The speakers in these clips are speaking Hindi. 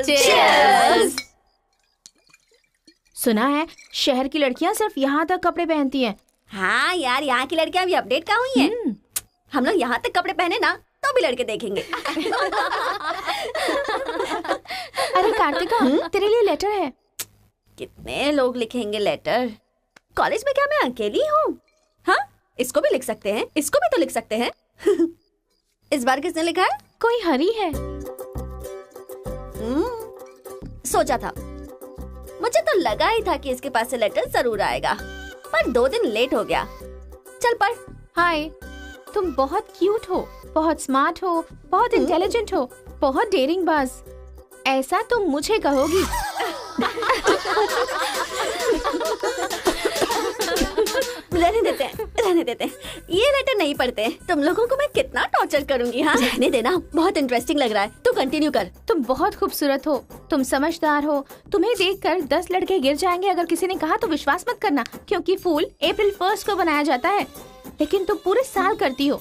Cheers! सुना है शहर की लड़कियां सिर्फ यहाँ तक कपड़े पहनती हैं। हाँ यार, यहाँ की लड़कियां भी अपडेट कहाँ हुई हैं? हम लोग यहाँ तक कपड़े पहने ना तो भी लड़के देखेंगे। अरे कार्तिका, तेरे लिए लेटर है। कितने लोग लिखेंगे लेटर? कॉलेज में क्या मैं अकेली हूँ? हाँ, इसको भी लिख सकते हैं, इसको भी तो लिख सकते हैं। इस बार किसने लिखा है? कोई हरी है। सोचा था, मुझे तो लगा ही था कि इसके पास से लेटर जरूर आएगा, पर 2 दिन लेट हो गया। चल पढ़। हाय, तुम बहुत क्यूट हो, बहुत स्मार्ट हो, बहुत इंटेलिजेंट हो, बहुत डेयरिंग बाज। ऐसा तुम मुझे कहोगी? रहने देते हैं। ये लेटर नहीं पढ़ते। तुम लोगों को मैं कितना टॉर्चर करूंगी। हाँ, रहने देना, बहुत इंटरेस्टिंग लग रहा है। तू कंटिन्यू कर। तुम बहुत खूबसूरत हो, तुम समझदार हो। तुम्हें देखकर 10 लड़के गिर जाएंगे। अगर किसी ने कहा तो विश्वास मत करना, क्योंकि फूल अप्रैल 1 को बनाया जाता है, लेकिन तुम पूरे साल करती हो।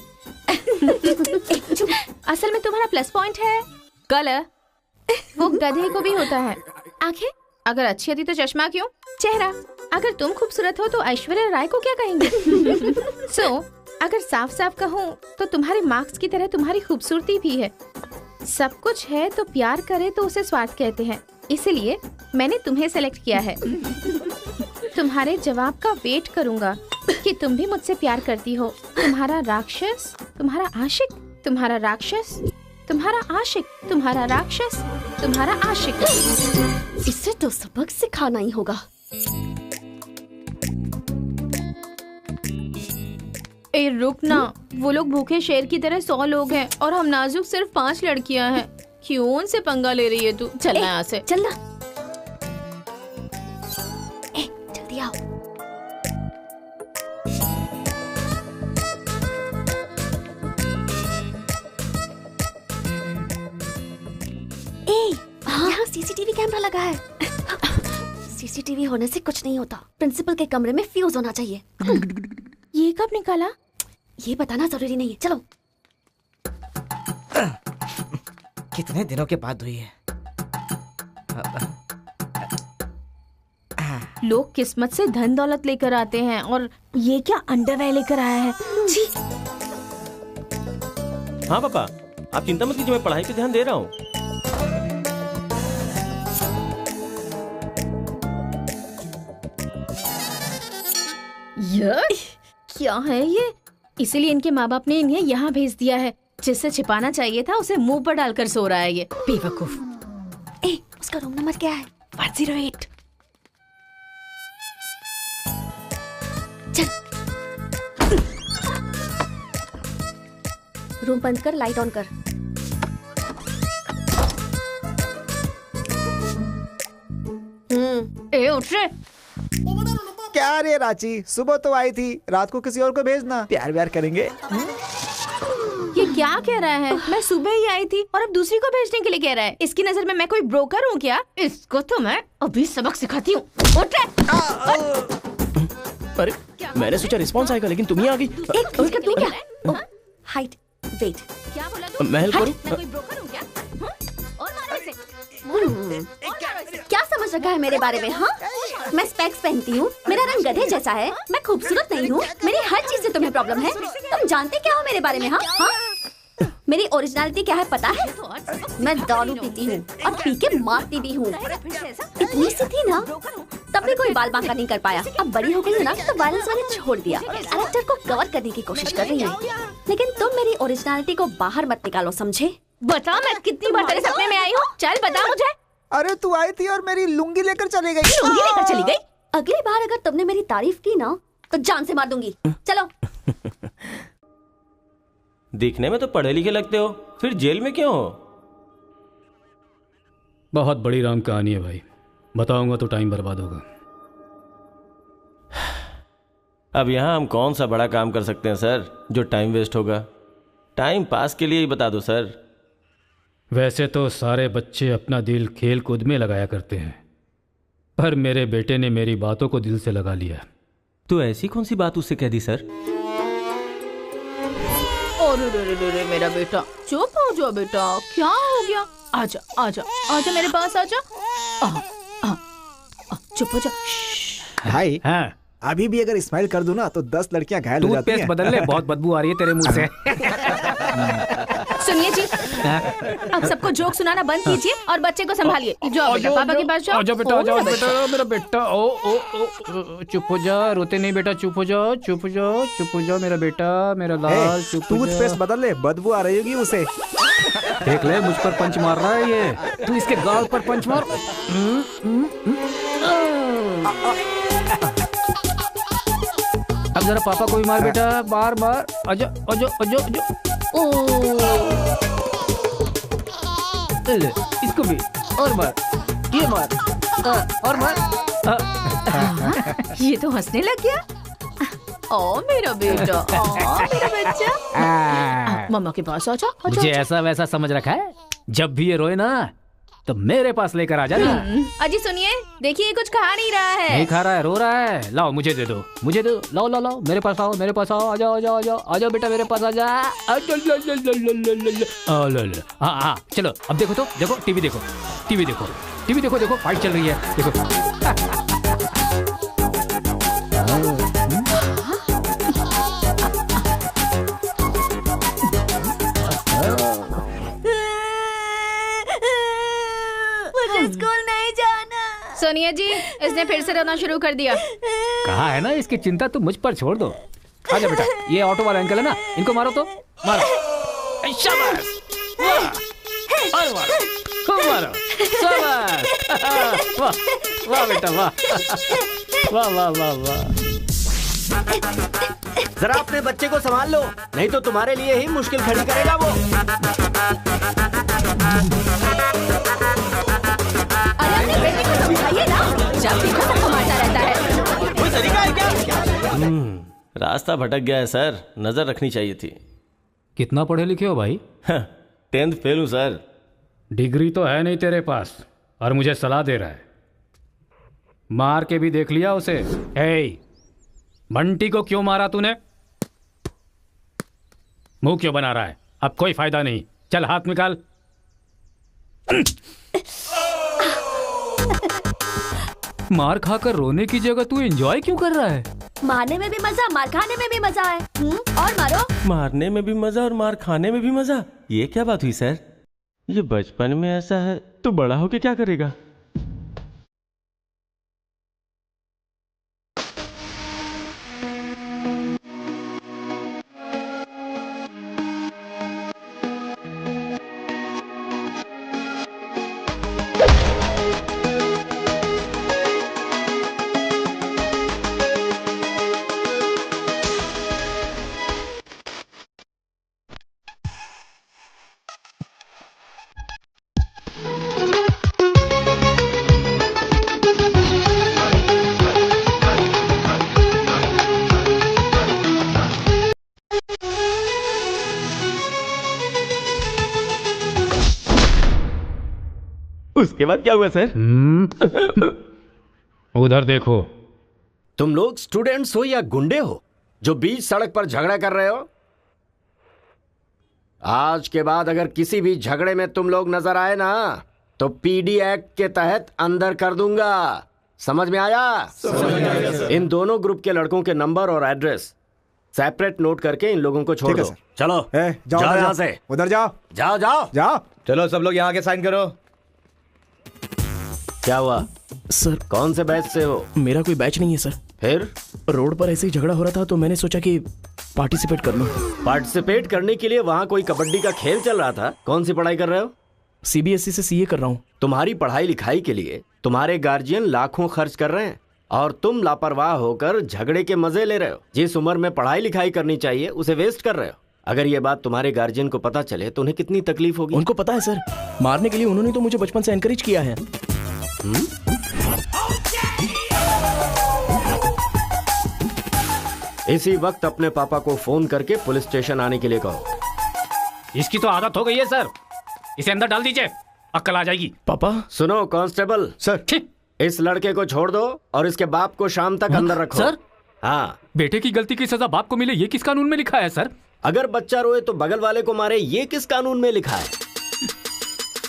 असल में तुम्हारा प्लस पॉइंट है कलर। वो गधे को भी होता है। आंखें अगर अच्छी थी तो चश्मा क्यों? चेहरा अगर तुम खूबसूरत हो तो ऐश्वर्या राय को क्या कहेंगे? अगर साफ साफ कहूँ तो तुम्हारे मार्क्स की तरह तुम्हारी खूबसूरती भी है। सब कुछ है तो प्यार करे तो उसे स्वार्थ कहते हैं, इसलिए मैंने तुम्हें सेलेक्ट किया है। तुम्हारे जवाब का वेट करूंगा कि तुम भी मुझसे प्यार करती हो। तुम्हारा राक्षस, तुम्हारा आशिक, तुम्हारा राक्षस, तुम्हारा आशिक, तुम्हारा राक्षस, तुम्हारा आशिक। इसे तो सबक सिखाना ही होगा। ए रुक ना, वो लोग भूखे शेर की तरह 100 लोग हैं और हम नाजुक सिर्फ 5 लड़कियां हैं। क्यों उनसे पंगा ले रही है तू? चलना यहाँ से। चलना। जल्दी आओ। यहाँ सीसीटीवी कैमरा लगा है। सीसीटीवी होने से कुछ नहीं होता। प्रिंसिपल के कमरे में फ्यूज होना चाहिए। ये कब निकाला? ये बताना जरूरी नहीं है। चलो। कितने दिनों के बाद हुई है। लोग किस्मत से धन दौलत लेकर आते हैं और ये क्या अंडरवेयर लेकर आया है। जी। हाँ पापा, आप चिंता मत कीजिए, मैं पढ़ाई पे ध्यान दे रहा हूँ। क्या है ये? इसीलिए इनके माँ बाप ने इन्हें यहाँ भेज दिया है। जिससे छिपाना चाहिए था उसे मुंह पर डालकर सो रहा है ये बेवकूफ। उसका रूम नंबर क्या है? 108। चल। रूम बंद कर, लाइट ऑन कर। उठ रे। क्या रे रांची, सुबह तो आई थी, रात को किसी और को भेजना, प्यार व्यार करेंगे। ये क्या कह रहा है? मैं सुबह ही आई थी और अब दूसरी को भेजने के लिए कह रहा है। इसकी नजर में मैं कोई ब्रोकर हूँ क्या? इसको तो मैं अभी सबक सिखाती हूँ। उठ रे। अरे मैंने सोचा रिस्पॉन्स आएगा, लेकिन तुम ही आ गई। तू क्या? Height, weight. क्या बोला तू? मैं हेल्प करूँ? मैं कोई ब्रोकर हूँ क्या? और मारो इसे। क्या समझ रखा है मेरे बारे में? हाँ, मैं स्पेक्स पहनती हूँ, मेरा रंग गधे जैसा है, मैं खूबसूरत नहीं हूँ, मेरी हर चीज से तुम्हें प्रॉब्लम है। तुम जानते क्या हो मेरे बारे में? हाँ हाँ, मेरी ओरिजिनलिटी क्या है पता है? मैं दारू पीती हूँ और पी के मारती भी हूँ। इतनी सी थी ना, तब भी कोई बाल बांका नहीं कर पाया। अब बड़ी हो गई है ना, तो वायलेंस मैंने छोड़ दिया। कैरेक्टर को कवर करने की कोशिश कर रही हूँ, लेकिन तुम मेरी ओरिजिनलिटी को बाहर मत निकालो, समझे? बता, मैं कितनी बार तेरे सपने में आई हूँ? चल बता मुझे। अरे तू आई थी और मेरी लुंगी लेकर चली गई। लुंगी लेकर चली गई? अगली बार अगर तुमने मेरी तारीफ की ना तो जान से मार दूंगी। चलो। दिखने में तो पढ़े लिखे लगते हो, फिर जेल में क्यों हो? बहुत बड़ी राम कहानी है भाई, बताऊंगा तो टाइम बर्बाद होगा। अब यहाँ हम कौन सा बड़ा काम कर सकते हैं सर जो टाइम वेस्ट होगा? टाइम पास के लिए ही बता दो सर। वैसे तो सारे बच्चे अपना दिल खेल कूद में लगाया करते हैं, पर मेरे बेटे ने मेरी बातों को दिल से लगा लिया। तो ऐसी कौन सी बात उससे कह दी सर? अरे मेरा बेटा, चुप हो जाओ बेटा। क्या हो गया? आजा आजा आजा मेरे पास आजा। चुप हो जा। भाई हाँ अभी भी अगर स्माइल कर दूं ना तो 10 लड़कियां घायल हो जाती हैं। टूथपेस्ट बदल ले, बहुत बदबू आ रही है तेरे मुंह से। सुनिए जी, अब सबको जोक सुनाना बंद कीजिए और बच्चे को संभालिए। जाओ बेटा, पापा के पास जाओ। आजा बेटा, आजा बेटा, मेरा बेटा। ओ ओ ओ चुप हो जा, रोते नहीं बेटा, चुप हो जाओ, चुप हो जाओ, चुप हो जाओ मेरा बेटा, मेरा लाल, चुप हो जा। टूथपेस्ट बदल ले, बदबू आ रही होगी उसे। देख ले, मुझ पर पंच मार रहा है ये, तू इसके गाल पर पंच मार। अब जरा पापा को भी मार बेटा, मार मार। आजा आजा आजा आजा। ओ ले, इसको भी और मार, ये मार, और मार। ये तो हंसने लग गया। ओ मेरा बेटा, ओ मेरा बच्चा। मम्मा के पास आजा। मुझे ऐसा वैसा समझ रखा है, जब भी ये रोए ना तो मेरे पास लेकर आ जाना। अजी सुनिए, देखिए कुछ खा नहीं रहा है। नहीं खा रहा है, रो रहा है। लाओ मुझे दे दो, मुझे दो, लाओ लाओ लाओ, मेरे पास आओ, मेरे पास आओ, आ जाओ आ जाओ आ जाओ आ जाओ बेटा, मेरे पास आ जा। हाँ हाँ चलो, अब देखो तो, देखो टीवी देखो, टीवी देखो, टीवी देखो, देखो फाइट चल रही है, देखो। स्कूल नहीं जाना। सोनिया जी, इसने फिर से रोना शुरू कर दिया। कहा है ना, इसकी चिंता तुम मुझ पर छोड़ दो। आजा बेटा, ये ऑटो वाला अंकल है ना, इनको मारो तो, मारो। शाबाश, वाह, और मारो, खूब मारो, शाबाश। वाह वाह बेटा, वाह वाह वाह वाह वाह। जरा अपने बच्चे को संभाल लो, नहीं तो तुम्हारे लिए ही मुश्किल खड़ी करेगा वो। अरे अपने बेटे को समझाइए ना, जब देखो सबको मारता रहता है। कोई तरीका है क्या? रास्ता भटक गया है सर, नजर रखनी चाहिए थी। कितना पढ़े लिखे हो भाई? 10th फेल हूँ सर। डिग्री तो है नहीं तेरे पास और मुझे सलाह दे रहा है। मार के भी देख लिया उसे। ए, बंटी को क्यों मारा तूने? मुंह क्यों बना रहा है? अब कोई फायदा नहीं, चल हाथ निकाल। मार खाकर रोने की जगह तू एंजॉय क्यों कर रहा है? मारने में भी मजा, मार खाने में भी मजा है। और मारो। मारने में भी मजा और मार खाने में भी मजा, ये क्या बात हुई सर? ये बचपन में ऐसा है तो बड़ा होके क्या करेगा? उसके बाद क्या हुआ सर? उधर देखो। तुम लोग स्टूडेंट्स हो या गुंडे हो जो बीच सड़क पर झगड़ा कर रहे हो? आज के बाद अगर किसी भी झगड़े में तुम लोग नजर आए ना तो पीडी एक्ट के तहत अंदर कर दूंगा। समझ में आया? इन दोनों ग्रुप के लड़कों के नंबर और एड्रेस सेपरेट नोट करके इन लोगों को छोड़ ठीक है दो। सर। चलो जाओ जाओ उधर यहाँ जाओ, से, उधर जाओ जाओ जाओ जाओ। चलो सब लोग यहाँ के साइन करो। क्या हुआ? सर कौन से बैच से हो? मेरा कोई बैच नहीं है सर। फिर रोड पर ऐसे ही झगड़ा हो रहा था तो मैंने सोचा कि पार्टिसिपेट कर लूं। पार्टिसिपेट करने के लिए वहाँ कोई कबड्डी का खेल चल रहा था। कौन सी पढ़ाई कर रहे हो? सीबीएसई से सीए कर रहा हूँ। तुम्हारी पढ़ाई लिखाई के लिए तुम्हारे गार्जियन लाखों खर्च कर रहे हैं और तुम लापरवाह होकर झगड़े के मजे ले रहे हो। जिस उम्र में पढ़ाई लिखाई करनी चाहिए उसे वेस्ट कर रहे हो। अगर ये बात तुम्हारे गार्जियन को पता चले तो उन्हें कितनी तकलीफ होगी। उनको पता है सर, मारने के लिए उन्होंने तो मुझे बचपन से एनकरेज किया है। इसी वक्त अपने पापा को फोन करके पुलिस स्टेशन आने के लिए कहो। इसकी तो आदत हो गई है सर, इसे अंदर डाल दीजिए, अक्ल आ जाएगी। पापा। सुनो कांस्टेबल सर। इस लड़के को छोड़ दो और इसके बाप को शाम तक अंदर रखो। सर? हाँ। बेटे की गलती की सजा बाप को मिले, ये किस कानून में लिखा है सर? अगर बच्चा रोए तो बगल वाले को मारे, ये किस कानून में लिखा है?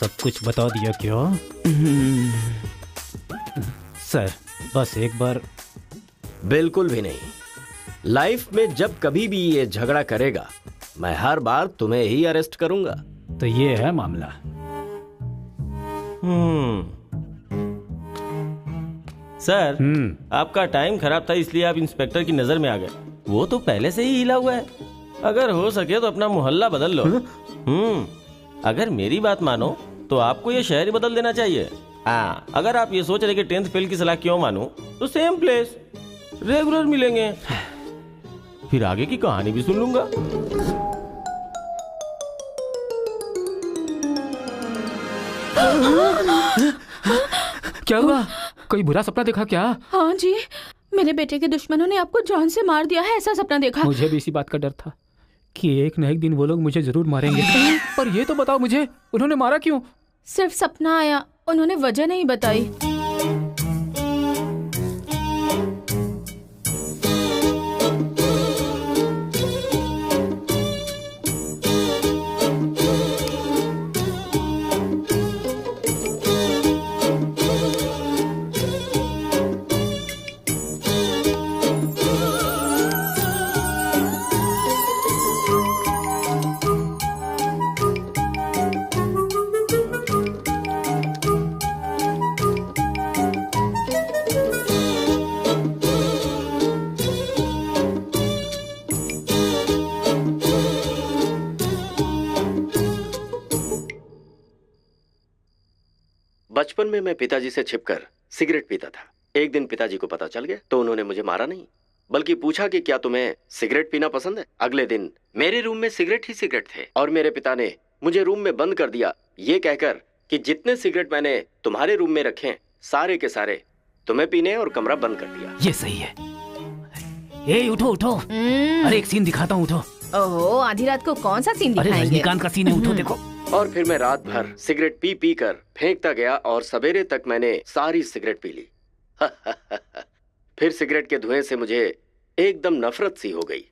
सब कुछ बता दिया क्या? सर बस एक बार। बिल्कुल भी नहीं। लाइफ में जब कभी भी ये झगड़ा करेगा मैं हर बार तुम्हें ही अरेस्ट करूंगा। तो ये है मामला। सर आपका टाइम खराब था इसलिए आप इंस्पेक्टर की नजर में आ गए। वो तो पहले से ही हिला हुआ है। अगर हो सके तो अपना मोहल्ला बदल लो। अगर मेरी बात मानो तो आपको ये शहर ही बदल देना चाहिए। अगर आप ये सोच रहे कि 10th फेल की सलाह क्यों मानूं, तो सेम प्लेस रेगुलर मिलेंगे, फिर आगे की कहानी भी सुन लूंगा। क्या हुआ? कोई बुरा सपना देखा क्या? हाँ जी, मेरे बेटे के दुश्मनों ने आपको जान से मार दिया है, ऐसा सपना देखा। मुझे भी इसी बात का डर था कि एक न एक दिन वो लोग मुझे जरूर मारेंगे। पर ये तो बताओ मुझे, उन्होंने मारा क्यों? सिर्फ सपना आया, उन्होंने वजह नहीं बताई। बचपन में मैं पिताजी से छिपकर सिगरेट पीता था। एक दिन पिताजी को पता चल गया तो उन्होंने मुझे मारा नहीं, बल्कि पूछा कि क्या तुम्हें सिगरेट पीना पसंद है। अगले दिन मेरे रूम में सिगरेट ही सिगरेट थे और मेरे पिता ने मुझे रूम में बंद कर दिया, ये कहकर कि जितने सिगरेट मैंने तुम्हारे रूम में रखे सारे के सारे तुम्हें पीने, और कमरा बंद कर दिया। ये सही है। ए उठो उठो, अरे एक सीन दिखाता हूँ, उठो। ओहो, आधी रात को कौन सा सीन दिखाएंगे? अरे रजनीकांत का सीन है, उठो देखो। और फिर मैं रात भर सिगरेट पी पी कर फेंकता गया और सवेरे तक मैंने सारी सिगरेट पी ली। फिर सिगरेट के धुएं से मुझे एकदम नफरत सी हो गई।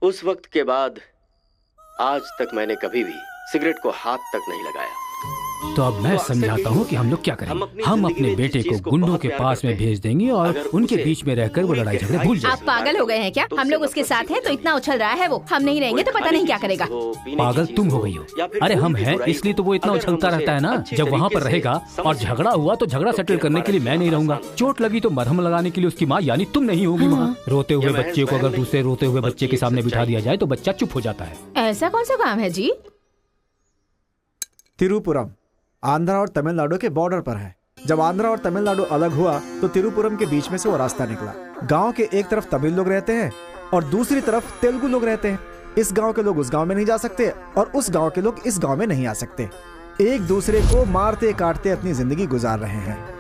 उस वक्त के बाद आज तक मैंने कभी भी सिगरेट को हाथ तक नहीं लगाया। तो अब मैं समझाता हूँ कि हम लोग क्या करेंगे। हम अपने बेटे को गुंडों के पास में भेज देंगे और उनके बीच में रहकर वो लड़ाई झगड़े भूल जाए। आप पागल हो गए हैं क्या? हम लोग उसके साथ हैं तो इतना उछल रहा है वो, हम नहीं रहेंगे तो पता नहीं क्या करेगा। पागल तुम हो गई हो। अरे हम हैं इसलिए तो वो इतना उछलता रहता है ना। जब वहाँ पर रहेगा और झगड़ा हुआ तो झगड़ा सेटल करने के लिए मैं नहीं रहूंगा। चोट लगी तो मरहम लगाने के लिए उसकी माँ यानी तुम नहीं होगी वहाँ। रोते हुए बच्चे को अगर दूसरे रोते हुए बच्चे के सामने बिठा दिया जाए तो बच्चा चुप हो जाता है। ऐसा कौन सा काम है जी? तिरुपुरम आंध्रा और तमिलनाडु के बॉर्डर पर है। जब आंध्रा और तमिलनाडु अलग हुआ तो तिरुपुरम के बीच में से वो रास्ता निकला। गांव के एक तरफ तमिल लोग रहते हैं और दूसरी तरफ तेलुगु लोग रहते हैं। इस गांव के लोग उस गांव में नहीं जा सकते और उस गांव के लोग इस गांव में नहीं आ सकते। एक दूसरे को मारते काटते अपनी जिंदगी गुजार रहे हैं।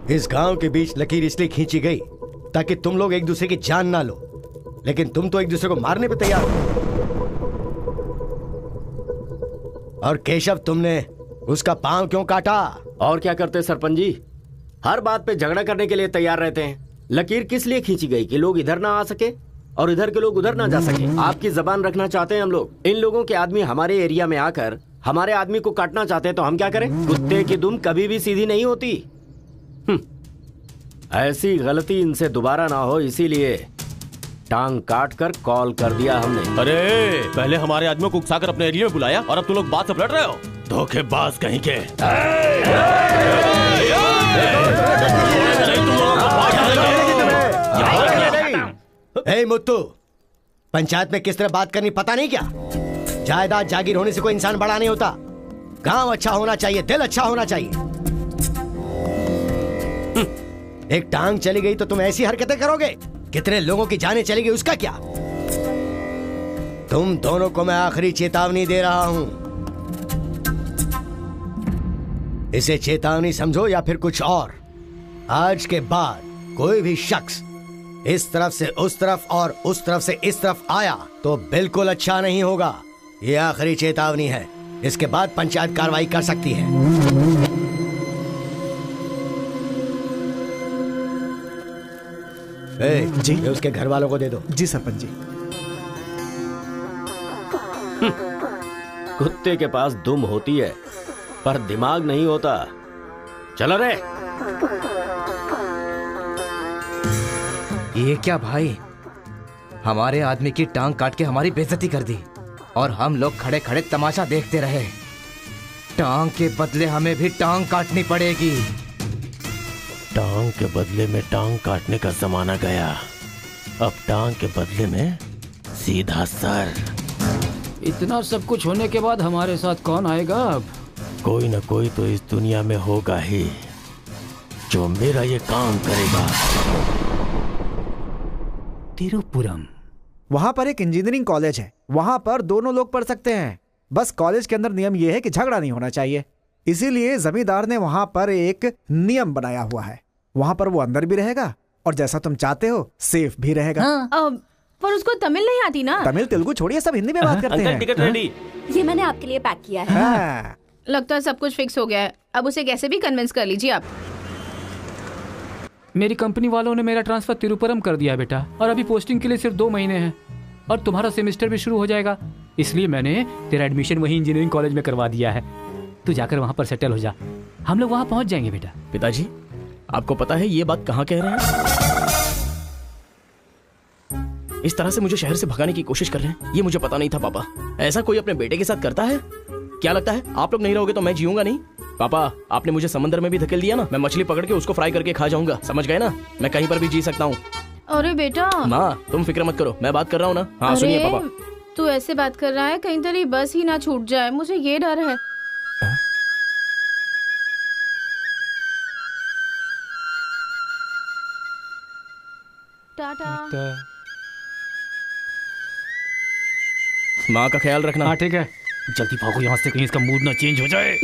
इस गांव के बीच लकीर इसलिए खींची गई ताकि तुम लोग एक दूसरे की जान ना लो, लेकिन तुम तो एक दूसरे को मारने पे तैयार हो। और केशव, तुमने उसका पांव क्यों काटा? और क्या करते सरपंच जी, हर बात पे झगड़ा करने के लिए तैयार रहते हैं। लकीर किस लिए खींची गई कि लोग इधर ना आ सके और इधर के लोग उधर ना जा सके। आपकी जबान रखना चाहते हैं हम लोग। इन लोगों के आदमी हमारे एरिया में आकर हमारे आदमी को काटना चाहते हैं तो हम क्या करें? कुत्ते की दुम कभी भी सीधी नहीं होती। ऐसी गलती इनसे दोबारा ना हो इसीलिए टांग काट कर कॉल कर दिया हमने। अरे पहले हमारे आदमियों को उकसाकर अपने एरिया में बुलाया और अब तुम लोग बात से पलट रहे हो। धोखेबाज कहीं के। ए मुत्तू, पंचायत में किस तरह बात करनी पता नहीं क्या? जायदाद जागीर होने से कोई इंसान बड़ा नहीं होता। गांव अच्छा होना चाहिए, दिल अच्छा होना चाहिए। एक टांग चली गई तो तुम ऐसी हरकतें करोगे? कितने लोगों की जानें चली गई उसका क्या? तुम दोनों को मैं आखिरी चेतावनी दे रहा हूं। इसे चेतावनी समझो या फिर कुछ और। आज के बाद कोई भी शख्स इस तरफ से उस तरफ और उस तरफ से इस तरफ आया तो बिल्कुल अच्छा नहीं होगा। ये आखिरी चेतावनी है, इसके बाद पंचायत कार्रवाई कर सकती है। जी ये उसके घर वालों को दे दो। जी सरपंच जी। कुत्ते के पास दुम होती है पर दिमाग नहीं होता। चलो रे। ये क्या भाई, हमारे आदमी की टांग काट के हमारी बेइज्जती कर दी और हम लोग खड़े खड़े तमाशा देखते रहे। टांग के बदले हमें भी टांग काटनी पड़ेगी। टांग के बदले में टांग काटने का जमाना गया। अब टांग के बदले में सीधा सर। इतना सब कुछ होने के बाद हमारे साथ कौन आएगा अब? कोई ना कोई तो इस दुनिया में होगा ही जो मेरा ये काम करेगा। तिरुपुरम, वहां पर एक इंजीनियरिंग कॉलेज है, वहां पर दोनों लोग पढ़ सकते हैं। बस कॉलेज के अंदर नियम यह है कि झगड़ा नहीं होना चाहिए, इसीलिए जमींदार ने वहां पर एक नियम बनाया हुआ है। वहां पर वो अंदर भी रहेगा और जैसा तुम चाहते हो सेफ भी रहेगा। पर उसको तमिल नहीं आती ना। तमिल तेलुगु छोड़िए, सब हिंदी में बात करते हैं। Ticket ready. ये मैंने आपके लिए पैक किया है। लगता है सब कुछ फिक्स हो गया है। अब उसे कैसे भी कन्विंस कर लीजिए आप। मेरी कंपनी वालों ने मेरा ट्रांसफर तिरुपुरम कर दिया बेटा, और अभी पोस्टिंग के लिए सिर्फ 2 महीने हैं और तुम्हारा सेमेस्टर भी शुरू हो जाएगा। इसलिए मैंने तेरा एडमिशन वही इंजीनियरिंग कॉलेज में करवा दिया है। तू जाकर वहाँ पर सेटल हो जा, हम लोग वहाँ पहुँच जाएंगे बेटा। पिताजी, आपको पता है ये बात कहाँ कह रहे हैं? इस तरह से मुझे शहर से भगाने की कोशिश कर रहे हैं, ये मुझे पता नहीं था पापा। ऐसा कोई अपने बेटे के साथ करता है? क्या लगता है आप लोग नहीं रहोगे तो मैं जीऊंगा नहीं? पापा, आपने मुझे समंदर में भी धकेल दिया ना, मैं मछली पकड़ के उसको फ्राई करके खा जाऊंगा, समझ गए ना? मैं कहीं पर भी जी सकता हूँ। अरे बेटा। माँ, तुम फिक्र मत करो, मैं बात कर रहा हूँ ना। हाँ सुनिए पापा। तू ऐसे बात कर रहा है, कहीं तेरी बस ही ना छूट जाए, मुझे ये डर है। टाटा। माँ का ख्याल रखना। हाँ ठीक है, जल्दी भागो यहाँ से, कहीं इसका मूड ना चेंज हो जाए।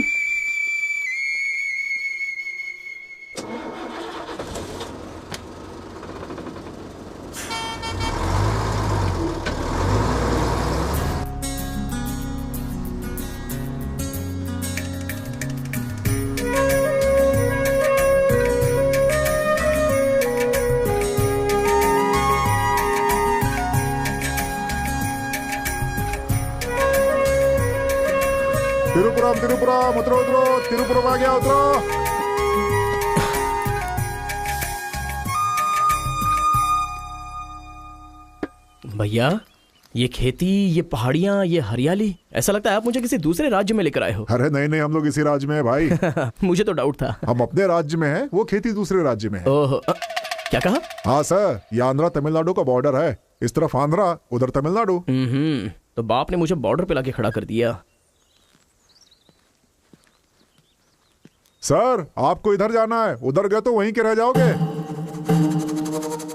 तिरुपुरम उतरो उतरो, तिरुपुरम आ गया, उतरो। भैया, ये खेती, ये पहाड़ियाँ, ये हरियाली, ऐसा लगता है आप मुझे किसी दूसरे राज्य में लेकर आए हो। अरे नहीं नहीं, हम लोग इसी राज्य में है भाई। मुझे तो डाउट था। हम अपने राज्य में है, वो खेती दूसरे राज्य में है। ओह, क्या कहा? हाँ सर, ये आंध्रा तमिलनाडु का बॉर्डर है, इस तरफ आंध्रा, उधर तमिलनाडु। तो बाप ने मुझे बॉर्डर पे लाके खड़ा कर दिया। सर, आपको इधर जाना है, उधर गए तो वहीं के रह जाओगे।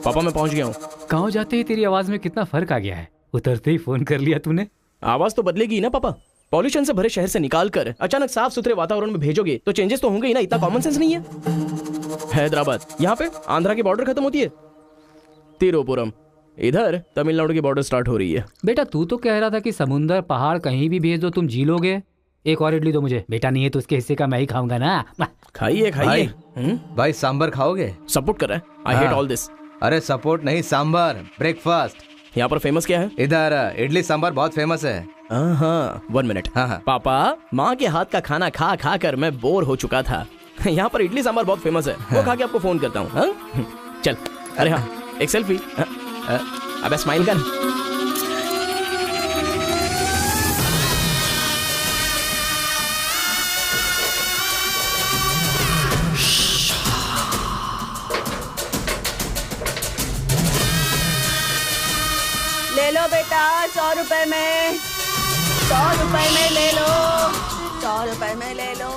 पापा मैं पहुंच गया हूँ। गाँव जाते ही तेरी आवाज में कितना फर्क आ गया है, उतरते ही फोन कर लिया तूने। आवाज तो बदलेगी ना पापा, पॉल्यूशन से भरे शहर से निकाल कर अचानक साफ सुथरे वातावरण में भेजोगे तो चेंजेस तो होंगे ही ना, इतना कॉमन सेंस नहीं है। हैदराबाद, यहाँ पे आंध्रा की बॉर्डर खत्म होती है, तिरुपुरम, इधर तमिलनाडु की बॉर्डर स्टार्ट हो रही है। बेटा तू तो कह रहा था कि समुंदर पहाड़ कहीं भी भेज दो तुम जी लोगे। एक और इडली दो मुझे। बेटा नहीं है तो उसके हिस्से का मैं ही खाऊंगा ना। खाइए खाइए। भाई सांबर खाओगे? सपोर्ट कर रहा है, आई हेट ऑल दिस। अरे सपोर्ट नहीं, सांबर, ब्रेकफास्ट। यहाँ पर फेमस क्या है? इधर इडली सांबर बहुत फेमस है। हाँ, 1 मिनट। हाँ, पापा, माँ के हाथ का खाना खा खा कर मैं बोर हो चुका था। यहाँ पर इडली सांबर बहुत फेमस है, वो खा के आपको फोन करता हूँ। चल। अरे हाँ, एक सेल्फी। अबे स्माइल कर। ले लो बेटा, 100 रुपए में, 100 रुपए में ले लो, 100 रुपए में ले लो।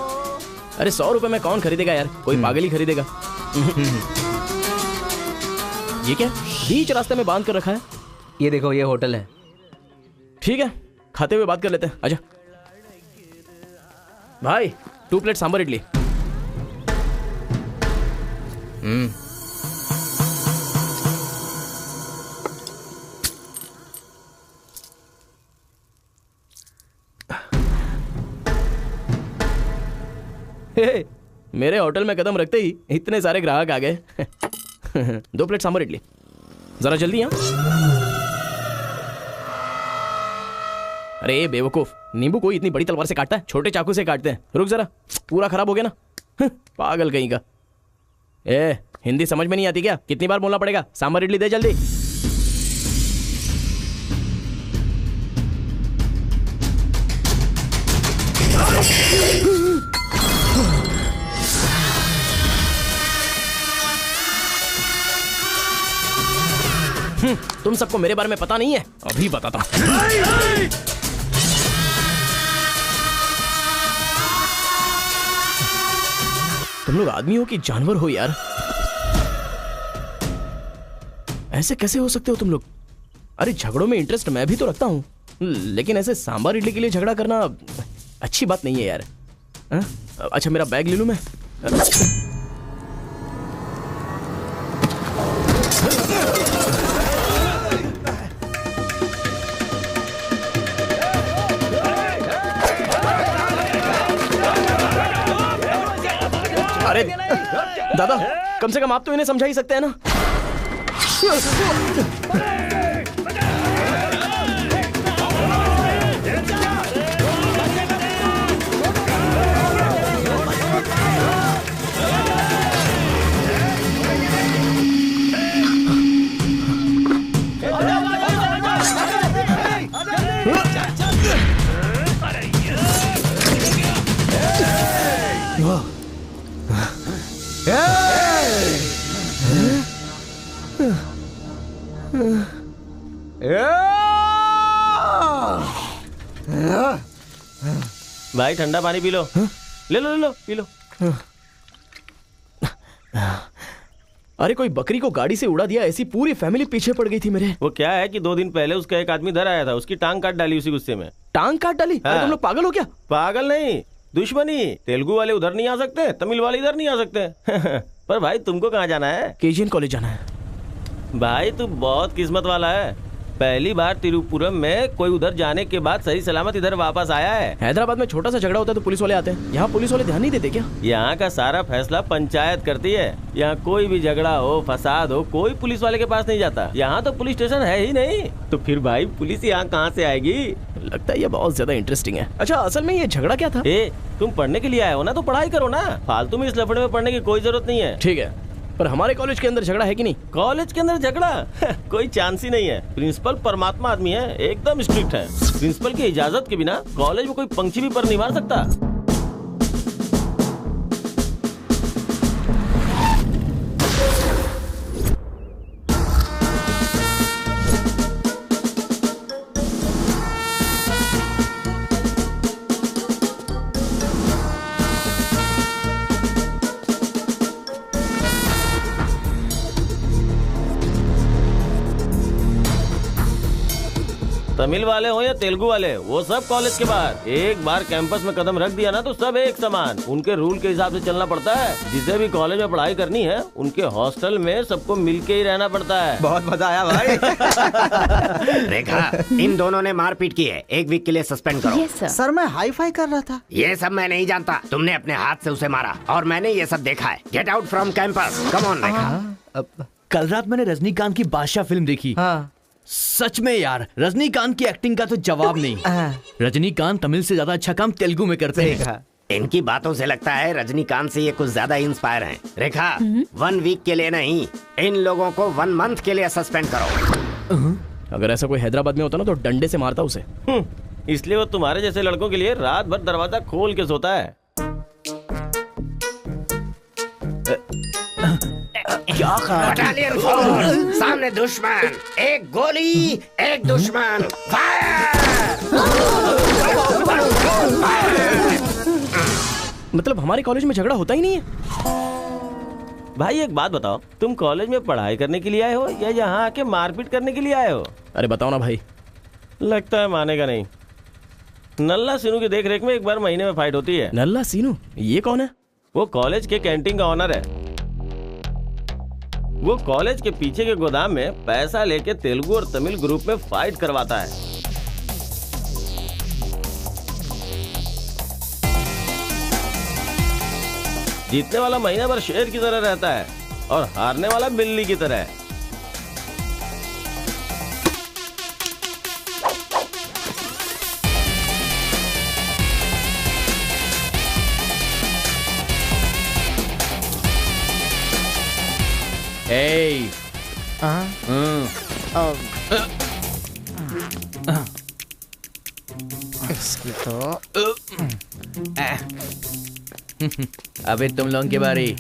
अरे 100 रुपए में कौन खरीदेगा यार, कोई पागल ही खरीदेगा। ये क्या बीच रास्ते में बांध कर रखा है? ये देखो, ये होटल है। ठीक है, खाते हुए बात कर लेते हैं, आजा। भाई 2 प्लेट सांबर इडली। हे, मेरे होटल में कदम रखते ही इतने सारे ग्राहक आ गए। 2 प्लेट सांभर इडली, जरा जल्दी यहाँ। अरे बेवकूफ, नींबू कोई इतनी बड़ी तलवार से काटता है? छोटे चाकू से काटते हैं। रुक जरा, पूरा खराब हो गया ना। पागल कहीं का। हिंदी समझ में नहीं आती क्या? कितनी बार बोलना पड़ेगा? सांभर इडली दे जल्दी। तुम सबको मेरे बारे में पता नहीं है? अभी बताता हूं। तुम लोग आदमी हो कि जानवर हो यार? ऐसे कैसे हो सकते हो तुम लोग? अरे झगड़ों में इंटरेस्ट मैं भी तो रखता हूं, लेकिन ऐसे सांभर इडली के लिए झगड़ा करना अच्छी बात नहीं है यार। अच्छा मेरा बैग ले लूं मैं? अरे दादा, कम से कम आप तो इन्हें समझा ही सकते हैं ना। भाई ठंडा पानी पी लो। ले लो ले लो, पी लो। अरे कोई बकरी को गाड़ी से उड़ा दिया, ऐसी पूरी फैमिली पीछे पड़ गई थी मेरे। वो क्या है कि 2 दिन पहले उसका एक आदमी इधर आया था, उसकी टांग काट डाली उसी गुस्से में। टांग काट डाली? हाँ। अरे तुम लोग पागल हो क्या? पागल नहीं, दुश्मनी। तेलुगु वाले उधर नहीं आ सकते, तमिल वाले इधर नहीं आ सकते। पर भाई तुमको कहाँ जाना है? केजीएन कॉलेज जाना है। भाई तू बहुत किस्मत वाला है, पहली बार तिरुपुरम में कोई उधर जाने के बाद सही सलामत इधर वापस आया है। हैदराबाद में छोटा सा झगड़ा होता है तो पुलिस वाले आते हैं, यहाँ पुलिस वाले ध्यान नहीं देते क्या? यहाँ का सारा फैसला पंचायत करती है। यहाँ कोई भी झगड़ा हो, फसाद हो, कोई पुलिस वाले के पास नहीं जाता। यहाँ तो पुलिस स्टेशन है ही नहीं, तो फिर भाई पुलिस यहाँ कहाँ से आएगी? लगता है ये बहुत ज्यादा इंटरेस्टिंग है। अच्छा असल में ये झगड़ा क्या था? तुम पढ़ने के लिए आए हो ना, तो पढ़ाई करो ना, फालतू में इस लफड़े में पढ़ने की कोई जरूरत नहीं है। ठीक है, पर हमारे कॉलेज के अंदर झगड़ा है कि नहीं? कॉलेज के अंदर झगड़ा? कोई चांस ही नहीं है। प्रिंसिपल परमात्मा आदमी है, एकदम स्ट्रिक्ट है। प्रिंसिपल की इजाजत के बिना कॉलेज में कोई पंछी भी पर नहीं मार सकता। तमिल वाले हो या तेलुगु वाले, वो सब कॉलेज के बाहर। एक बार कैंपस में कदम रख दिया ना तो सब एक समान। उनके रूल के हिसाब से चलना पड़ता है। जिसे भी कॉलेज में पढ़ाई करनी है, उनके हॉस्टल में सबको मिलके ही रहना पड़ता है। बहुत मजा आया भाई। रेखा, इन दोनों ने मारपीट की है, 1 वीक के लिए सस्पेंड करो। Yes, sir. सर मैं हाई फाई कर रहा था। ये सब मैं नहीं जानता, तुमने अपने हाथ से उसे मारा और मैंने ये सब देखा है। Get out from campus, come on Rekha. कल रात मैंने रजनीकांत की बादशाह फिल्म देखी। हाँ। सच में यार, रजनीकांत की एक्टिंग का तो जवाब नहीं। रजनीकांत तमिल से ज्यादा अच्छा काम तेलुगु में करते हैं। इनकी बातों से लगता है रजनीकांत से ये कुछ ज्यादा इंस्पायर हैं। रेखा, 1 वीक के लिए नहीं, इन लोगों को 1 मंथ के लिए सस्पेंड करो। अगर ऐसा कोई हैदराबाद में होता ना तो डंडे से मारता उसे। इसलिए वो तुम्हारे जैसे लड़कों के लिए रात भर दरवाजा खोल के सोता है। क्या बटालियन फॉरवर्ड, सामने दुश्मन, एक गोली, एक दुश्मन, मतलब हमारे कॉलेज में झगड़ा होता ही नहीं है? भाई एक बात बताओ, तुम कॉलेज में पढ़ाई करने के लिए आए हो या यहाँ आके मारपीट करने के लिए आए हो? अरे बताओ ना भाई। लगता है मानेगा नहीं। नल्ला सीनू की देख रेख में 1 बार महीने में फाइट होती है। नल्ला सीनू? ये कौन है? वो कॉलेज के कैंटीन का ऑनर है। वो कॉलेज के पीछे के गोदाम में पैसा लेके तेलुगु और तमिल ग्रुप में फाइट करवाता है। जीतने वाला महीना भर शेर की तरह रहता है और हारने वाला बिल्ली की तरह। Hey. इसकी तो अबे तुम लोगों की बारी।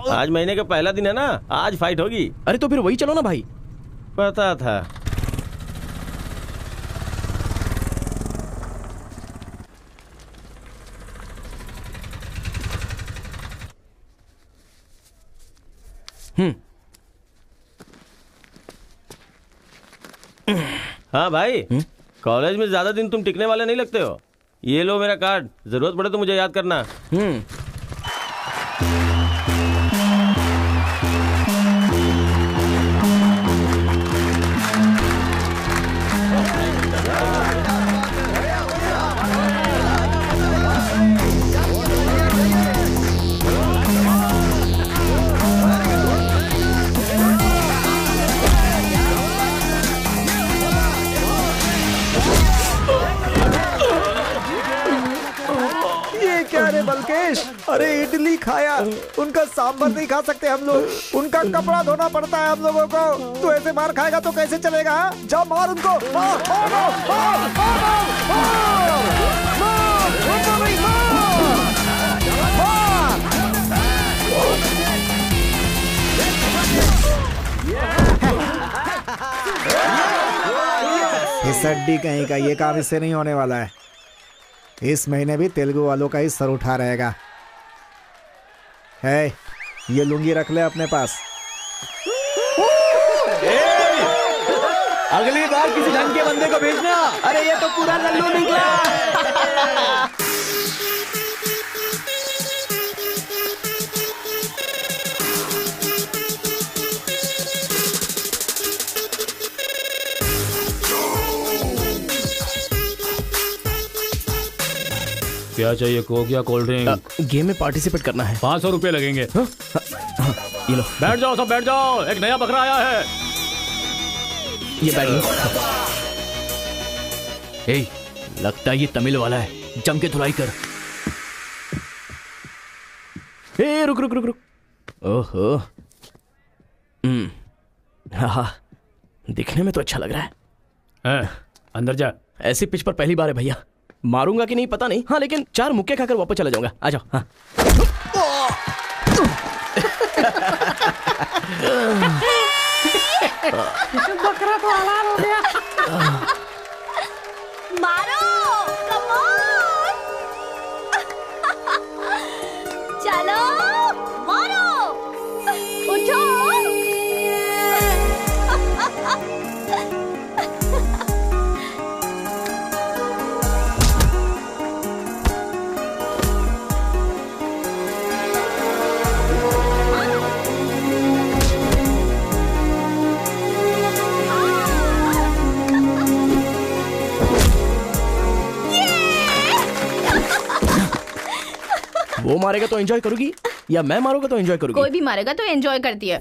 आज महीने का पहला दिन है ना, आज फाइट होगी। अरे तो फिर वही चलो ना भाई। पता था। हाँ भाई, कॉलेज में ज्यादा दिन तुम टिकने वाले नहीं लगते हो। ये लो मेरा कार्ड, जरूरत पड़े तो मुझे याद करना। अरे बलकेश, अरे इडली खाया, उनका सांभर नहीं खा सकते हम लोग, उनका कपड़ा धोना पड़ता है हम लोगों को। तू ऐसे मार खाएगा तो कैसे चलेगा? जा मार उनको, मार, मार, मार, मार, मार, इस हड्डी कहीं का ये काम इससे नहीं होने वाला है। इस महीने भी तेलुगु वालों का ही सर उठा रहेगा। है, ये लुंगी रख ले अपने पास। अगली बार किसी ढंग के बंदे को भेजना। अरे ये तो पूरा लल्लू निकला। क्या चाहिए? कोक या कोल्ड ड्रिंक? गेम में पार्टिसिपेट करना है। 500 रुपए लगेंगे। ये लो। बैठ जाओ, सब बैठ जाओ, एक नया बकरा आया है। ये बैठ लो। ए, लगता है ये तमिल वाला है, जम के धुलाई कर। ए, रुक रुक रुक रुक। ओहो, हाँ, दिखने में तो अच्छा लग रहा है। अंदर जा। ऐसी पिच पर पहली बार है भैया, मारूंगा कि नहीं पता नहीं। हाँ, लेकिन 4 मुक्के खाकर वापस चला जाऊंगा। आ जाओ। हाँ। बकरा तो हलाल हो गया। मारो, कम ऑन। चलो, मारो, उठो। वो मारेगा तो एंजॉय करोगी या मैं मारूंगा तो एंजॉय करोगी? कोई भी मारेगा तो एंजॉय करती है।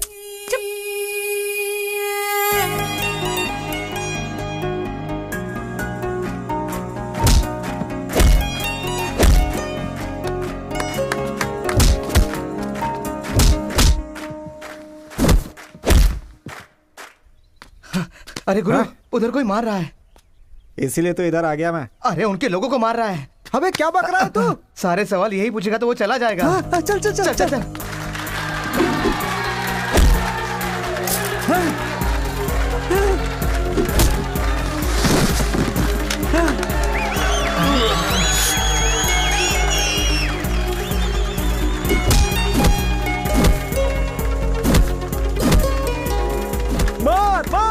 अरे गुरु, उधर कोई मार रहा है। इसीलिए तो इधर आ गया मैं। अरे उनके लोगों को मार रहा है। अबे क्या बक रहा है तू? सारे सवाल यही पूछेगा तो वो चला जाएगा। चल चल चल चल, चल।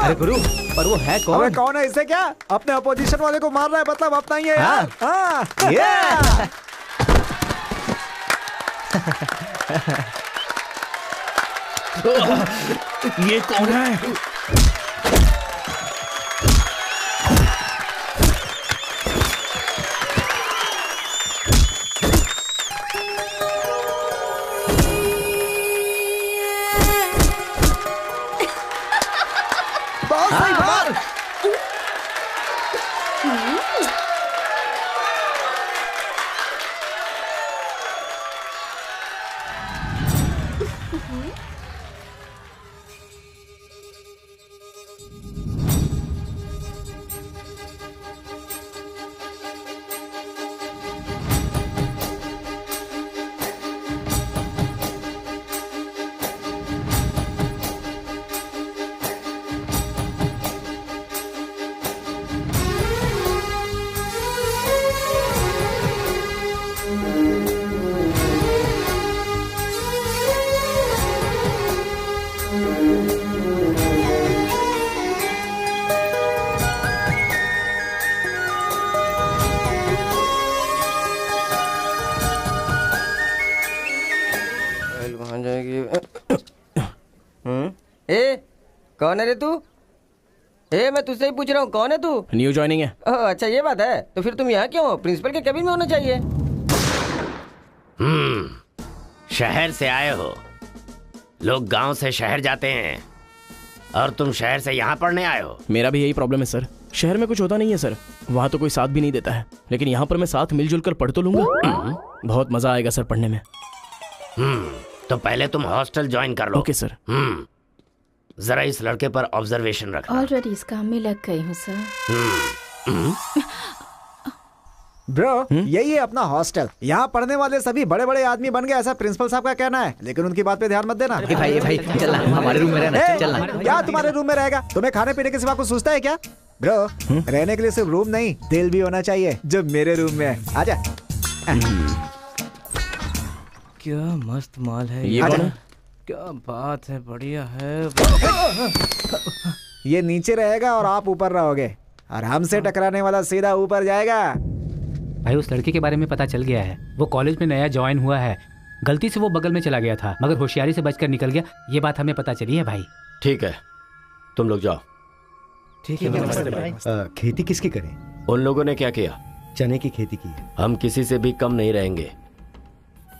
अरे गुरु, पर वो है कौन? अबे कौन है? इससे क्या? अपने अपोजिशन वाले को मार रहा है, मतलब अपना ही है यार। हाँ। ये कौन है? कौन है रे तू? मैं तुझसे ही पूछ रहा हूँ, कौन है तू? न्यू ज्वाइनिंग है। अच्छा ये बात है, तो फिर तुम यहाँ क्यों हो? प्रिंसिपल के केबिन में होना चाहिए। शहर से आए हो। लोग गांव से शहर जाते हैं और तुम शहर से यहाँ पढ़ने आए हो। मेरा भी यही प्रॉब्लम है सर, शहर में कुछ होता नहीं है सर, वहाँ तो कोई साथ भी नहीं देता है, लेकिन यहाँ पर मैं साथ मिलजुल कर पढ़ तो लूंगा। बहुत मजा आएगा सर पढ़ने में। तो पहले तुम हॉस्टल ज्वाइन कर लो। Okay sir. जरा इस लड़के पर ऑब्जर्वेशन रखना। ऑलरेडी इस काम में लग गई हूँ सर। ब्रो यही है अपना हॉस्टल, यहाँ पढ़ने वाले सभी बड़े बड़े आदमी बन गए, ऐसा प्रिंसिपल साहब का कहना है, लेकिन उनकी बात पे ध्यान मत देना। भाई चल हमारे रूम में रहना, चल। क्या तुम्हारे रूम में रहेगा? तुम्हें खाने पीने के सिवा कुछ सोचता है क्या? ब्रो रहने के लिए सिर्फ रूम नहीं, दिल भी होना चाहिए, जो मेरे रूम में है। आजा। क्या मस्त माल है ये कौन है? क्या बात है, बढ़िया है। ये नीचे रहेगा और आप ऊपर रहोगे, और हमसे टकराने वाला सीधा ऊपर जाएगा। भाई उस लड़के के बारे में पता चल गया है, वो कॉलेज में नया ज्वाइन हुआ है, गलती से वो बगल में चला गया था, मगर होशियारी से बचकर निकल गया, ये बात हमें पता चली है भाई। ठीक है तुम लोग जाओ। ठीक है। खेती किसकी करें? उन लोगों ने क्या किया? चने की खेती की है। हम किसी से भी कम नहीं रहेंगे,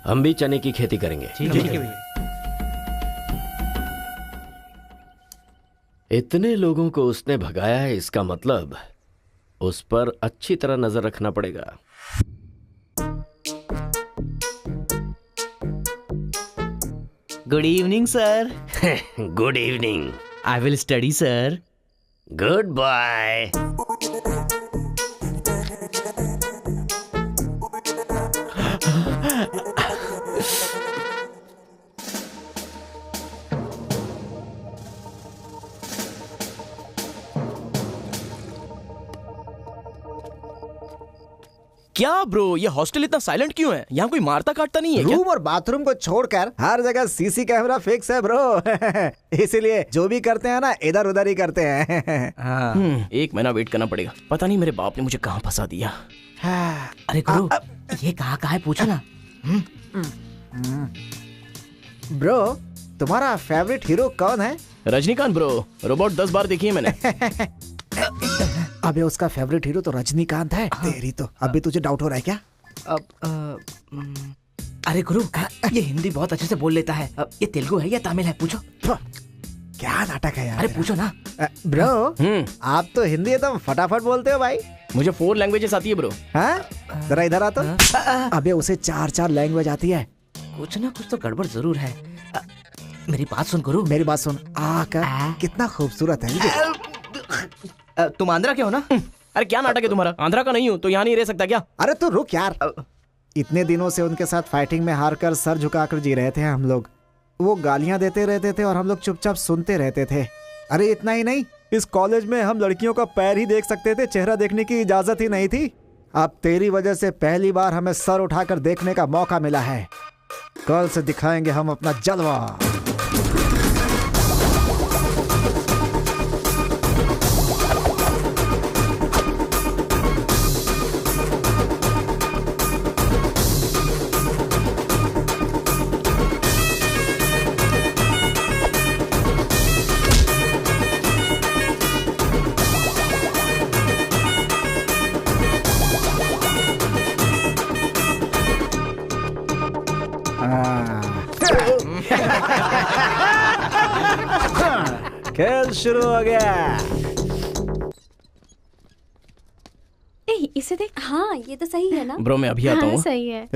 हम भी चने की खेती करेंगे। ठीक है। इतने लोगों को उसने भगाया है, इसका मतलब उस पर अच्छी तरह नजर रखना पड़ेगा। Good evening sir. Good evening. I will study sir. Good bye. क्या ब्रो, ये हॉस्टल इतना साइलेंट क्यों है? यहाँ कोई मारता काटता नहीं है क्या? रूम और बाथरूम को छोड़कर हर जगह सीसी कैमरा फिक्स है ब्रो। इसीलिए जो भी करते हैं ना इधर उधर ही करते हैं। एक महीना वेट करना पड़ेगा, पता नहीं मेरे बाप ने मुझे कहाँ फंसा दिया। अरे गुरु ये कहाँ है पूछो ना। ब्रो तुम्हारा फेवरेट हीरो कौन है? रजनीकांत ब्रो, रोबोट 10 बार देखी है मैंने। अबे उसका फेवरेट हीरो तो रजनीकांत है। तेरी तो अभी तुझे डाउट हो रहा है क्या? अरे गुरु ये हिंदी बहुत अच्छे से बोल लेता है, ये तेलुगु है या तमिल है? पूछो। क्या नाटक है यार। अरे पूछो ना। ब्रो आप तो हिंदी एकदम फटाफट बोलते हो भाई। मुझे 4 लैंग्वेजेस आती है ब्रो। हाँ जरा इधर आ तो। अबे उसे 4 लैंग्वेज आती है। कुछ ना कुछ तो गड़बड़ जरूर है। मेरी बात सुन गुरु। मेरी बात सुन। कितना खूबसूरत है। तुम आंध्रा के हो ना? अरे क्या नाटक है तुम्हारा? आंध्रा का नहीं हूँ तो यहाँ नहीं रह सकता क्या? अरे तू रुक यार। इतने दिनों से उनके साथ फाइटिंग में हारकर सर झुकाकर जी रहे थे हम लोग। वो गालियां देते रहते थे और हम लोग चुपचाप सुनते रहते थे। अरे इतना ही नहीं, इस कॉलेज में हम लड़कियों का पैर ही देख सकते थे, चेहरा देखने की इजाजत ही नहीं थी। अब तेरी वजह से पहली बार हमें सर उठाकर देखने का मौका मिला है। कल से दिखाएंगे हम अपना जलवा। खेल शुरू हो गया। इसे देख। हाँ ये तो सही है ना। ब्रो मैं अभी आता हूँ। सही है।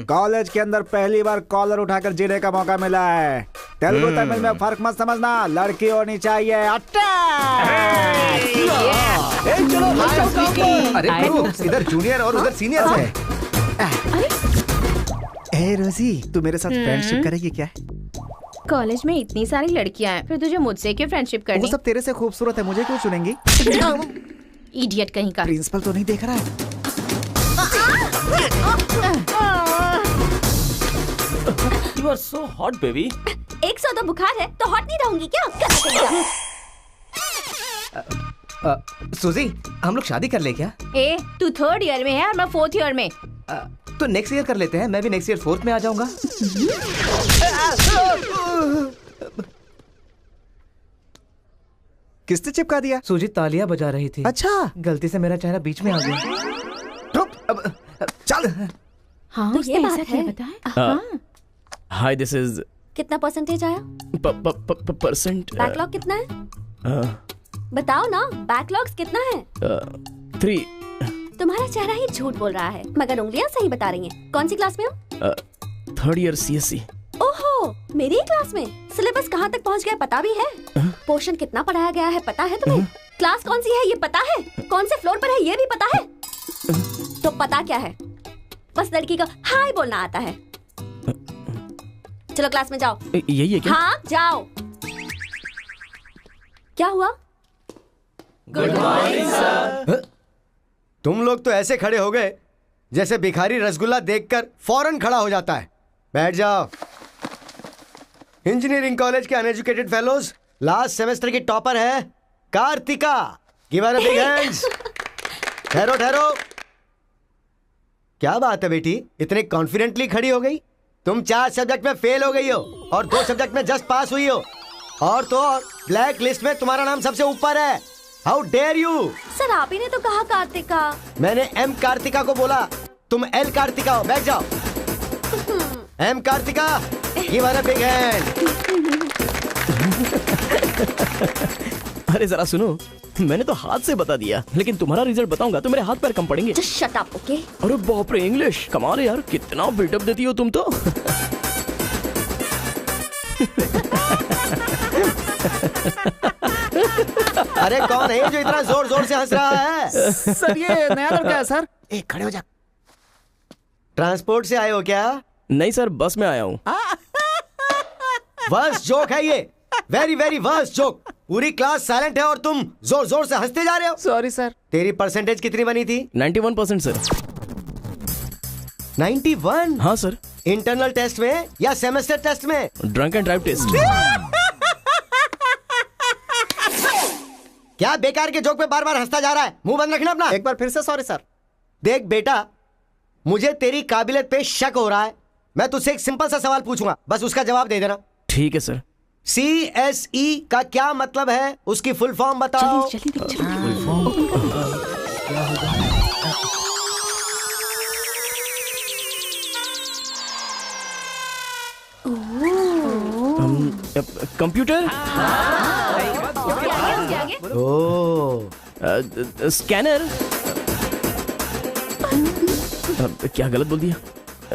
कॉलेज के अंदर पहली बार कॉलर उठाकर जीने का मौका मिला है। तेलुगु तमिल में फर्क मत समझना, लड़की होनी चाहिए। अरे इधर जूनियर और उधर सीनियर है। ए रोजी, तू मेरे साथ फ्रेंडशिप करेगी क्या? कॉलेज में इतनी सारी लड़कियां हैं, फिर तुझे मुझसे क्यों फ्रेंडशिप करनी? वो सब तेरे से खूबसूरत है, मुझे क्यों चुनेंगी? इडियट कहीं का। प्रिंसिपल तो नहीं देख रहा है? You are so hot, baby. 100 तो बुखार है तो हॉट नहीं रहूंगी क्या? सुजी, हम लोग शादी कर ले क्या? ए, तू 3rd ईयर में है और मैं 4th ईयर में। तो नेक्स्ट ईयर कर लेते हैं। मैं भी नेक्स्ट ईयर 4th में आ जाऊंगा। किसने चिपका दिया? सूजी तालियां बजा रही थी। अच्छा, गलती से मेरा चेहरा बीच में आ गया। चल। हाँ, तो ये बात है। हाँ। हाय, दिस इज कितना परसेंटेज आया? परसेंट। बैकलॉग कितना है? बताओ ना, बैकलॉग्स कितना है? 3। तुम्हारा चेहरा ही झूठ बोल रहा है, मगर उंगलियां सही बता रही हैं। कौन सी क्लास में हो? 3rd year CSC। ओहो, मेरी क्लास में। सिलेबस कहाँ तक पहुँच गया पता भी है? पोर्शन कितना पढ़ाया गया है पता है तुम्हें? क्लास कौन सी है ये पता है? कौन से फ्लोर पर है ये भी पता है? तो पता क्या है? बस लड़की को हाय बोलना आता है। चलो क्लास में जाओ। यही है क्या? हाँ जाओ। क्या हुआ? Good morning sir. तुम लोग तो ऐसे खड़े हो गए जैसे भिखारी रसगुल्ला देखकर फौरन खड़ा हो जाता है। बैठ जाओ। इंजीनियरिंग कॉलेज के अनएजुकेटेड फेलोज, लास्ट सेमेस्टर की टॉपर है Kartika. Give her a big hands. ठहरो ठहरो। क्या बात है बेटी, इतने कॉन्फिडेंटली खड़ी हो गई? तुम 4 सब्जेक्ट में फेल हो गई हो और 2 सब्जेक्ट में जस्ट पास हुई हो, और तो और ब्लैक लिस्ट में तुम्हारा नाम सबसे ऊपर है। How dare you? सर आप ही ने तो कहा कार्तिका। मैंने एम कार्तिका को बोला, तुम एल कार्तिका हो। बैठ जाओ। Am Kartika, give her a big hand. अरे जरा सुनो, मैंने तो हाथ से बता दिया, लेकिन तुम्हारा रिजल्ट बताऊंगा तो मेरे हाथ पैर कम पड़ेंगे। Just shut up, okay? अरे बाप रे, इंग्लिश कमाल है यार, कितना बिल्डअप देती हो तुम तो। अरे कौन है जो इतना जोर जोर से हंस रहा है? सर ये नया लड़का है सर। एक खड़े हो जा। ट्रांसपोर्ट से आए हो क्या? नहीं सर, बस में आया हूँ। वर्स्ट जोक है ये, वेरी वेरी वर्स्ट जोक। पूरी क्लास साइलेंट है और तुम जोर जोर से हंसते जा रहे हो। Sorry sir. तेरी परसेंटेज कितनी बनी थी? 91% सर। 91? हाँ सर। इंटरनल टेस्ट में या सेमेस्टर टेस्ट में? Drunk and drive test. क्या बेकार के जोक पे बार बार हंसता जा रहा है? मुंह बंद रखना अपना। एक बार फिर से सॉरी सर। देख बेटा, मुझे तेरी काबिलियत पे शक हो रहा है। मैं तुझसे एक सिंपल सा सवाल पूछूंगा, बस उसका जवाब दे देना। ठीक है सर। CSE का क्या मतलब है? उसकी फुल फॉर्म बताओ। Computer, scanner. क्या गलत बोल दिया?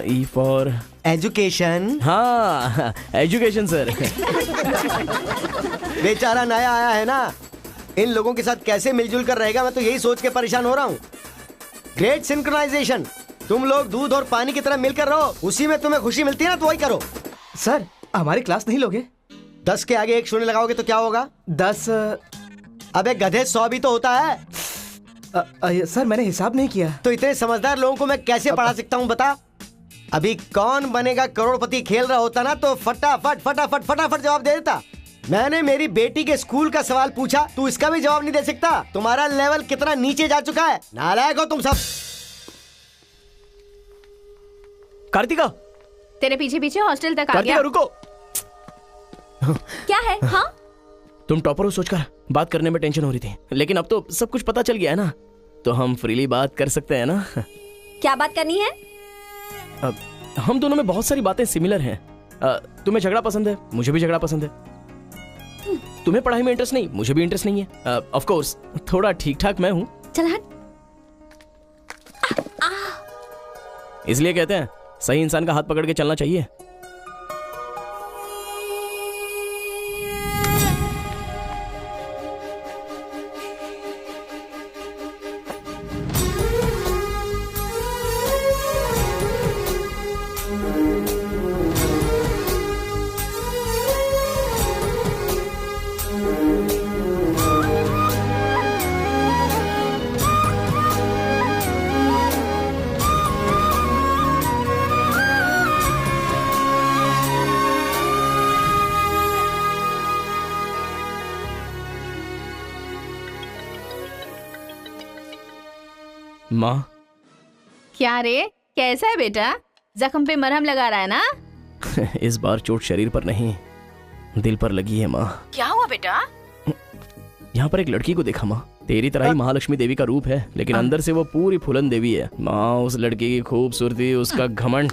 E for education. हाँ, एजुकेशन सर। बेचारा नया आया है ना, इन लोगों के साथ कैसे मिलजुल कर रहेगा, मैं तो यही सोच के परेशान हो रहा हूँ। Great synchronisation. तुम लोग दूध और पानी की तरह मिलकर रहो, उसी में तुम्हें खुशी मिलती है ना, तो वही करो। सर हमारी क्लास नहीं लोगे? 10 के आगे 1 शून्य लगाओगे तो क्या होगा? 10। अबे गधे 100 भी तो होता है। सर मैंने हिसाब नहीं किया। तो इतने समझदार लोगों को मैं कैसे पढ़ा सकता हूँ बता? अभी कौन बनेगा करोड़पति खेल रहा होता ना, तो फटाफट फटाफट फटाफट जवाब दे देता। मैंने मेरी बेटी के स्कूल का सवाल पूछा, तू इसका भी जवाब नहीं दे सकता। तुम्हारा लेवल कितना नीचे जा चुका है। नालायक हो तुम सब। कार्तिका, तेरे पीछे पीछे हॉस्टल तक आ कार्तिका गया। रुको। क्या है? हाँ तुम टॉपर हो सोचकर बात करने में टेंशन हो रही थी, लेकिन अब तो सब कुछ पता चल गया है ना, तो हम फ्रीली बात कर सकते हैं ना। क्या बात करनी है? अब हम दोनों में बहुत सारी बातें सिमिलर हैं। तुम्हें झगड़ा पसंद है, मुझे भी झगड़ा पसंद है। तुम्हें पढ़ाई में इंटरेस्ट नहीं, मुझे भी इंटरेस्ट नहीं है। ऑफ कोर्स थोड़ा ठीक ठाक मैं हूँ, चल हट। इसलिए कहते हैं सही इंसान का हाथ पकड़ के चलना चाहिए। माँ, क्या रे, कैसा है बेटा? जख्म पे मरहम लगा रहा है ना? इस बार चोट शरीर पर नहीं, दिल पर लगी है माँ। क्या हुआ बेटा? यहाँ पर एक लड़की को देखा माँ, तेरी तरह ही महालक्ष्मी देवी का रूप है, लेकिन अंदर से वो पूरी फूलन देवी है। माँ, उस लड़की की खूबसूरती, उसका घमंड,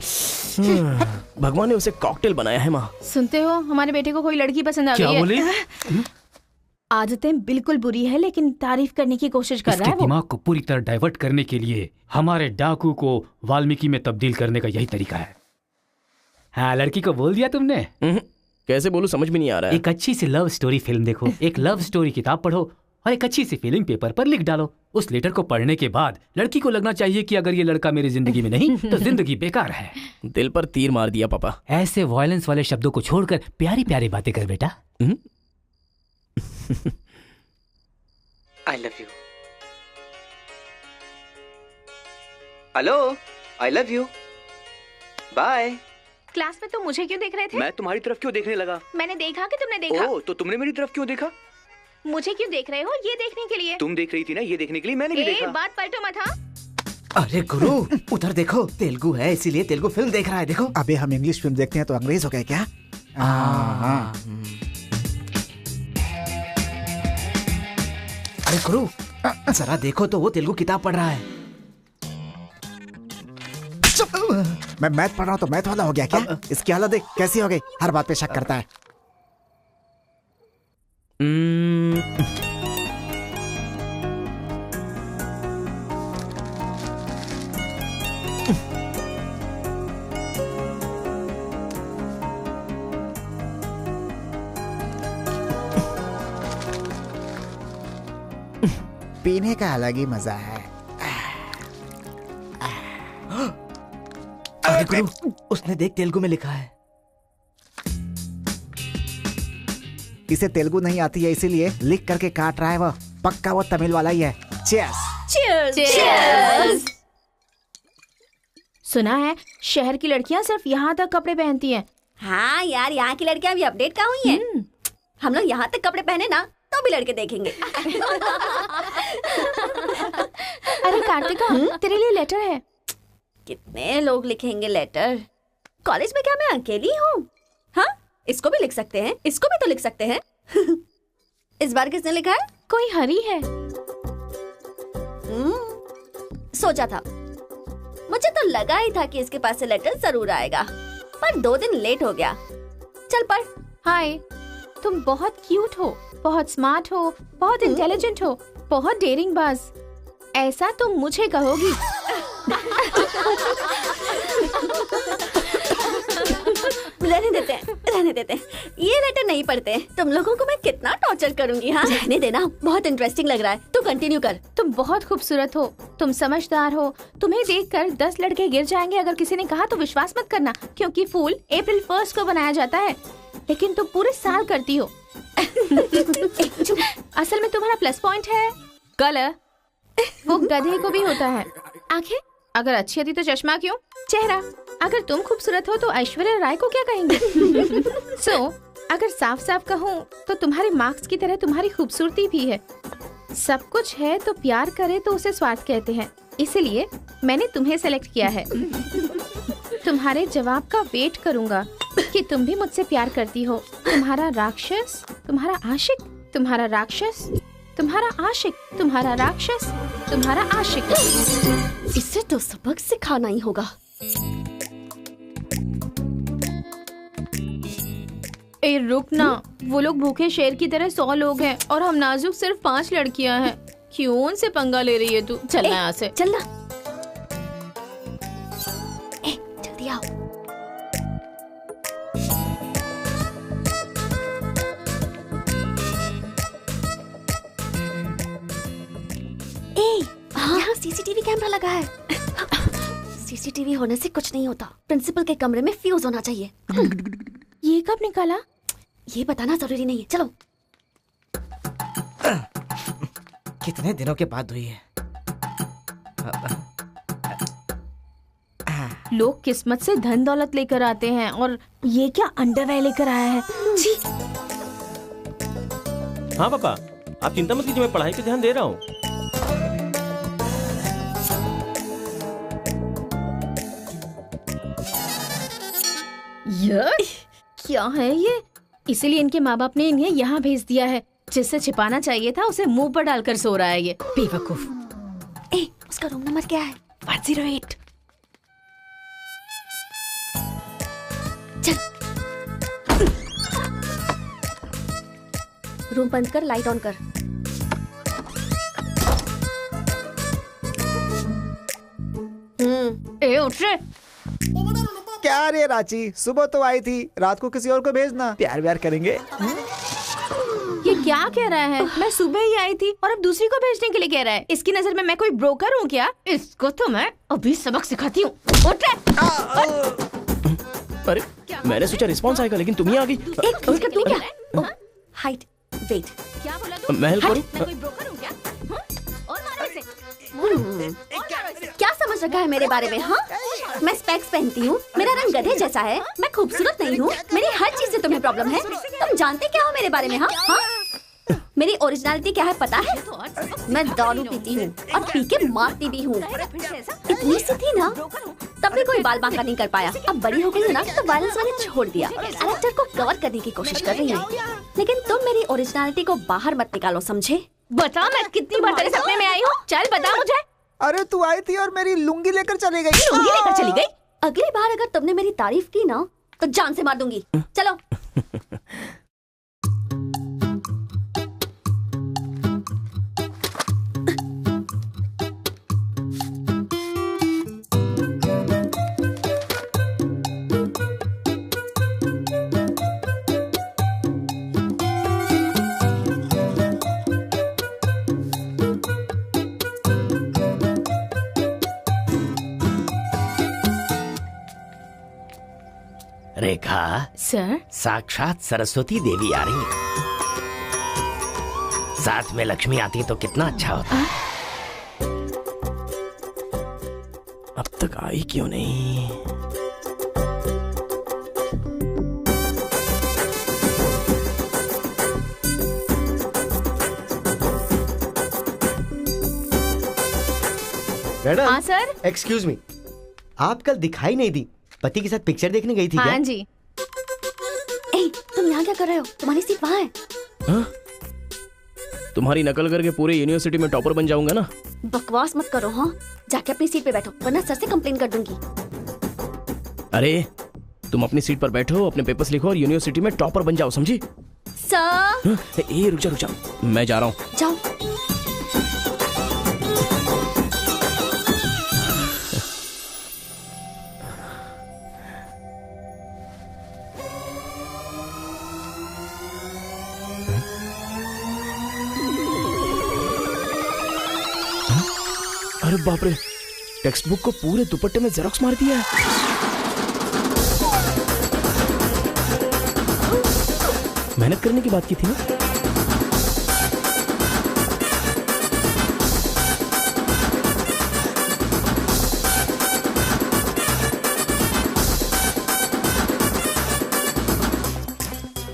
भगवान ने उसे कॉकटेल बनाया है माँ। सुनते हो, हमारे बेटे को कोई लड़की पसंद आ गई है। क्या बोले? आदतें बिल्कुल बुरी है, लेकिन तारीफ करने की कोशिश कर रहा है वो। दिमाग को पूरी तरह डाइवर्ट करने के लिए हमारे डाकू को वाल्मीकि में तब्दील करने का यही तरीका है। हाँ, लड़की को बोल दिया तुमने? कैसे बोलूं, समझ में नहीं आ रहा है। एक अच्छी सी लव स्टोरी फिल्म देखो, एक लव स्टोरी किताब पढ़ो और एक अच्छी सी फीलिंग पेपर पर लिख डालो। उस लेटर को पढ़ने के बाद लड़की को लगना चाहिए कि अगर ये लड़का मेरी जिंदगी में नहीं तो जिंदगी बेकार है। दिल पर तीर मार दिया पापा। ऐसे वायलेंस वाले शब्दों को छोड़कर प्यारी प्यारी बातें कर बेटा। I love you. Hello, I love you. Bye. Class में तुम मुझे क्यों देख रहे थे? मैं तुम्हारी तरफ क्यों देखने लगा? मैंने देखा कि तुमने देखा। ओह, तो तुमने मेरी तरफ क्यों देखा? मुझे क्यों देख रहे हो? ये देखने के लिए। तुम देख रही थी ना, ये देखने के लिए मैंने भी देखा। बात पलटो मत। हाँ, अरे गुरु, उधर देखो, तेलुगु है इसीलिए तेलुगु फिल्म देख रहा है। देखो, अबे हम इंग्लिश फिल्म देखते हैं तो अंग्रेज हो गए क्या? अरे गुरु, जरा देखो तो वो तेलुगु किताब पढ़ रहा है। मैं मैथ पढ़ रहा हूँ तो मैथ वाला हो गया क्या? इसकी हालत देख कैसी हो गई, हर बात पे शक करता है। पीने का अलग ही मजा है। अरे गुरु, उसने देख तेलुगु में लिखा है। इसे तेलुगु नहीं आती है इसीलिए लिख करके काट रहा है वो। पक्का वो तमिल वाला ही है। चीयर्स। चीयर्स। सुना है शहर की लड़कियां सिर्फ यहाँ तक कपड़े पहनती हैं। हाँ यार, यहाँ की लड़कियां भी अपडेट कहाँ हुई हैं? हम लोग यहाँ तक कपड़े पहने ना तो भी लड़के देखेंगे। अरे कार्तिका, तेरे लिए लेटर है। कितने लोग लिखेंगे लेटर? कॉलेज में क्या मैं अकेली हूँ? हाँ, इसको भी लिख सकते हैं, इसको भी तो लिख सकते हैं। इस बार किसने लिखा है? कोई हरी है। सोचा था, मुझे तो लगा ही था कि इसके पास से लेटर जरूर आएगा, पर 2 दिन लेट हो गया। चल पढ़। हाय, तुम बहुत क्यूट हो, बहुत स्मार्ट हो, बहुत इंटेलिजेंट हो, बहुत डेयरिंग बाज। ऐसा तुम मुझे कहोगी? रहने देते हैं। ये लेटर नहीं पढ़ते। तुम लोगों को मैं कितना टॉर्चर करूंगी। हाँ, रहने देना, बहुत इंटरेस्टिंग लग रहा है। तू कंटिन्यू कर। तुम बहुत खूबसूरत हो, तुम समझदार हो। तुम्हें देखकर 10 लड़के गिर जाएंगे अगर किसी ने कहा तो विश्वास मत करना, क्योंकि फूल अप्रैल 1 को बनाया जाता है, लेकिन तुम पूरे साल करती हो। असल में तुम्हारा प्लस पॉइंट है कलर। वो गधे को भी होता है। आंखें अगर अच्छी होती तो चश्मा क्यों? चेहरा अगर तुम खूबसूरत हो तो ऐश्वर्या राय को क्या कहेंगे? अगर साफ साफ कहूँ तो तुम्हारे मार्क्स की तरह तुम्हारी खूबसूरती भी है। सब कुछ है तो प्यार करे तो उसे स्वार्थ कहते हैं, इसलिए मैंने तुम्हें सेलेक्ट किया है। तुम्हारे जवाब का वेट करूंगा कि तुम भी मुझसे प्यार करती हो। तुम्हारा राक्षस, तुम्हारा आशिक, तुम्हारा राक्षस, तुम्हारा आशिक, तुम्हारा राक्षस, तुम्हारा आशिक। इसे तो सबक सिखाना ही होगा। ए रुक ना, वो लोग भूखे शेर की तरह 100 लोग हैं और हम नाजुक सिर्फ 5 लड़कियां हैं। क्यों उनसे पंगा ले रही है तू? चलना यहाँ से। चलना। जल्दी आओ। यहाँ सीसीटीवी कैमरा लगा है। सीसीटीवी होने से कुछ नहीं होता। प्रिंसिपल के कमरे में फ्यूज होना चाहिए। ये कब निकाला? ये बताना जरूरी नहीं है। चलो। कितने दिनों के बाद हुई है। लोग किस्मत से धन दौलत लेकर आते हैं और ये क्या अंडरवेयर लेकर आया है। जी। हाँ पापा, आप चिंता मत कीजिए, मैं पढ़ाई पे ध्यान दे रहा हूँ। क्या है ये? इसीलिए इनके माँ बाप ने इन्हें यहाँ भेज दिया है। जिससे छिपाना चाहिए था उसे मुंह पर डालकर सो रहा है ये बेवकूफ। उसका रूम नंबर क्या है? 108। चल। रूम बंद कर, लाइट ऑन कर। उठ रे। क्या रे रांची, सुबह तो आई थी, रात को किसी और को भेजना। प्यार व्यार करेंगे। ये क्या कह रहा है? मैं सुबह ही आई थी और अब दूसरी को भेजने के लिए कह रहा है। इसकी नजर में मैं कोई ब्रोकर हूँ क्या? इसको तो मैं अभी सबक सिखाती हूँ। उठ रे। अरे मैंने सोचा रिस्पॉन्स आएगा लेकिन तुम ही आ गई। तू क्या? Height, weight. क्या बोला तू? मैं हेल्प करूं? मैं कोई ब्रोकर हूँ क्या? और मारो इसे। क्या समझ रखा है मेरे बारे में? हाँ, मैं स्पेक्स पहनती हूँ, मेरा रंग गधे जैसा है, मैं खूबसूरत नहीं हूँ, मेरी हर चीज से तुम्हें प्रॉब्लम है। तुम जानते क्या हो मेरे बारे में? हाँ हाँ, मेरी ओरिजिनलिटी क्या है पता है? मैं दारू पीती हूँ और पी के मारती भी हूँ। इतनी सी थी ना, तब भी कोई बाल बांका नहीं कर पाया। अब बड़ी हो गई ना तो वायलेंस मैंने छोड़ दिया। कैरेक्टर को कवर करने की कोशिश कर रही हूँ, लेकिन तुम मेरी ओरिजिनलिटी को बाहर मत निकालो, समझे? बता मैं कितनी बार तेरे सपने में आई हूँ? चल बता मुझे। अरे तू आई थी और मेरी लुंगी लेकर चली गई। लुंगी लेकर चली गई? अगली बार अगर तुमने मेरी तारीफ की ना तो जान से मार दूंगी। चलो। रेखा सर, साक्षात सरस्वती देवी आ रही है। साथ में लक्ष्मी आती तो कितना अच्छा होता। अब तक आई क्यों नहीं? मैडम। हाँ सर। एक्सक्यूज मी, आप कल दिखाई नहीं दी। पति के साथ पिक्चर देखने गई थी हाँ क्या? जी। तुम यहाँ क्या कर रहे हो? तुम्हारी सीट वहाँ है। हाँ? तुम्हारी नकल करके पूरे यूनिवर्सिटी में टॉपर बन जाऊंगा ना। बकवास मत करो। हाँ, जाके अपनी सीट पे बैठो वरना सर से कंप्लेन कर दूंगी। अरे तुम अपनी सीट पर बैठो, अपने पेपर्स लिखो और यूनिवर्सिटी में टॉपर बन जाओ, समझी? सर। रुक जा, मैं जा रहा हूँ। जाओ। अरे बाप रे, टेक्स्ट बुक को पूरे दुपट्टे में जेरोक्स मार दिया है। मेहनत करने की बात की थी ना।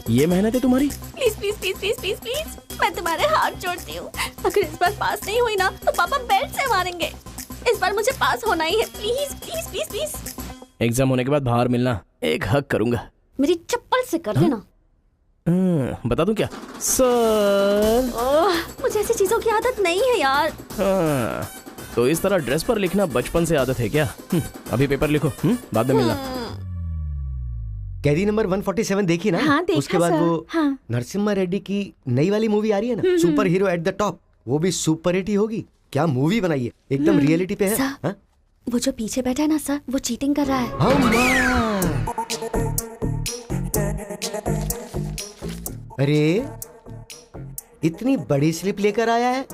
ये मेहनत है तुम्हारी? Please please please please please please, मैं तुम्हारे हाथ जोड़ती हूँ। अगर इस बार पास नहीं हुई ना तो पापा बेल्ट से मारेंगे। इस बार मुझे पास होना ही है। Please please please please. Exam होने के बाद बाहर मिलना, एक हक करूंगा। मेरी चप्पल से कर लेना। बता दूं क्या? सर। मुझे ऐसी चीजों की आदत नहीं है यार। तो इस तरह ड्रेस पर लिखना बचपन से आदत है क्या? अभी पेपर लिखो, बाद में मिलना। कैदी नंबर 147 देखी ना? हाँ, देखा उसके बाद सर। वो हाँ। नरसिम्हा रेड्डी की नई वाली मूवी आ रही है ना, super hero at the top, वो भी सुपर हिट ही होगी। क्या मूवी बनाई है, एकदम रियलिटी पे है। सर, हाँ? वो जो पीछे बैठा है ना सर, वो चीटिंग कर रहा है। अरे इतनी बड़ी स्लिप लेकर आया है।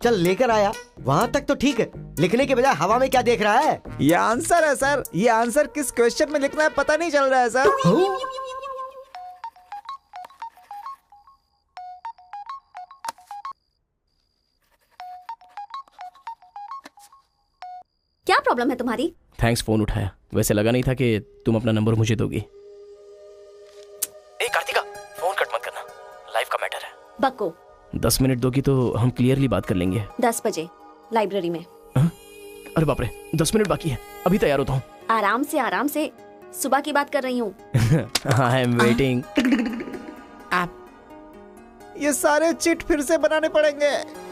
चल लेकर आया, वहां तक तो ठीक है, लिखने के बजाय हवा में क्या देख रहा है? ये आंसर है सर। ये आंसर किस क्वेश्चन में लिखना है पता नहीं चल रहा है सर। क्या प्रॉब्लम है तुम्हारी? थैंक्स फोन उठाया, वैसे लगा नहीं था कि तुम अपना नंबर मुझे दोगी। ए कार्तिका, फोन कट मत करना, लाइफ का मैटर है। बक्को 10 मिनट दोगी तो हम क्लियरली बात कर लेंगे। 10 बजे लाइब्रेरी में। अरे बाप रे, 10 मिनट बाकी है, अभी तैयार होता हूँ। आराम से सुबह की बात कर रही हूँ। I am waiting. ये सारे चिट फिर से बनाने पड़ेंगे।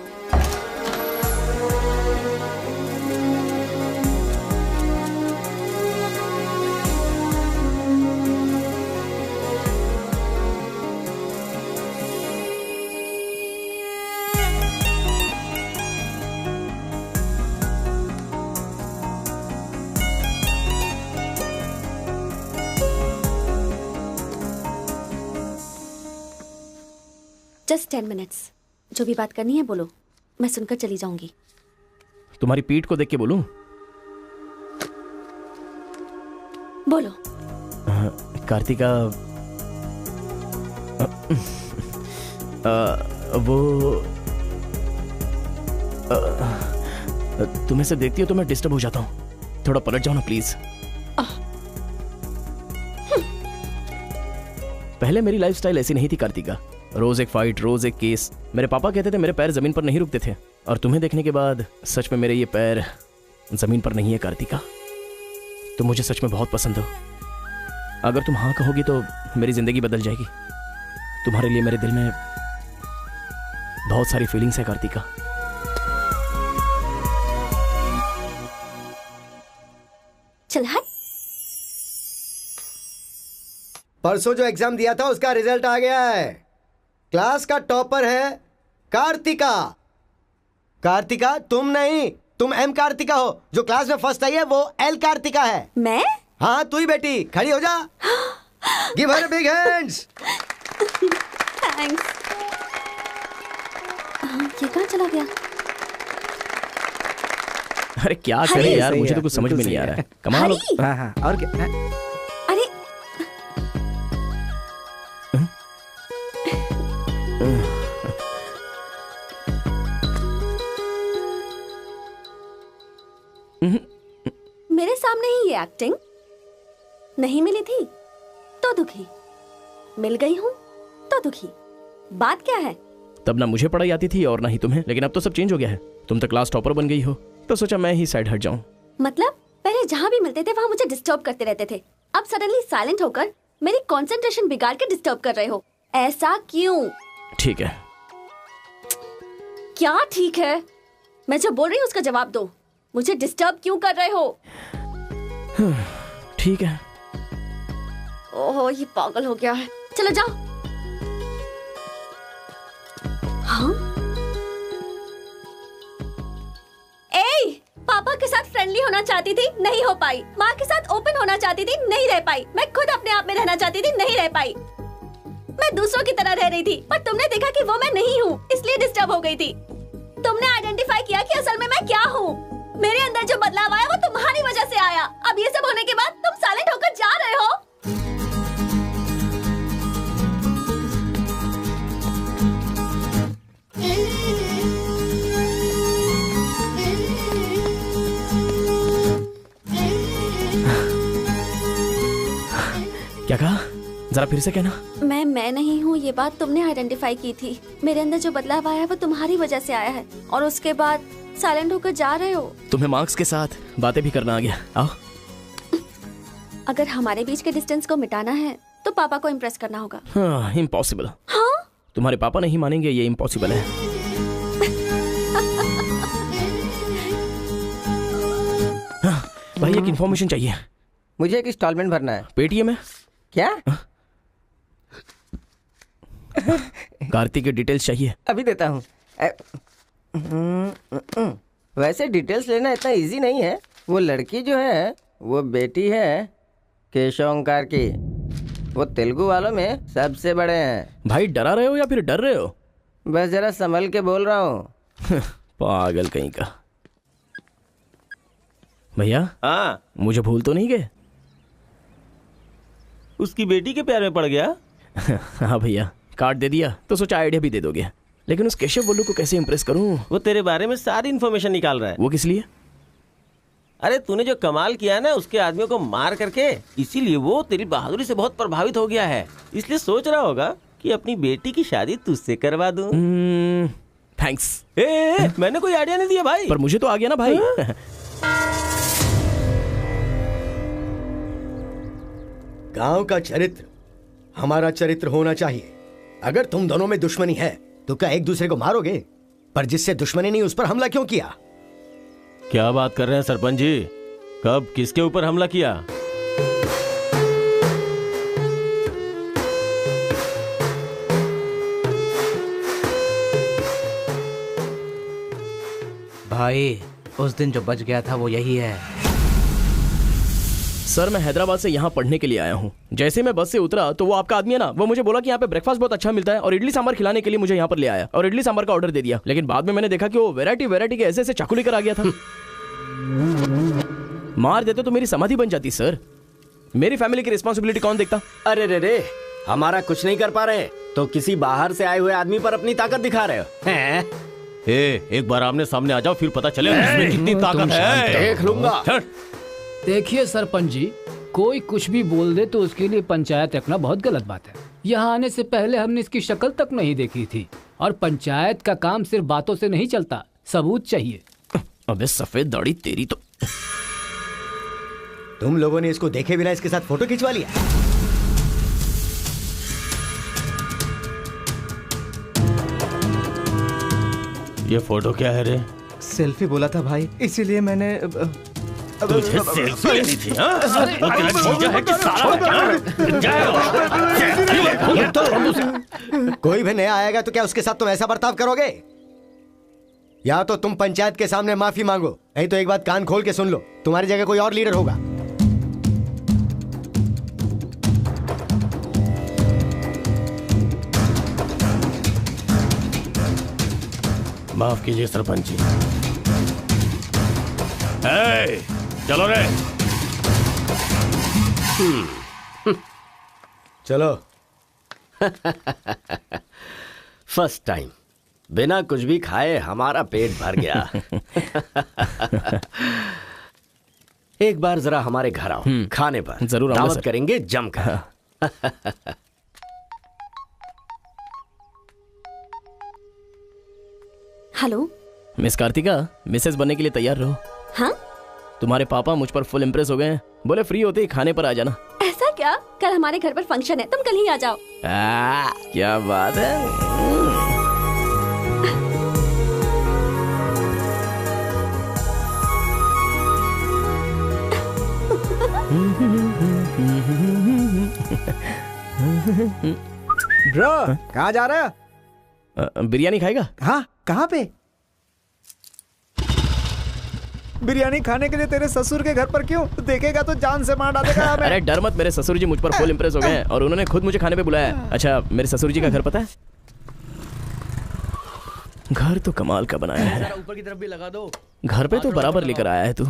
जस्ट 10 मिनट्स, जो भी बात करनी है बोलो, मैं सुनकर चली जाऊंगी। तुम्हारी पीठ को देख के बोलूं? बोलो। कार्तिका, वो तुम ऐसे देखती हो तो मैं डिस्टर्ब हो जाता हूँ, थोड़ा पलट जाओ ना प्लीज। पहले मेरी लाइफस्टाइल ऐसी नहीं थी कार्तिका, रोज एक फाइट, रोज एक केस। मेरे पापा कहते थे मेरे पैर जमीन पर नहीं रुकते थे, और तुम्हें देखने के बाद सच में मेरे ये पैर जमीन पर नहीं है कार्तिका। तुम मुझे सच में बहुत पसंद हो। अगर तुम हाँ कहोगी तो मेरी जिंदगी बदल जाएगी। तुम्हारे लिए मेरे दिल में बहुत सारी फीलिंग्स है कार्तिका। चल हट। परसों जो एग्जाम दिया था उसका रिजल्ट आ गया है। क्लास का टॉपर है कार्तिका। कार्तिका तुम नहीं, तुम एम कार्तिका हो। जो क्लास में फर्स्ट आई है वो एल कार्तिका है। मैं? हाँ तू ही बेटी, खड़ी हो जा। Give her big hands. Thanks. ये कहाँ चला गया? अरे क्या करे यार, मुझे तो कुछ समझ में नहीं आ रहा है। कमाल हो। हाँ, और क्या? अरे मेरे सामने ही ये एक्टिंग नहीं मिली थी तो दुखी, मिल गई हूँ तो दुखी। बात क्या है? तब ना मुझे पढ़ाई आती थी और ना ही तुम्हें, लेकिन अब तो सब चेंज हो गया है। तुम तो क्लास टॉपर बन गई हो, तो सोचा मैं ही साइड हट जाऊं। मतलब पहले जहाँ भी मिलते थे वहाँ मुझे डिस्टर्ब करते रहते थे, अब सडनली साइलेंट होकर मेरी कंसंट्रेशन बिगाड़ के डिस्टर्ब कर रहे हो। ऐसा क्यों? ठीक है। क्या ठीक है? मैं जो बोल रही हूँ उसका जवाब दो। मुझे डिस्टर्ब क्यों कर रहे हो? ठीक है। ओहो ये पागल हो गया है। चलो जाओ। हाँ? ए, पापा के साथ फ्रेंडली होना चाहती थी, नहीं हो पाई। माँ के साथ ओपन होना चाहती थी, नहीं रह पाई। मैं खुद अपने आप में रहना चाहती थी, नहीं रह पाई। मैं दूसरों की तरह रह रही थी, पर तुमने देखा कि वो मैं नहीं हूँ, इसलिए डिस्टर्ब हो गई थी। तुमने आइडेंटिफाई किया कि असल में मैं क्या हूँ। मेरे अंदर जो बदलाव आया वो तुम्हारी वजह से आया। अब ये सब होने के बाद तुम साइलेंट होकर जा रहे हो। क्या कहा? जरा फिर से कहना। मैं नहीं हूँ, ये बात तुमने आइडेंटिफाई की थी। मेरे अंदर जो बदलाव आया है वो तुम्हारी वजह से आया है, और उसके बाद साइलेंट होकर जा रहे हो। तुम्हें मार्क्स के साथ बातें भी करना आ गया। आओ। अगर हमारे बीच के डिस्टेंस को मिटाना है तो पापा को इम्प्रेस करना होगा। हाँ, इम्पॉसिबल। हाँ? तुम्हारे पापा नहीं मानेंगे, ये इम्पॉसिबल है। हाँ, भाई एक इन्फॉर्मेशन चाहिए। मुझे एक इंस्टॉलमेंट भरना है। पेटीएम है? क्या? कार्तिक की डिटेल्स चाहिए। अभी देता हूँ। वैसे डिटेल्स लेना इतना इजी नहीं है। वो लड़की जो है वो बेटी है केशव ओंकार की। वो तेलुगु वालों में सबसे बड़े हैं। भाई डरा रहे हो या फिर डर रहे हो? बस जरा संभल के बोल रहा हूँ। पागल कहीं का। भैया हाँ, मुझे भूल तो नहीं गए? उसकी बेटी के प्यार में पड़ गया। हाँ भैया, कार्ड दे दिया तो सोचा आइडिया भी दे दोगे। लेकिन उस केशव बोलू को कैसे इंप्रेस करूं? वो तेरे बारे में सारी इन्फॉर्मेशन निकाल रहा है। वो किस लिए? अरे तूने जो कमाल किया ना उसके आदमियों को मार करके, इसीलिए वो तेरी बहादुरी से बहुत प्रभावित हो गया है। इसलिए सोच रहा होगा कि अपनी बेटी की शादी तुझसे करवा दूं। थैंक्स। मैंने कोई आइडिया नहीं दिया भाई। पर मुझे तो आ गया ना भाई। गांव का चरित्र हमारा चरित्र होना चाहिए। अगर तुम दोनों में दुश्मनी है तो क्या एक दूसरे को मारोगे? पर जिससे दुश्मनी नहीं उस पर हमला क्यों किया? क्या बात कर रहे हैं सरपंच जी? कब किसके ऊपर हमला किया? भाई उस दिन जो बच गया था वो यही है। सर मैं हैदराबाद से यहाँ पढ़ने के लिए आया हूँ। जैसे मैं बस से उतरा तो वो आपका आदमी है ना, वो मुझे बोला कि यहाँ पे ब्रेकफास्ट बहुत अच्छा मिलता है और इडली सांभर खिलाने के लिए मुझे यहाँ पर ले आया और इडली सांभर का ऑर्डर दे दिया। लेकिन बाद में मैंने देखा कि वो वैरायटी के ऐसे ऐसे चाकू लेकर आ गया था। मार देते तो मेरी समाधि बन जाती सर। मेरी फैमिली की रिस्पॉन्सिबिलिटी कौन देखता? अरे रे रे, हमारा कुछ नहीं कर पा रहे तो किसी बाहर से आए हुए आदमी पर अपनी ताकत दिखा रहे हो। एक बार आमने सामने आ जाओ फिर पता चले इसमें कितनी ताकत है। देख लूंगा। देखिए सरपंच जी, कोई कुछ भी बोल दे तो उसके लिए पंचायत रखना बहुत गलत बात है। यहाँ आने से पहले हमने इसकी शक्ल तक नहीं देखी थी। और पंचायत का काम सिर्फ बातों से नहीं चलता, सबूत चाहिए। अबे सफेद दाढ़ी तेरी तो। तुम लोगों ने इसको देखे बिना इसके साथ फोटो खिंचवा लिया। ये फोटो क्या है रे? सेल्फी बोला था भाई, इसीलिए मैंने तुझे सेल्फी लेनी थी हाँ? वो तेरा जीजा है कि साला? कोई भी नया आएगा तो क्या उसके साथ तुम ऐसा बर्ताव करोगे? या तो तुम पंचायत के सामने माफी मांगो, नहीं तो एक बात कान खोल के सुन लो, तुम्हारी जगह कोई और लीडर होगा। माफ कीजिए सरपंच जी। चलो रे। चलो। फर्स्ट टाइम बिना कुछ भी खाए हमारा पेट भर गया। एक बार जरा हमारे घर आओ, खाने पर जरूर दावत करेंगे जमकर। हेलो मिस कार्तिका, मिसेस बनने के लिए तैयार रहो। हाँ? तुम्हारे पापा मुझ पर फुल इम्प्रेस हो गए हैं। बोले फ्री होते ही खाने पर आ जाना। ऐसा क्या? कल हमारे घर पर फंक्शन है, तुम कल ही आ जाओ। क्या बात है। ब्रो कहाँ जा रहा है? बिरयानी खाएगा? हाँ, कहाँ पे? बिरयानी खाने के लिए तेरे ससुर के घर पर क्यों? देखेगा तो जान से मार डालेगा हमें। अरे डर मत, मेरे ससुर जी मुझ पर फुल इम्प्रेस हो गए हैं और उन्होंने खुद मुझे खाने पे बुलाया है। अच्छा, मेरे ससुर जी का घर पता है? घर तो कमाल का बनाया है। ऊपर की तरफ भी लगा दो। घर पे तो बराबर लेकर आया है तू।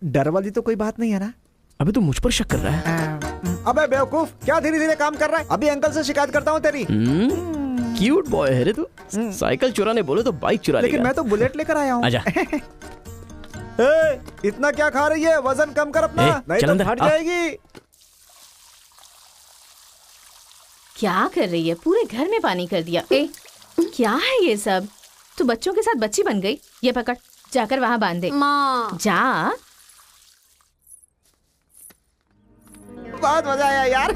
डर वाली तो कोई बात नहीं है ना? अबे तू मुझ पर शक कर रहा है? अबे बेवकूफ, क्या धीरे धीरे काम कर रहा है? अभी अंकल से शिकायत करता हूँ तेरी। क्यूट बॉय है रे तू। साइकिल चुराने बोले तो बाइक चुरा लेगा। लेकिन मैं तो बुलेट लेकर आया हूँ। आजा। इतना क्या खा रही है? वजन कम कर अपना, नहीं तो फट जाएगी। क्या कर रही है? पूरे घर में पानी कर दिया। क्या है ये सब? तू बच्चों के साथ बच्ची बन गई। ये पकड़, जाकर वहाँ बांध दे। माँ जा। बहुत मजा आया यार।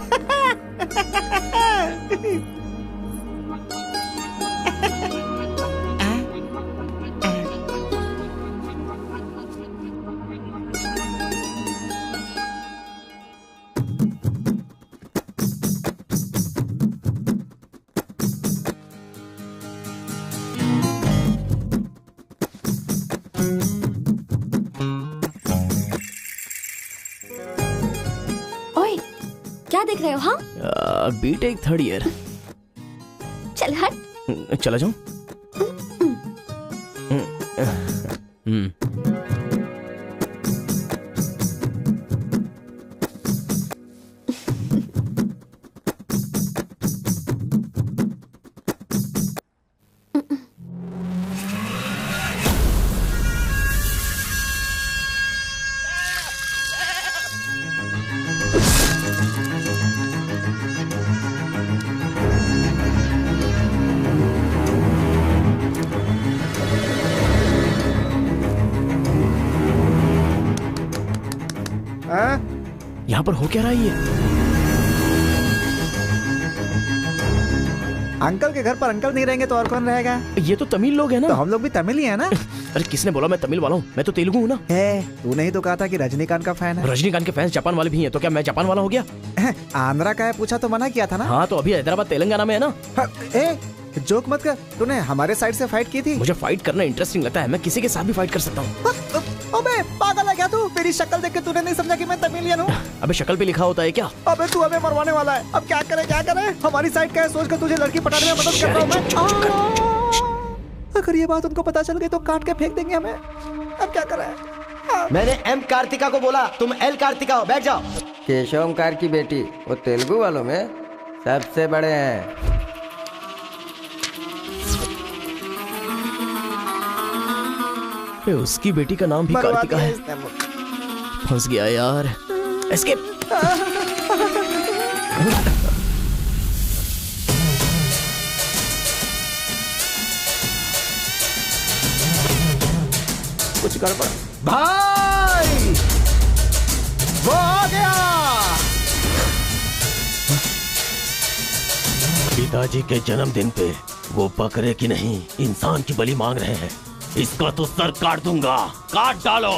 B Tech third year. चल हट। चला जाऊं? यहाँ पर हो क्या रहा है ये? अंकल के घर पर अंकल नहीं रहेंगे तो और कौन रहेगा? ये तो तमिल लोग हैं ना। तो हम लोग भी तमिल ही है ना। अरे किसने बोला मैं तमिल वाला हूँ? मैं तो तेलुगु हूँ ना। तूने ही तो कहा था कि रजनीकांत का फैन है। रजनीकांत के फैंस जापान वाले भी हैं, तो क्या मैं जापान वाला हो गया? आंध्रा का है पूछा तो मना किया था ना। हाँ तो अभी हैदराबाद तेलंगाना में है ना। जोक मत कर, तूने हमारे साइड से फाइट की थी। मुझे फाइट करना इंटरेस्टिंग लगता है, मैं किसी के साथ भी फाइट कर सकता हूँ। अबे पागल है क्या तू? मेरी शक्ल देख के तूने नहीं समझा कि मैं तमिलियन हूँ? अबे शक्ल पे लिखा होता है क्या? अबे तू हमें मरवाने वाला है। अब क्या करे क्या करे? हमारी साइड का है, सोच कर तुझे लड़की पटाने में मदद कर रहा हूँ मैं। अगर ये बात उनको पता चल गई तो काट के फेंक देंगे हमें। अब क्या करें? मैंने एम कार्तिका को बोला, तुम एल कार्तिका हो, बैठ जाओ। केशव ओंकार की बेटी वो तेलुगु वालों में सबसे बड़े हैं। उसकी बेटी का नाम भी कार्तिका है। फंस गया यार। एस्केप। कुछ गड़बड़। भाई वो आ गया। पिताजी के जन्मदिन पे वो बकरे की नहीं इंसान की बलि मांग रहे हैं। इसका तो सर काट दूंगा। काट डालो।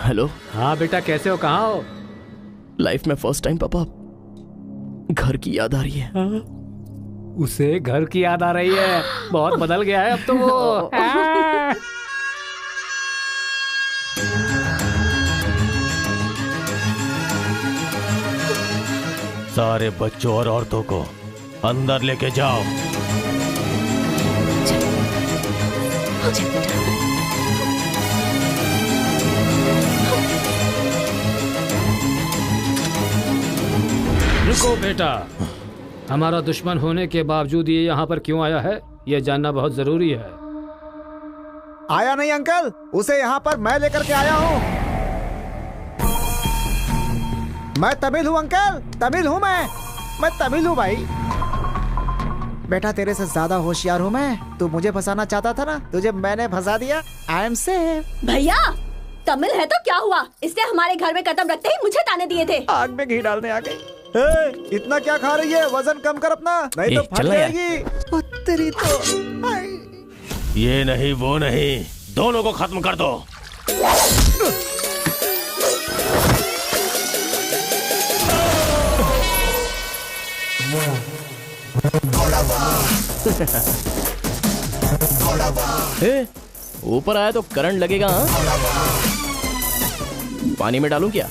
हेलो। हाँ बेटा कैसे हो, कहाँ हो? लाइफ में फर्स्ट टाइम पापा घर की याद आ रही है। उसे घर की याद आ रही है? बहुत बदल गया है अब तो वो। सारे बच्चों और औरतों को अंदर लेके जाओ। रुको बेटा, हमारा दुश्मन होने के बावजूद ये यहाँ पर क्यों आया है ये जानना बहुत जरूरी है। आया नहीं अंकल, उसे यहाँ पर मैं लेकर के आया हूँ। मैं तमिल हूँ अंकल, तमिल हूँ मैं तमिल हूँ भाई। बेटा तेरे से ज्यादा होशियार हूँ मैं। तू मुझे फंसाना चाहता था ना, तुझे मैंने फंसा दिया। I am safe. भैया तमिल है तो क्या हुआ, इसने हमारे घर में कदम रखते ही मुझे ताने दिए थे। आग में घी डालने आ गई। इतना क्या खा रही है? वजन कम कर अपना, नहीं तो फट जाएगी। तेरी तो ये नहीं वो नहीं, दोनों को खत्म कर दो। ऊपर आया तो करंट लगेगा। पानी में डालूं क्या?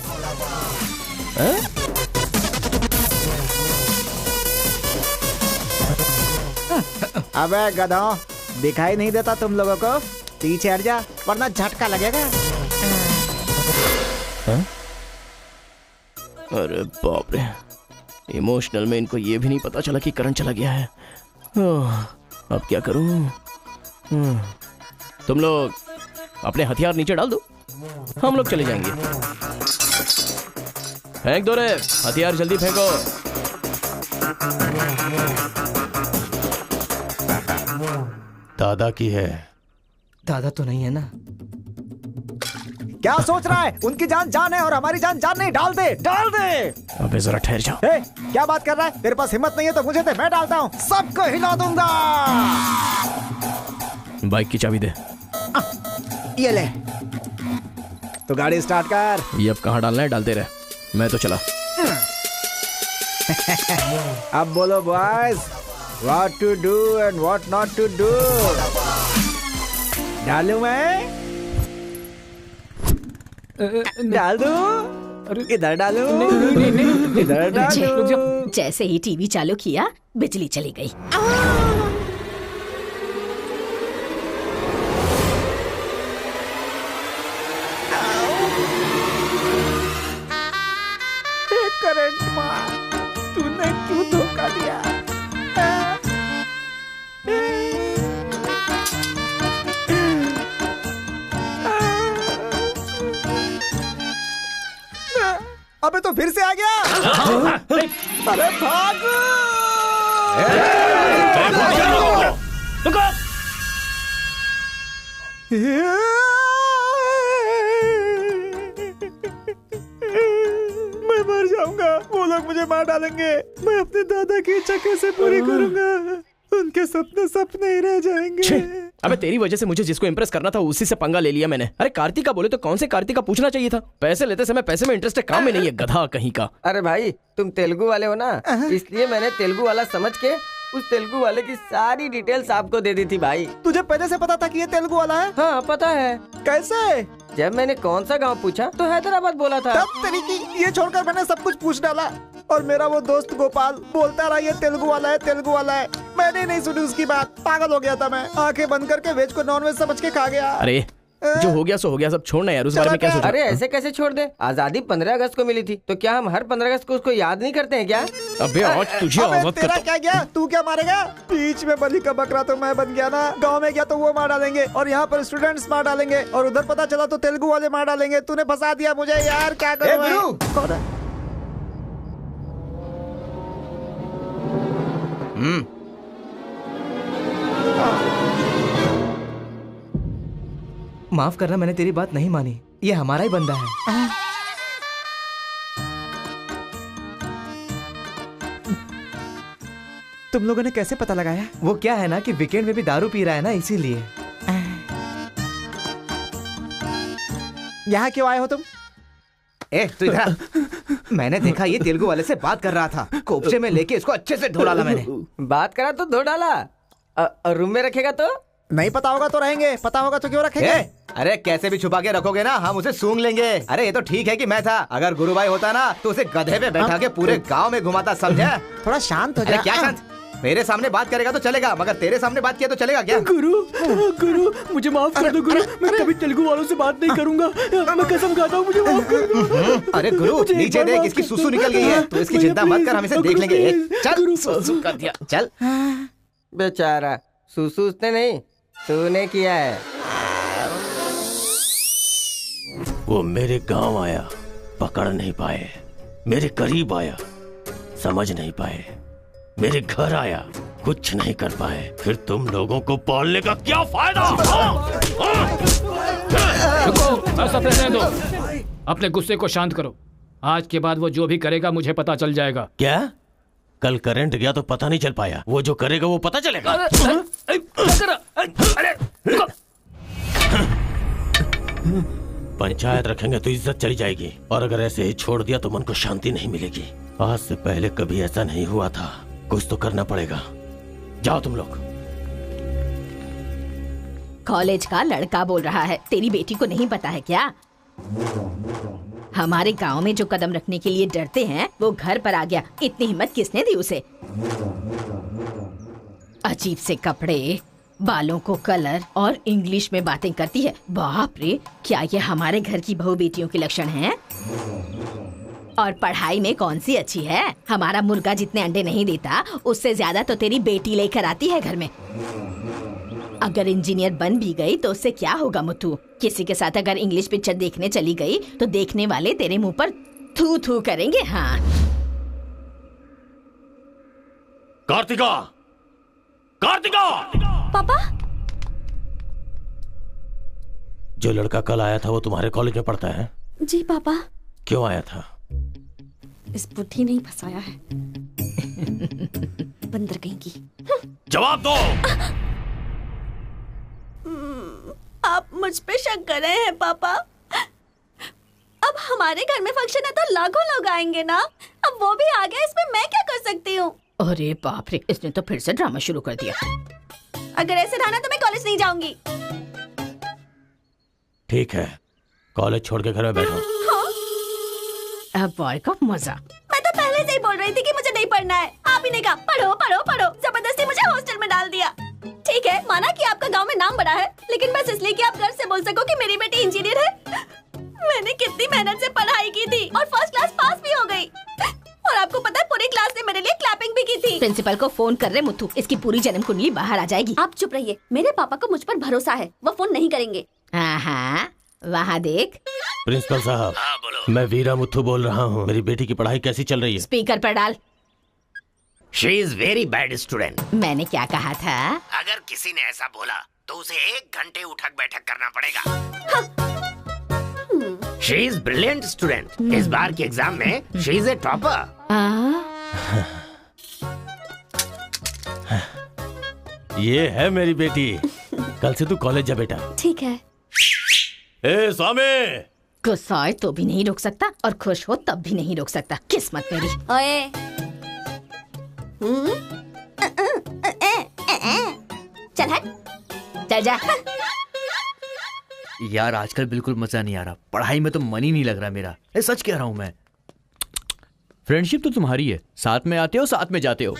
अबे गधों, दिखाई नहीं देता तुम लोगों को? पीछे हट जा वरना झटका लगेगा। अरे बाप रे, इमोशनल में इनको ये भी नहीं पता चला कि करंट चला गया है। अब क्या करूं? तुम लोग अपने हथियार नीचे डाल दो, हम लोग चले जाएंगे। फेंक दो रे हथियार, जल्दी फेंको। दादा की है। दादा तो नहीं है ना? क्या सोच रहा है? उनकी जान जान है और हमारी जान जान नहीं। डाल दे, डाल दे। अबे जरा ठहर जाओ। क्या बात कर रहा है? तेरे पास हिम्मत नहीं है तो मुझे दे, मैं डालता हूँ, सबको हिला दूंगा। बाइक की चाबी दे। ये ले, तो गाड़ी स्टार्ट कर। ये अब कहाँ डालना है डालते रहे, मैं तो चला। अब बोलो boys, what to do and what not to do. डालूं मैं? डाल दूं? इधर डालूं? इधर डालूं? जैसे ही टीवी चालू किया बिजली चली गई। करंट मार, तूने क्यों धोखा दिया? अबे तो फिर से आ गया। अरे भागो! मैं मर जाऊंगा, वो लोग मुझे मार डालेंगे। मैं अपने दादा की इच्छा कैसे पूरी करूंगा? उनके सपने सपने ही रह जाएंगे। अबे तेरी वजह से मुझे जिसको इम्प्रेस करना था उसी से पंगा ले लिया मैंने। अरे कार्तिका बोले तो कौन से कार्तिका पूछना चाहिए था। पैसे लेते समय पैसे में इंटरेस्ट है, काम में नहीं है, गधा कहीं का। अरे भाई तुम तेलुगु वाले हो ना, इसलिए मैंने तेलुगु वाला समझ के उस तेलुगु वाले की सारी डिटेल्स आपको दे दी थी भाई। तुझे पहले से पता था कि ये तेलुगु वाला है? हाँ पता है। कैसे? जब मैंने कौन सा गांव पूछा तो हैदराबाद बोला था। तब तरीकी ये छोड़कर मैंने सब कुछ पूछ डाला और मेरा वो दोस्त गोपाल बोलता रहा ये तेलुगु वाला है, तेलुगु वाला है। मैंने नहीं सुनी उसकी बात, पागल हो गया था मैं। आंखें बंद करके वेज को नॉन वेज समझ के खा गया। अरे जो हो गया सो हो गया, सब छोड़ना यार, उस बारे में क्या सोचा? अरे ऐसे कैसे छोड़ दे? आजादी 15 अगस्त को मिली थी, तो क्या हम हर 15 अगस्त को उसको याद नहीं करते हैं क्या? अबे आज तुझे अवगत तेरा क्या गया? तू क्या मारेगा? बीच में बलि का बकरा तो मैं बन गया ना। गांव में गया तो वो मार डालेंगे और यहाँ पर स्टूडेंट्स मार डालेंगे और उधर पता चला तो तेलुगु वाले मार डालेंगे। तूने फंसा दिया मुझे यार, क्या करूँ? माफ करना, मैंने तेरी बात नहीं मानी। ये हमारा ही बंदा है। तुम लोगों ने कैसे पता लगाया? वो क्या है ना कि वीकेंड में भी दारू पी रहा है ना, इसीलिए। यहाँ क्यों आए हो तुम? तू इधर। मैंने देखा ये तेलुगु वाले से बात कर रहा था, कोपचे में लेके इसको अच्छे से धो डाला मैंने। बात करा तो धो डाला। रूम में रखेगा तो? नहीं पता होगा तो रहेंगे, पता होगा तो क्यों रखेंगे? अरे कैसे भी छुपा के रखोगे ना, हम उसे सूंघ लेंगे। अरे ये तो ठीक है कि मैं था, अगर गुरु भाई होता ना तो उसे गधे पे बैठा के पूरे गांव में घुमाता, समझा? थोड़ा शांत हो जा। क्या शांत? मेरे सामने बात करेगा तो चलेगा, मगर तेरे सामने बात किया तो चलेगा क्या? गुरु मुझे माफ कर दो गुरु, मैं कभी तेलुगु वालों से बात नहीं करूंगा, मैं कसम खाता हूँ, मुझे माफ कर दो। अरे गुरु नीचे देख, इसकी सुसु निकल गई है, तो इसकी चिंता मत कर, हम इसे देख लेंगे। चल सुसु कर दिया, चल। बेचारा सुसु उसने नहीं, तूने किया है। वो मेरे गांव आया, पकड़ नहीं पाए, मेरे करीब आया, समझ नहीं पाए, मेरे घर आया, कुछ नहीं कर पाए, फिर तुम लोगों को पालने का क्या फायदा? रुको, ऐसा रहने दो, अपने गुस्से को शांत करो। आज के बाद वो जो भी करेगा मुझे पता चल जाएगा। क्या? कल करंट गया तो पता नहीं चल पाया, वो जो करेगा वो पता चलेगा। पंचायत रखेंगे तो इज्जत चली जाएगी, और अगर ऐसे ही छोड़ दिया तो मन को शांति नहीं मिलेगी। आज से पहले कभी ऐसा नहीं हुआ था, कुछ तो करना पड़ेगा। जाओ तुम लोग। कॉलेज का लड़का बोल रहा है, तेरी बेटी को नहीं पता है क्या? हमारे गांव में जो कदम रखने के लिए डरते हैं वो घर पर आ गया। इतनी हिम्मत किसने दी उसे? अजीब से कपड़े, बालों को कलर और इंग्लिश में बातें करती है। बाप रे, क्या ये हमारे घर की बहू बेटियों के लक्षण हैं? और पढ़ाई में कौन सी अच्छी है? हमारा मुर्गा जितने अंडे नहीं देता उससे ज्यादा तो तेरी बेटी लेकर आती है घर में। अगर इंजीनियर बन भी गई तो उससे क्या होगा मुथु? किसी के साथ अगर इंग्लिश पिक्चर देखने चली गई तो देखने वाले तेरे मुंह पर थू थू करेंगे। हाँ कार्तिका, कार्तिका! पापा, जो लड़का कल आया था वो तुम्हारे कॉलेज में पढ़ता है? जी पापा। क्यों आया था? इस बुद्धि ने ही फंसाया है। बंदर कहीं की। जवाब दो। आप मुझ पे शक कर रहे हैं पापा? अब हमारे घर में फंक्शन है तो लाखों लोग आएंगे ना। अब वो भी आ गया, इसमें मैं क्या कर सकती हूँ? अरे बाप रे, इसने तो फिर से ड्रामा शुरू कर दिया। अगर ऐसे रहा ना तो मैं कॉलेज नहीं जाऊंगी। ठीक है, कॉलेज छोड़ के घर में बैठो। हाँ? अब बॉय का मजा। मैं तो पहले से ही बोल रही थी कि मुझे नहीं पढ़ना है। आप ही ने कहा पढ़ो पढ़ो पढ़ो, जबरदस्ती मुझे हॉस्टल में डाल दिया। ठीक है, माना कि आपका गांव में नाम बड़ा है, लेकिन बस इसलिए कि आप गर्व से बोल सको कि मेरी बेटी इंजीनियर है। मैंने कितनी मेहनत से पढ़ाई की थी और फर्स्ट क्लास पास भी हो गई। और आपको पता है पूरी क्लास ने मेरे लिए क्लैपिंग भी की थी। प्रिंसिपल को फोन कर रहे मुथु, इसकी पूरी जन्म कुंडली बाहर आ जाएगी। आप चुप रहिए, मेरे पापा को मुझ पर भरोसा है, वो फोन नहीं करेंगे। हाँ, वहाँ देख। प्रिंसिपल साहब, मैं वीरा मुथु बोल रहा हूँ। मेरी बेटी की पढ़ाई कैसी चल रही है? स्पीकर पर डाल। She is very bad student. मैंने क्या कहा था? अगर किसी ने ऐसा बोला तो उसे 1 घंटे उठक बैठक करना पड़ेगा। She is brilliant student. इस बार के एग्जाम में शी इज ए टॉपर। ये है मेरी बेटी। कल से तू कॉलेज जा बेटा। ठीक है। ए स्वामी, गुस्सा तो भी नहीं रोक सकता और खुश हो तब भी नहीं रोक सकता। किस्मत मेरी। ओए, चल हट, चल जा। यार आजकल बिल्कुल मजा नहीं आ रहा, पढ़ाई में तो मन ही नहीं लग रहा मेरा। सच कह रहा हूँ मैं। फ्रेंडशिप तो तुम्हारी है, साथ में आते हो साथ में जाते हो।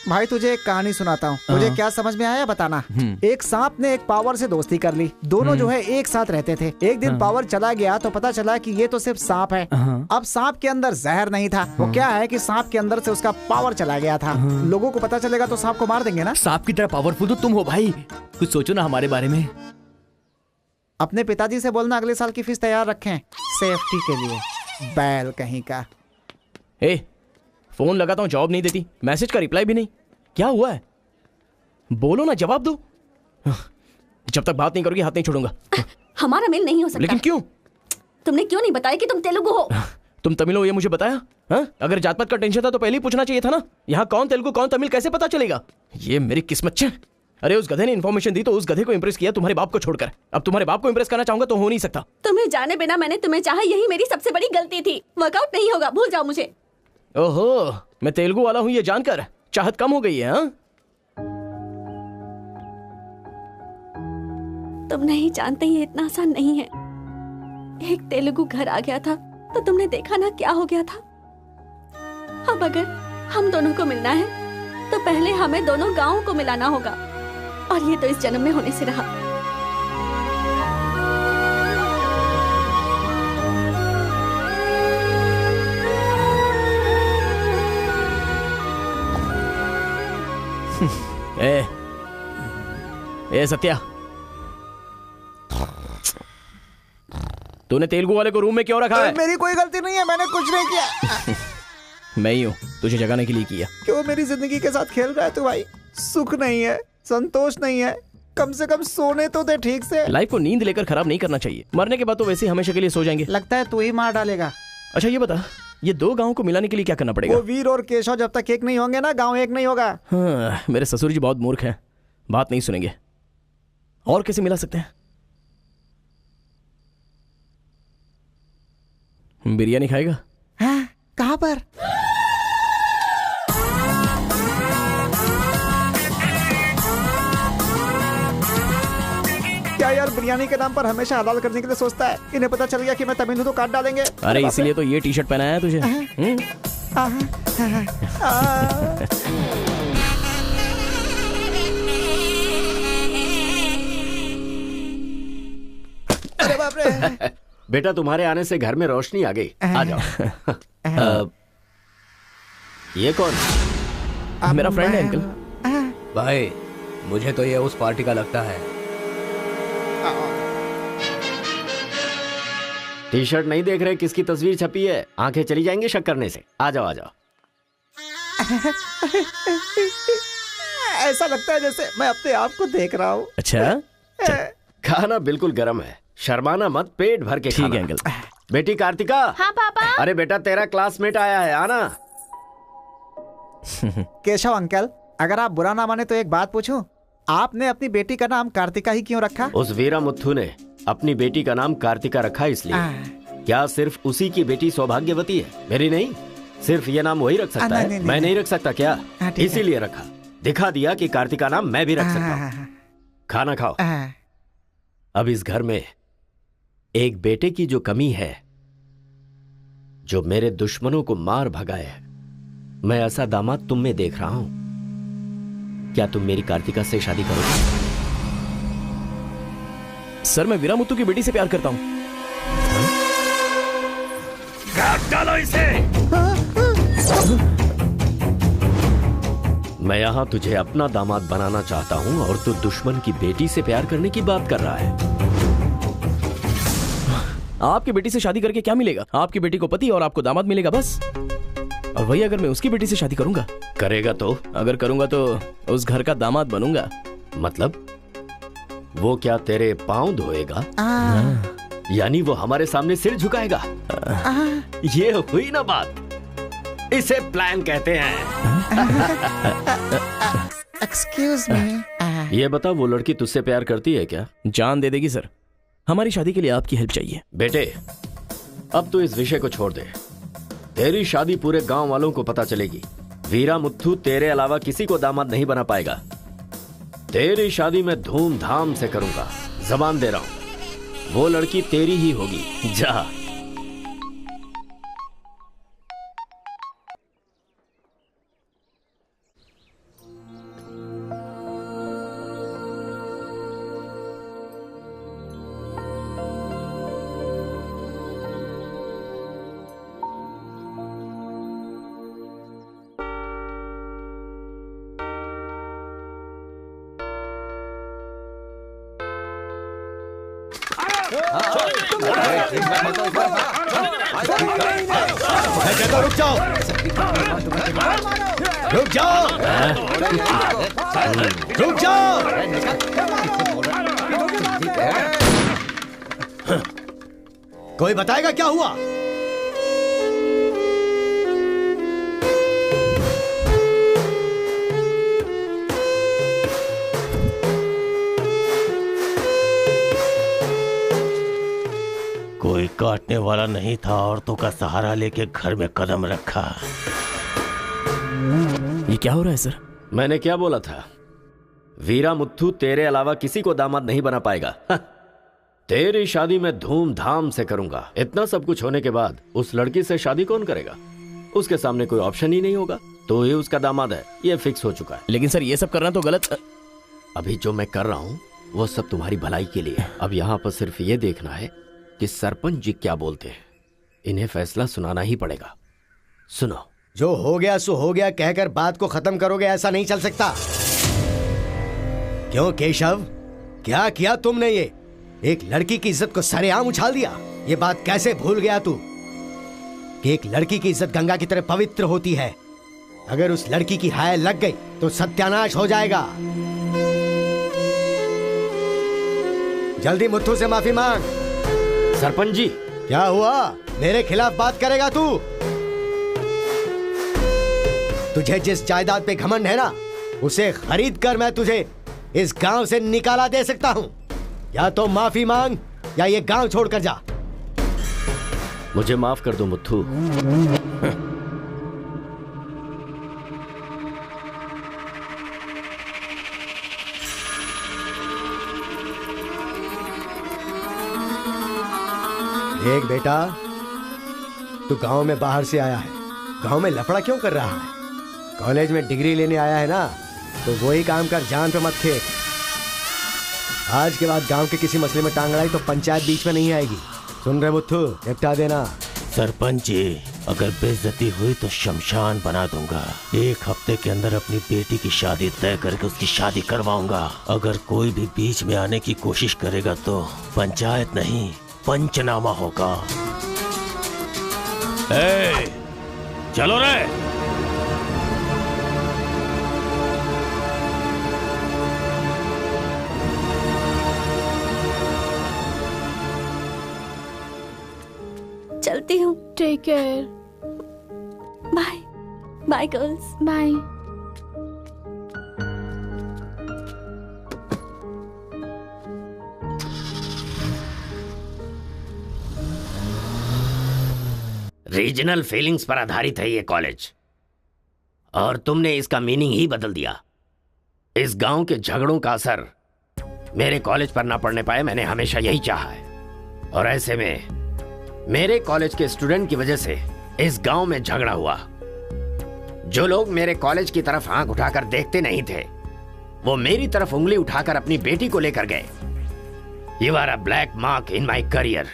भाई तुझे एक कहानी सुनाता हूँ, मुझे क्या समझ में आया बताना। एक सांप ने एक पावर से दोस्ती कर ली। दोनों जो है एक साथ रहते थे। एक दिन पावर चला गया तो पता चला कि ये तो सिर्फ सांप है। अब सांप के अंदर जहर नहीं था। वो क्या है कि सांप के अंदर से उसका पावर चला गया था। लोगों को पता चलेगा तो सांप को मार देंगे ना। सांप की तरह पावरफुल तो तुम हो भाई, कुछ सोचो ना हमारे बारे में। अपने पिताजी से बोलना अगले साल की फीस तैयार रखें, सेफ्टी के लिए। बैल कहीं का। फोन लगाता हूँ, जवाब नहीं देती, मैसेज का रिप्लाई भी नहीं। क्या हुआ है? बोलो ना, जवाब दो। जब तक बात नहीं करोगी हाथ नहीं छोड़ूंगा। हमारा मेल नहीं हो सकता। लेकिन क्यों? तुमने क्यों नहीं बताया कि तुम तेलुगु हो? तुम तमिल हो ये मुझे बताया? हा? अगर जात पात का टेंशन था तो पहले ही पूछना चाहिए था ना। यहाँ कौन तेलुगु कौन तमिल कैसे पता चलेगा? ये मेरी किस्मत है। अरे उस गधे ने इन्फॉर्मेशन दी तो उस गधे को इंप्रेस किया, तुम्हारे बाप को छोड़कर। अब तुम्हारे बाप को इंप्रेस करना चाहूंगा तो हो नहीं सकता। तुम्हें जाने बिना मैंने तुम्हें चाहा, यही मेरी सबसे बड़ी गलती थी। वर्कआउट नहीं होगा, भूल जाओ मुझे। ओहो, मैं तेलुगु वाला हूँ ये जानकर चाहत कम हो गई है। हाँ? तुम नहीं जानते ये इतना आसान नहीं है। एक तेलुगु घर आ गया था तो तुमने देखा ना क्या हो गया था। अब अगर हम दोनों को मिलना है तो पहले हमें दोनों गांवों को मिलाना होगा, और ये तो इस जन्म में होने से रहा। ए सत्या, तूने तेलुगु वाले को रूम में क्यों रखा है? मेरी कोई गलती नहीं है, मैंने कुछ नहीं किया। मैं ही हूँ तुझे जगाने के लिए किया। क्यों मेरी जिंदगी के साथ खेल रहा है तू भाई? सुख नहीं है, संतोष नहीं है, कम से कम सोने तो दे ठीक से। लाइफ को नींद लेकर खराब नहीं करना चाहिए। मरने के बाद तो वैसे ही हमेशा के लिए सो जाएंगे। लगता है तू ही मार डालेगा। अच्छा ये बता, ये 2 गांवों को मिलाने के लिए क्या करना पड़ेगा? वो वीर और केशव जब तक एक नहीं होंगे ना, गांव एक नहीं होगा। हाँ, मेरे ससुर जी बहुत मूर्ख हैं, बात नहीं सुनेंगे। और कैसे मिला सकते हैं? बिरयानी खाएगा? हाँ, कहाँ पर? क्या यार बिरयानी के नाम पर हमेशा हलाल करने के लिए सोचता है। इन्हें पता चल गया कि मैं तमिल हूं तो काट डालेंगे। अरे इसीलिए तो ये टी शर्ट पहनाया है तुझे। अरे बाप रे। बेटा तुम्हारे आने से घर में रोशनी आ गई। आ जाओ। ये कौन? मेरा फ्रेंड है अंकल। भाई मुझे तो ये उस पार्टी का लगता है। टी शर्ट नहीं देख रहे किसकी तस्वीर छपी है? आंखें चली जाएंगी शक करने से। आ जाओ आ जाओ। ऐसा लगता है जैसे मैं अपने आप को देख रहा हूँ। अच्छा खाना बिल्कुल गर्म है, शर्माना मत, पेट भर के खाना। ठीक है अंकल। बेटी कार्तिका। हाँ पापा। अरे बेटा तेरा क्लासमेट आया है, आना। केशव अंकल, अगर आप बुरा ना माने तो एक बात पूछूं? आपने अपनी बेटी का नाम कार्तिका ही क्यों रखा? उस वीरा मुथ्थू ने अपनी बेटी का नाम कार्तिका रखा इसलिए। क्या सिर्फ उसी की बेटी सौभाग्यवती है? मेरी नहीं। सिर्फ ये नाम वही रख सकता है, मैं नहीं रख सकता क्या? इसीलिए रखा, दिखा दिया कि कार्तिका नाम मैं भी रख सकता हूँ। खाना खाओ। अब इस घर में एक बेटे की जो कमी है, जो मेरे दुश्मनों को मार भगाए, मैं ऐसा दामाद तुम में देख रहा हूं। क्या तुम मेरी कार्तिका से शादी करोगे? सर मैं वीरा मुत्तू की बेटी से प्यार करता हूं। काट डालो इसे। मैं यहां तुझे अपना दामाद बनाना चाहता हूं और तू दुश्मन की बेटी से प्यार करने की बात कर रहा है। आपकी बेटी से शादी करके क्या मिलेगा? आपकी बेटी को पति और आपको दामाद मिलेगा बस। और वही अगर मैं उसकी बेटी से शादी करूंगा। करेगा तो? अगर करूंगा तो उस घर का दामाद बनूंगा। मतलब वो क्या तेरे पांव धोएगा? यानी वो हमारे सामने सिर झुकाएगा? ये हुई ना बात। इसे प्लान कहते हैं। Excuse me. ये बता, वो लड़की तुझसे प्यार करती है क्या? जान दे देगी सर। हमारी शादी के लिए आपकी हेल्प चाहिए। बेटे अब तो इस विषय को छोड़ दे। तेरी शादी पूरे गांव वालों को पता चलेगी। वीरा मुत्थू तेरे अलावा किसी को दामाद नहीं बना पाएगा। तेरी शादी में धूमधाम से करूंगा, जबान दे रहा हूं। वो लड़की तेरी ही होगी। जा। रुक जाओ, रुक जाओ, रुक जाओ। कोई बताएगा क्या हुआ? कोई काटने वाला नहीं था, औरतों का सहारा लेके घर में कदम रखा। ये क्या हो रहा है सर? मैंने क्या बोला था? वीरा मुत्थू तेरे अलावा किसी को दामाद नहीं बना पाएगा। तेरी शादी में धूमधाम से करूंगा। इतना सब कुछ होने के बाद उस लड़की से शादी कौन करेगा? उसके सामने कोई ऑप्शन ही नहीं होगा। तो ही उसका दामाद है, ये फिक्स हो चुका है। लेकिन सर ये सब करना तो गलत। अभी जो मैं कर रहा हूं वो सब तुम्हारी भलाई के लिए। अब यहाँ पर सिर्फ ये देखना है कि सरपंच जी क्या बोलते हैं। इन्हें फैसला सुनाना ही पड़ेगा। सुनो। जो हो गया सो हो गया कहकर बात को खत्म करोगे, ऐसा नहीं चल सकता। क्यों केशव, क्या किया तुमने? ये एक लड़की की इज्जत को सरेआम उछाल दिया। ये बात कैसे भूल गया तू कि एक लड़की की इज्जत गंगा की तरह पवित्र होती है। अगर उस लड़की की हाय लग गई तो सत्यानाश हो जाएगा। जल्दी मुत्थू से माफी मांग। सरपंच जी। क्या हुआ? मेरे खिलाफ बात करेगा तू? तुझे जिस जायदाद पे घमंड है ना, उसे खरीद कर मैं तुझे इस गांव से निकाला दे सकता हूं। या तो माफी मांग या ये गांव छोड़कर जा। मुझे माफ कर दो मुत्थू। देख बेटा, तू गांव में बाहर से आया है, गांव में लफड़ा क्यों कर रहा है? कॉलेज में डिग्री लेने आया है ना, तो वही काम कर, जान पे मत खेल। आज के बाद गांव के किसी मसले में टांग अड़ाई तो पंचायत बीच में नहीं आएगी। सुन रहे मुत्थू, निपटा देना। सरपंच जी, अगर बेइज्जती हुई तो शमशान बना दूंगा। 1 हफ्ते के अंदर अपनी बेटी की शादी तय करके उसकी शादी करवाऊंगा। अगर कोई भी बीच में आने की कोशिश करेगा तो पंचायत नहीं, पंचनामा होगा। चलो रे। चलती हूँ। Take care. Bye bye girls. Bye. Regional feelings पर आधारित है ये कॉलेज, और तुमने इसका मीनिंग ही बदल दिया। इस गांव के झगड़ों का असर मेरे कॉलेज पर ना पड़ने पाए, मैंने हमेशा यही चाहा है। और ऐसे में मेरे कॉलेज के स्टूडेंट की वजह से इस गांव में झगड़ा हुआ। जो लोग मेरे कॉलेज की तरफ आंख उठाकर देखते नहीं थे, वो मेरी तरफ उंगली उठाकर अपनी बेटी को लेकर गए। You are a black mark in my career.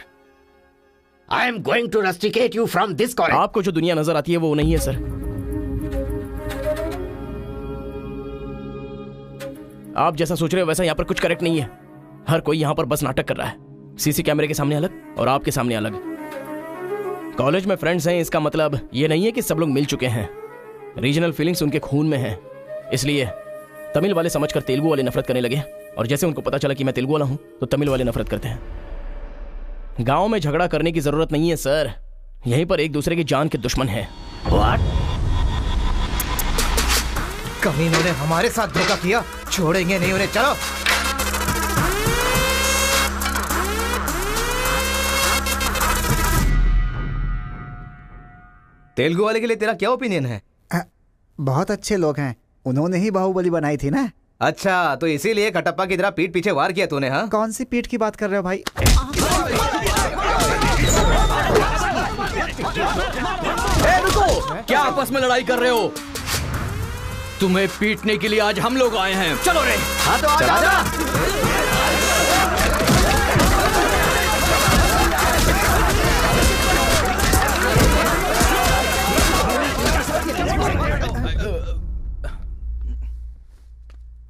I am going to rusticate you from this college. आपको जो दुनिया नजर आती है वो नहीं है सर। आप जैसा सोच रहे हो वैसा यहाँ पर कुछ करेक्ट नहीं है। हर कोई यहाँ पर बस नाटक कर रहा है। सीसी कैमरे के सामने अलग और आपके सामने अलग। कॉलेज में फ्रेंड्स हैं, इसका मतलब ये नहीं है कि सब लोग मिल चुके हैं। रीजनल फीलिंग्स उनके खून में हैं, इसलिए तमिल वाले समझकर तेलुगु वाले नफरत करने लगे। और जैसे उनको पता चला कि मैं तेलुगु वाला हूं तो तमिल वाले नफरत करते हैं। गांव में झगड़ा करने की जरूरत नहीं है सर, यहीं पर एक दूसरे की जान के दुश्मन हैं। कमीनों ने हमारे साथ धोखा किया, छोड़ेंगे नहीं उन्हें। चलो तेलुगु वाले के लिए तेरा क्या ओपिनियन है? बहुत अच्छे लोग हैं, उन्होंने ही बाहुबली बनाई थी ना। अच्छा, तो इसीलिए कटप्पा की तरह पीठ पीछे वार किया तूने? हाँ, कौन सी पीठ की बात कर रहे हो भाई? रुको, क्या आपस में लड़ाई कर रहे हो? तुम्हें पीटने के लिए आज हम लोग आए हैं। चलो रे। हाँ तो आजा।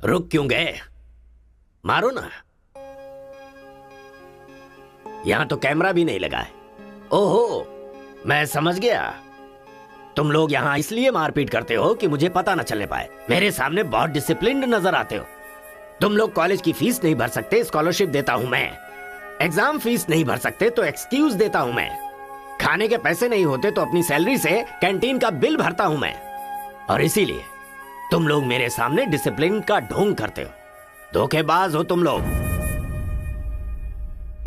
रुक क्यों गए? मारो ना। यहां तो कैमरा भी नहीं लगा है। ओहो, मैं समझ गया। तुम लोग यहां इसलिए मारपीट करते हो कि मुझे पता न चलने पाए। मेरे सामने बहुत डिसिप्लिन्ड नजर आते हो। तुम लोग कॉलेज की फीस नहीं भर सकते, स्कॉलरशिप देता हूं मैं। एग्जाम फीस नहीं भर सकते तो एक्सक्यूज देता हूं मैं। खाने के पैसे नहीं होते तो अपनी सैलरी से कैंटीन का बिल भरता हूं मैं। और इसीलिए तुम लोग मेरे सामने डिसिप्लिन का ढोंग करते हो। धोखेबाज हो तुम लोग।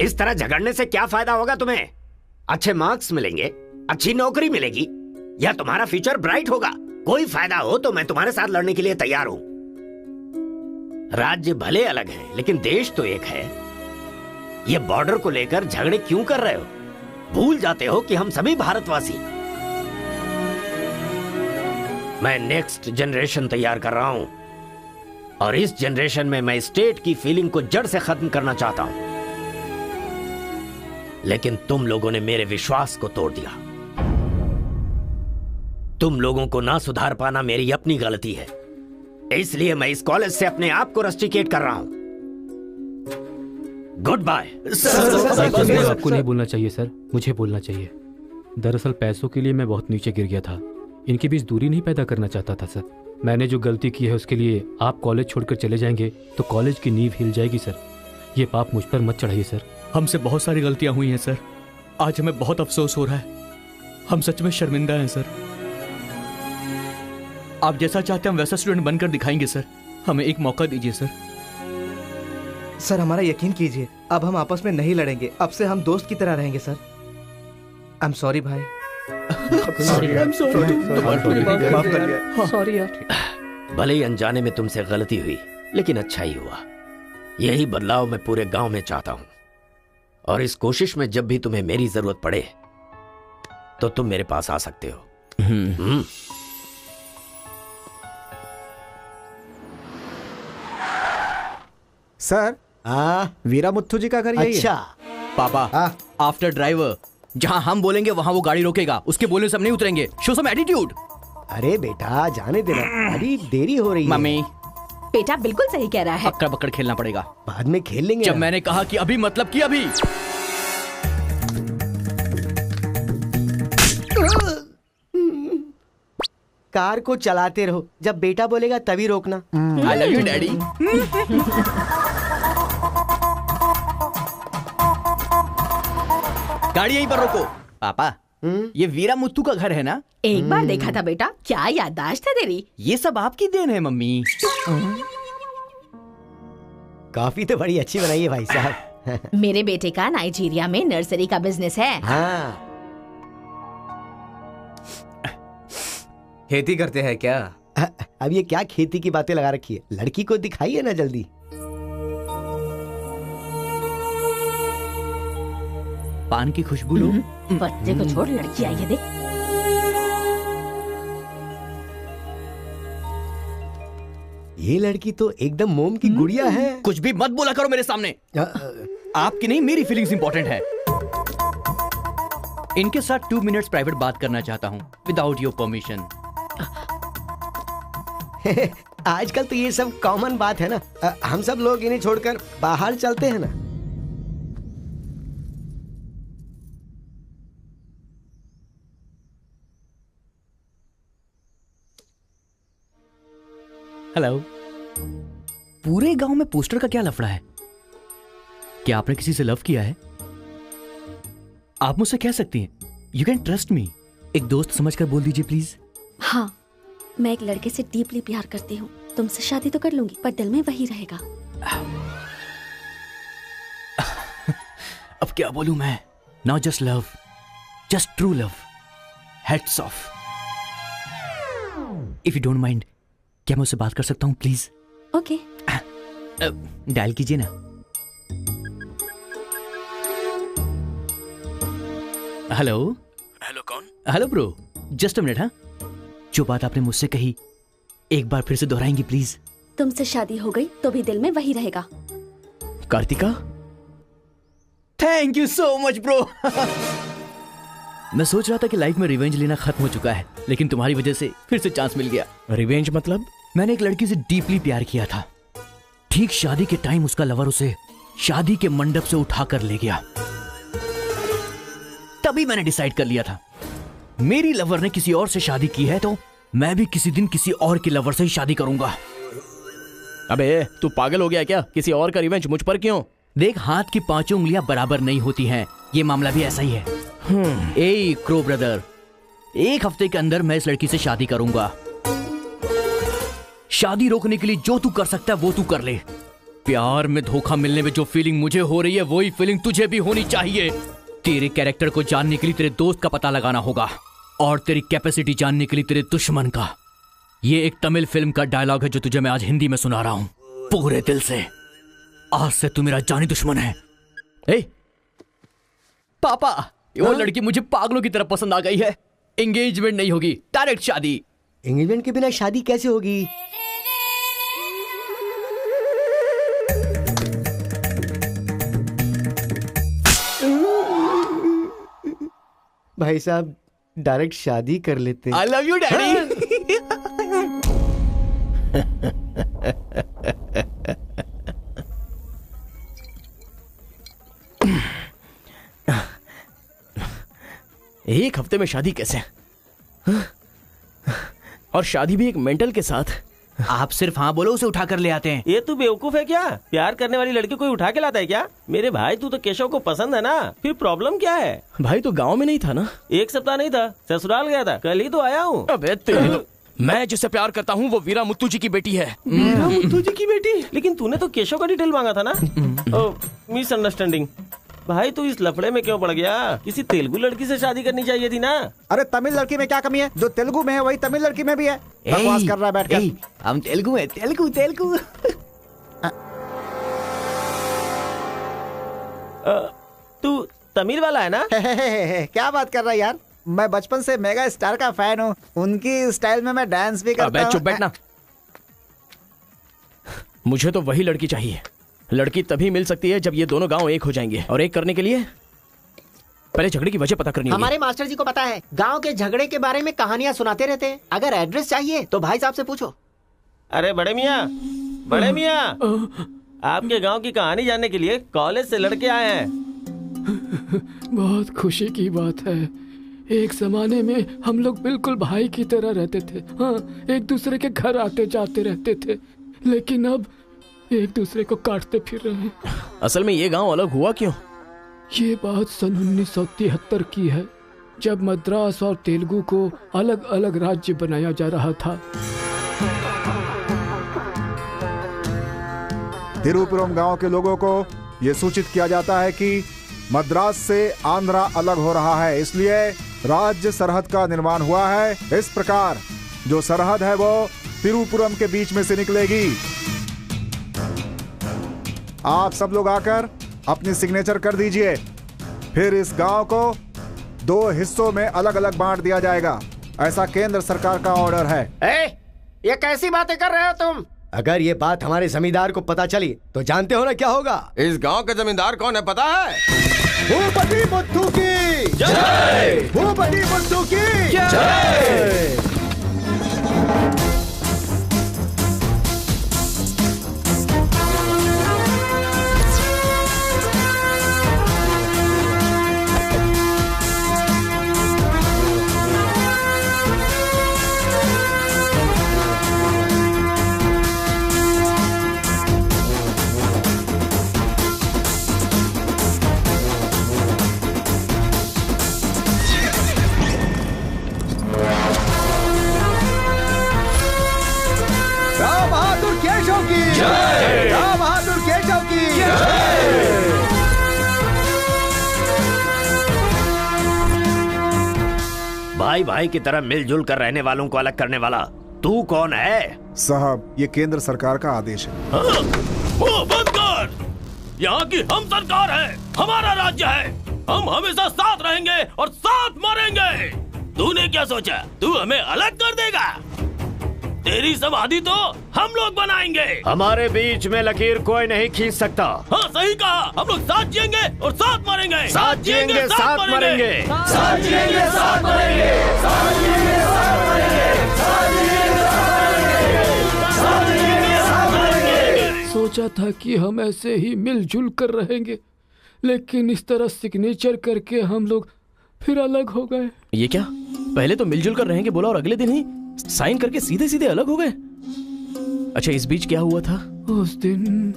इस तरह झगड़ने से क्या फायदा होगा तुम्हें? अच्छे मार्क्स मिलेंगे, अच्छी नौकरी मिलेगी, या तुम्हारा फ्यूचर ब्राइट होगा। कोई फायदा हो तो मैं तुम्हारे साथ लड़ने के लिए तैयार हूं। राज्य भले अलग है लेकिन देश तो एक है। ये बॉर्डर को लेकर झगड़े क्यों कर रहे हो? भूल जाते हो कि हम सभी भारतवासी। मैं नेक्स्ट जनरेशन तैयार कर रहा हूं, और इस जनरेशन में मैं स्टेट की फीलिंग को जड़ से खत्म करना चाहता हूं। लेकिन तुम लोगों ने मेरे विश्वास को तोड़ दिया। तुम लोगों को ना सुधार पाना मेरी अपनी गलती है, इसलिए मैं इस कॉलेज से अपने आप को रस्टिकेट कर रहा हूं। Good bye. आपको नहीं बोलना चाहिए सर, मुझे बोलना चाहिए। दरअसल पैसों के लिए मैं बहुत नीचे गिर गया था। इनके बीच दूरी नहीं पैदा करना चाहता था सर। मैंने जो गलती की है उसके लिए आप कॉलेज छोड़कर चले जाएंगे तो कॉलेज की नींव हिल जाएगी सर। ये पाप मुझ पर मत चढ़ाइए सर। हमसे बहुत सारी गलतियां हुई हैं सर। आज हमें बहुत अफसोस हो रहा है। हम सच में शर्मिंदा हैं सर। आप जैसा चाहते हैं हम वैसा स्टूडेंट बनकर दिखाएंगे सर। हमें एक मौका दीजिए सर। सर हमारा यकीन कीजिए, अब हम आपस में नहीं लड़ेंगे। अब से हम दोस्त की तरह रहेंगे सर। आई एम सॉरी भाई। सॉरी यार। भले ही अनजाने में तुमसे गलती हुई, लेकिन अच्छा ही हुआ। यही बदलाव मैं पूरे गांव में चाहता हूं, और इस कोशिश में जब भी तुम्हें मेरी जरूरत पड़े तो तुम मेरे पास आ सकते हो। सर, वीरा मुत्थू जी का घर यही है। अच्छा, पापा आफ्टर ड्राइवर, जहाँ हम बोलेंगे वहाँ वो गाड़ी रोकेगा, उसके बोलने से हम नहीं उतरेंगे। Show some attitude. अरे बेटा जाने देना, अभी देरी हो रही है। मम्मी बेटा बिल्कुल सही कह रहा है। अक्कड़ बक्कड़ खेलना पड़ेगा, बाद में खेल लेंगे। जब मैंने कहा कि अभी मतलब कि अभी। कार को चलाते रहो, जब बेटा बोलेगा तभी रोकना। आई लव यू डैडी। गाड़ी यहीं पर रोको। पापा ये वीरा मुत्तू का घर है ना? एक बार देखा था बेटा, क्या याददाश्त है तेरी। ये सब आपकी देन है मम्मी। कॉफी तो बड़ी अच्छी बनाई है भाई साहब। मेरे बेटे का नाइजीरिया में नर्सरी का बिजनेस है। हाँ। खेती करते हैं क्या? अब ये क्या खेती की बातें लगा रखी है, लड़की को दिखाइए ना जल्दी। पान की खुशबू लो। बच्चे को छोड़, लड़की आई है देख। ये लड़की तो एकदम मोम की गुड़िया है। कुछ भी मत बोला करो मेरे सामने। आपकी नहीं मेरी फीलिंग्स इंपॉर्टेंट है। इनके साथ 2 मिनट्स प्राइवेट बात करना चाहता हूँ विदाउट योर परमिशन। आजकल तो ये सब कॉमन बात है ना, हम सब लोग इन्हें छोड़कर बाहर चलते हैं ना। हेलो। पूरे गांव में पोस्टर का क्या लफड़ा है? क्या आपने किसी से लव किया है? आप मुझसे कह सकती हैं, यू कैन ट्रस्ट मी। एक दोस्त समझकर बोल दीजिए प्लीज। हाँ, मैं एक लड़के से डीपली प्यार करती हूँ। तुमसे शादी तो कर लूंगी, पर दिल में वही रहेगा। अब क्या बोलूं मैं? Not just love, just true love. Heads of. If you don't mind, क्या मैं उससे बात कर सकता हूँ प्लीज? ओके। डायल कीजिए ना। हेलो। हेलो कौन? Hello bro, just a minute. हाँ, जो बात आपने मुझसे कही एक बार फिर से दोहराएंगी प्लीज? तुमसे शादी हो गई तो भी दिल में वही रहेगा। Kartika, thank you so much bro. मैं सोच रहा था कि लाइफ में रिवेंज लेना खत्म हो चुका है, लेकिन तुम्हारी वजह से फिर से चांस मिल गया। रिवेंज मतलब? मैंने एक लड़की से डीपली प्यार किया था। ठीक शादी के टाइम उसका लवर उसे शादी के मंडप से उठाकर ले गया। तभी मैंने डिसाइड कर लिया था, मेरी लवर ने किसी और से शादी की है तो मैं भी किसी दिन किसी और के लवर से ही शादी करूंगा। अबे तू पागल हो गया क्या? किसी और का रिवेंज मुझ पर क्यों? देख, हाथ की 5 उंगलियां बराबर नहीं होती हैं, ये मामला भी ऐसा ही है। ए क्रो ब्रदर, 1 हफ्ते के अंदर मैं इस लड़की से शादी करूंगा। शादी रोकने के लिए जो तू कर सकता है वो तू कर ले। प्यार में धोखा मिलने में जो फीलिंग मुझे हो रही है वही फीलिंग तुझे भी होनी चाहिए। तेरे कैरेक्टर को जानने के लिए तेरे दोस्त का पता लगाना होगा और तेरी कैपेसिटी जानने के लिए तेरे दुश्मन का। ये एक तमिल फिल्म का डायलॉग है जो तुझे मैं आज हिंदी में सुना रहा हूं पूरे दिल से। आज से तू मेरा जानी दुश्मन है। ए पापा, वो लड़की मुझे पागलों की तरफ पसंद आ गई है। एंगेजमेंट नहीं होगी, डायरेक्ट शादी। एंगेजमेंट के बिना शादी कैसे होगी? भाई साहब, डायरेक्ट शादी कर लेते। आई लव यू डैडी। एक हफ्ते में शादी कैसे? और शादी भी एक मेंटल के साथ। आप सिर्फ हाँ बोलो, उसे उठा कर ले आते हैं। ये तू बेवकूफ है क्या? प्यार करने वाली लड़की कोई उठा के लाता है क्या? मेरे भाई, तू तो केशव को पसंद है ना, फिर प्रॉब्लम क्या है? भाई तो गांव में नहीं था ना? 1 सप्ताह नहीं था, ससुराल गया था, कल ही तो आया हूँ। अबे मैं जिससे प्यार करता हूँ वो वीरा मुत्तू जी की बेटी है। वीरा मुत्तू जी की बेटी? लेकिन तूने तो केशव का डिटेल मांगा था ना? मिसअंडरस्टैंडिंग। भाई तू इस लफड़े में क्यों पड़ गया? किसी तेलुगु लड़की से शादी करनी चाहिए थी ना। अरे तमिल लड़की में क्या कमी है? जो तेलुगु में है वही तमिल लड़की में भी है। बकवास कर रहा है बैठकर। हम तेलुगु है, तेलुगु तेलुगु। तू तमिल वाला है ना? क्या बात कर रहा है यार? मैं बचपन से मेगा स्टार का फैन हूँ। उनकी स्टाइल में मैं डांस भी करता हूँ। चुप बैठना। मुझे तो वही लड़की चाहिए लड़की तभी मिल सकती है जब ये दोनों गांव एक हो जाएंगे, और एक करने के लिए पहले झगड़े की वजह पता करनी होगी। हमारे मास्टर जी को पता है, गांव के झगड़े के बारे में कहानियां सुनाते रहते हैं। अगर एड्रेस चाहिए तो भाई साहब से पूछो। अरे बड़े मियाँ, आपके गांव की कहानी जानने के लिए कॉलेज से लड़के आए हैं। बहुत खुशी की बात है। एक जमाने में हम लोग बिल्कुल भाई की तरह रहते थे। हाँ, एक दूसरे के घर आते जाते रहते थे, लेकिन अब एक दूसरे को काटते फिर रहे हैं। असल में ये गांव अलग हुआ क्यों? ये बात सन 1973 की है, जब मद्रास और तेलुगु को अलग अलग राज्य बनाया जा रहा था। तिरुपुरम गांव के लोगों को ये सूचित किया जाता है कि मद्रास से आंध्रा अलग हो रहा है, इसलिए राज्य सरहद का निर्माण हुआ है। इस प्रकार जो सरहद है वो तिरुपुरम के बीच में से निकलेगी। आप सब लोग आकर अपनी सिग्नेचर कर दीजिए, फिर इस गांव को 2 हिस्सों में अलग अलग बांट दिया जाएगा। ऐसा केंद्र सरकार का ऑर्डर है। ये कैसी बातें कर रहे हो तुम? अगर ये बात हमारे जमींदार को पता चली तो जानते हो ना क्या होगा? इस गांव के जमींदार कौन है पता है? भूपति बुद्धू की जय! भूपति बुद्धू की जय! भाई भाई की तरह मिलजुल कर रहने वालों को अलग करने वाला तू कौन है? साहब, ये केंद्र सरकार का आदेश है। वो बंद कर! यहाँ की हम सरकार है, हमारा राज्य है। हम हमेशा साथ रहेंगे और साथ मरेंगे। तूने क्या सोचा तू हमें अलग कर देगा? तेरी समाधि तो हम लोग बनाएंगे। हमारे बीच में लकीर कोई नहीं खींच सकता। हाँ सही कहा, हम लोग साथ जिएंगे और साथ मरेंगे। साथ जिएंगे, साथ मरेंगे। साथ जिएंगे, साथ मरेंगे। साथ जिएंगे, साथ मरेंगे। साथ जिएंगे, साथ मरेंगे। साथ मरेंगे। सोचा था कि हम ऐसे ही मिलजुल कर रहेंगे, लेकिन इस तरह सिग्नेचर करके हम लोग फिर अलग हो गए। ये क्या? पहले तो मिलजुल कर रहेंगे बोला और अगले दिन ही साइन करके सीधे सीधे अलग हो गए। अच्छा, इस बीच क्या हुआ था? उस दिन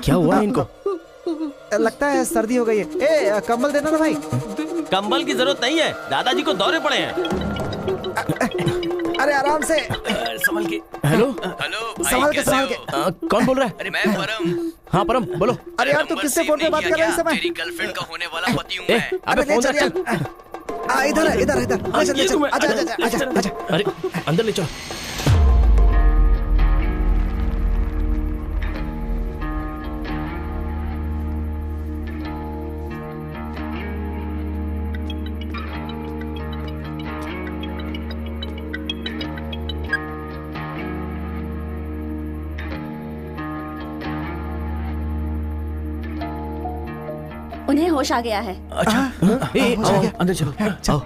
क्या हुआ इनको? लगता है सर्दी हो गई है। ए, कंबल देना ना भाई। कंबल की जरूरत नहीं है, दादाजी को दौरे पड़े हैं। अरे आराम से, संभल के। हेलो संभाल के, संभाल के। कौन बोल रहा है? अरे मैं परम। हाँ परम, बोलो। अरे यार, तू किससे फोन पे बात कर रहा है इस समय? तेरी गर्लफ्रेंड का होने वाला पति हूँ मैं। अबे फोन रख चल। इधर है, इधर इधर। ले चल, आजा। अरे अंदर ले चलो। उन्हें होश आ गया है। अच्छा, आओ, अंदर चलो। आओ।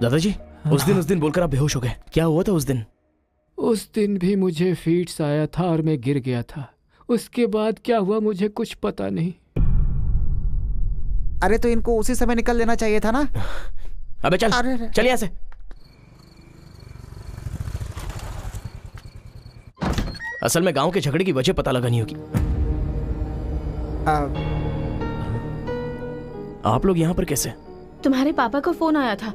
दादाजी, उस दिन बोलकर आप बेहोश हो गए। क्या हुआ था उस दिन? उस दिन भी मुझे फीट्स आया था और मैं गिर गया था। उसके बाद क्या हुआ मुझे कुछ पता नहीं। अरे तो इनको उसी समय निकल लेना चाहिए था ना। अबे चल, चल यहाँ से। असल में गांव के झगड़े की वजह पता लगानी होगी। आप लोग यहाँ पर कैसे? तुम्हारे पापा को फोन आया था।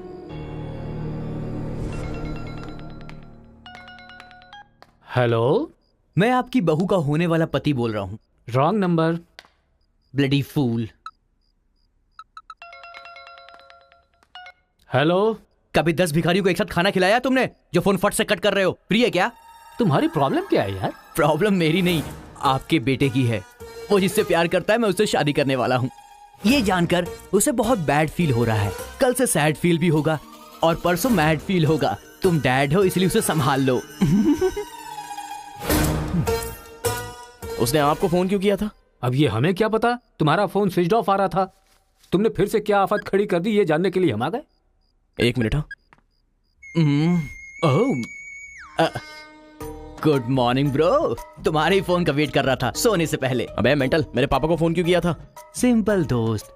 हेलो, मैं आपकी बहू का होने वाला पति बोल रहा हूँ। Wrong number. Bloody fool. Hello, कभी 10 भिखारियों को एक साथ खाना खिलाया तुमने जो फोन फट से कट कर रहे हो? फ्री है क्या? तुम्हारी प्रॉब्लम क्या है यार? प्रॉब्लम मेरी नहीं, आपके बेटे की है। वो जिससे प्यार करता है, मैं उससे शादी करने वाला हूँ। ये जानकर उसे बहुत बैड फील हो रहा है। कल से सैड फील भी होगा। और परसों मैड फील होगा। तुम डैड हो इसलिए उसे संभाल लो। उसने आपको फोन क्यों किया था? अब ये हमें क्या पता, तुम्हारा फोन स्विच ऑफ आ रहा था। तुमने फिर से क्या आफत खड़ी कर दी ये जानने के लिए हम आ गए। एक मिनट। हाँ, गुड मॉर्निंग ब्रो। तुम्हारे ही फोन का वेट कर रहा था सोने से पहले। अबे मेंटल, मेरे पापा को फोन क्यों किया था? सिंपल दोस्त,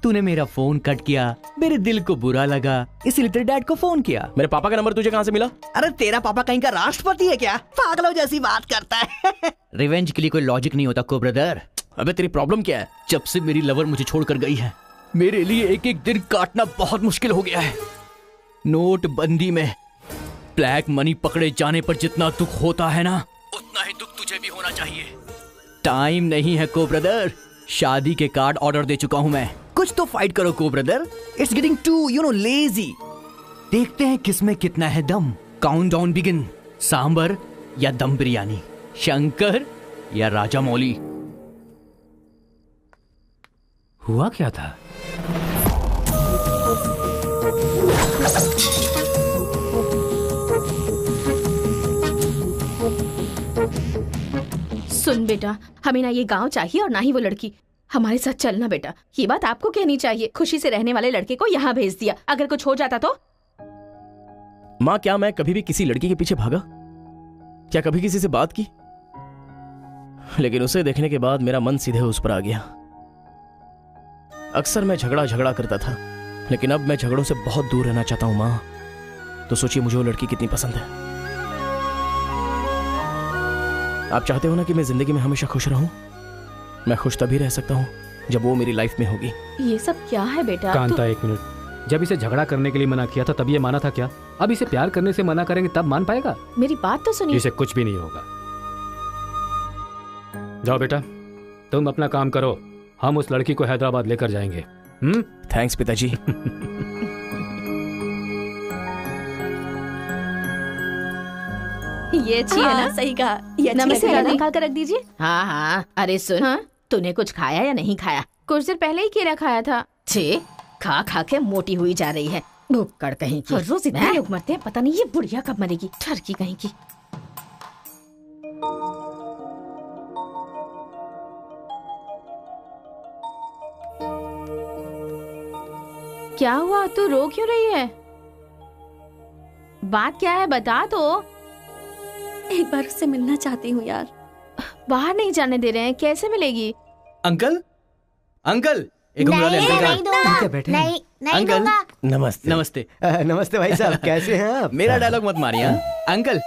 तूने मेरा फोन कट किया, मेरे दिल को बुरा लगा, इसलिए तेरे डैड को फोन किया। मेरे पापा का नंबर तुझे कहाँ से मिला? अरे तेरा पापा कहीं का राष्ट्रपति है क्या? पागलों जैसी बात करता है। रिवेंज के लिए कोई लॉजिक नहीं होता को ब्रदर। अबे तेरी प्रॉब्लम क्या है? जब से मेरी लवर मुझे छोड़कर गई है, मेरे लिए एक एक दिन काटना बहुत मुश्किल हो गया है। नोटबंदी में ब्लैक मनी पकड़े जाने पर जितना दुख होता है ना, उतना ही दुख तुझे भी होना चाहिए। टाइम नहीं है को ब्रदर। शादी के कार्ड ऑर्डर दे चुका हूं मैं। कुछ तो फाइट करो को brother. It's getting too lazy. देखते हैं किसमें कितना है दम। Countdown begin. सांबर या दम बिरयानी, शंकर या राजा मौली। हुआ क्या था? सुन बेटा, हमें ना ये गांव चाहिए और ना ही वो लड़की। हमारे साथ चलना बेटा। ये बात आपको कहनी चाहिए। खुशी से रहने वाले लड़के को यहाँ भेज दिया, अगर कुछ हो जाता तो? माँ, क्या मैं कभी भी किसी लड़की के पीछे भागा? क्या कभी किसी से बात की? लेकिन उसे देखने के बाद मेरा मन सीधे उस पर आ गया। अक्सर मैं झगड़ा करता था, लेकिन अब मैं झगड़ों से बहुत दूर रहना चाहता हूँ माँ। तो सोचिए मुझे वो लड़की कितनी पसंद है। आप चाहते हो ना कि मैं जिंदगी में हमेशा खुश रहूं? मैं खुश तभी रह सकता हूँ जब वो मेरी लाइफ में होगी। ये सब क्या है बेटा? कांता, एक मिनट। जब इसे झगड़ा करने के लिए मना किया था तब ये माना था क्या? अब इसे प्यार करने से मना करेंगे तब मान पाएगा? मेरी बात तो सुनिए। इसे कुछ भी नहीं होगा। जाओ बेटा, तुम अपना काम करो। हम उस लड़की को हैदराबाद लेकर जाएंगे। थैंक्स पिताजी। ये अच्छी है ना? सही कहा। ये अच्छी नमस्ते है। निकाल कर रख दीजिए। हाँ हाँ। अरे सुन, हाँ? तूने कुछ खाया या नहीं खाया? कुछ देर पहले ही केला खाया था। छे, खा खा के मोटी हुई जा रही है। भुक्कड़ कहीं की। हर रोज इतने लोग मरते हैं, पता नहीं ये बुढ़िया कब मरेगी। ठरकी कहीं की। क्या हुआ? तू रो क्यों रही है? बात क्या है बता तो। एक बार उससे मिलना चाहती हूँ यार। बाहर नहीं जाने दे रहे हैं, कैसे मिलेगी? अंकल, अंकल, एक उंगली वाले अंकल का। नहीं अंकल, नमस्ते। नमस्ते। नमस्ते भाई साहब, कैसे हैं आप? मेरा डायलॉग मत मारिए। अंकल,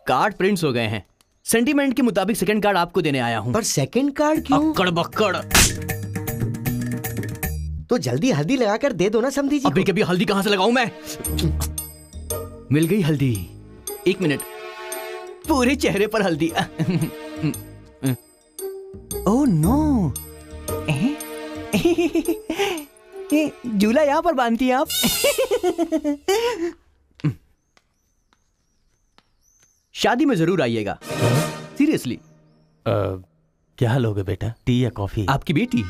कार्ड प्रिंट्स हो गए हैं। सेंटीमेंट के मुताबिक सेकंड कार्ड आपको देने आया हूँ। पर सेकंड कार्ड क्यों? अक्कड़ बक्कड़। तो जल्दी हल्दी लगाकर दे दो ना समधी जी। अभी कभी हल्दी कहाँ से लगाऊं मैं? मिल गई हल्दी। एक मिनट, पूरे चेहरे पर हल्दी। ओह नो, झूला यहाँ पर बांधती हैं आप? शादी में जरूर आइएगा, सीरियसली। क्या लोगे बेटा, टी या कॉफी? आपकी बेटी।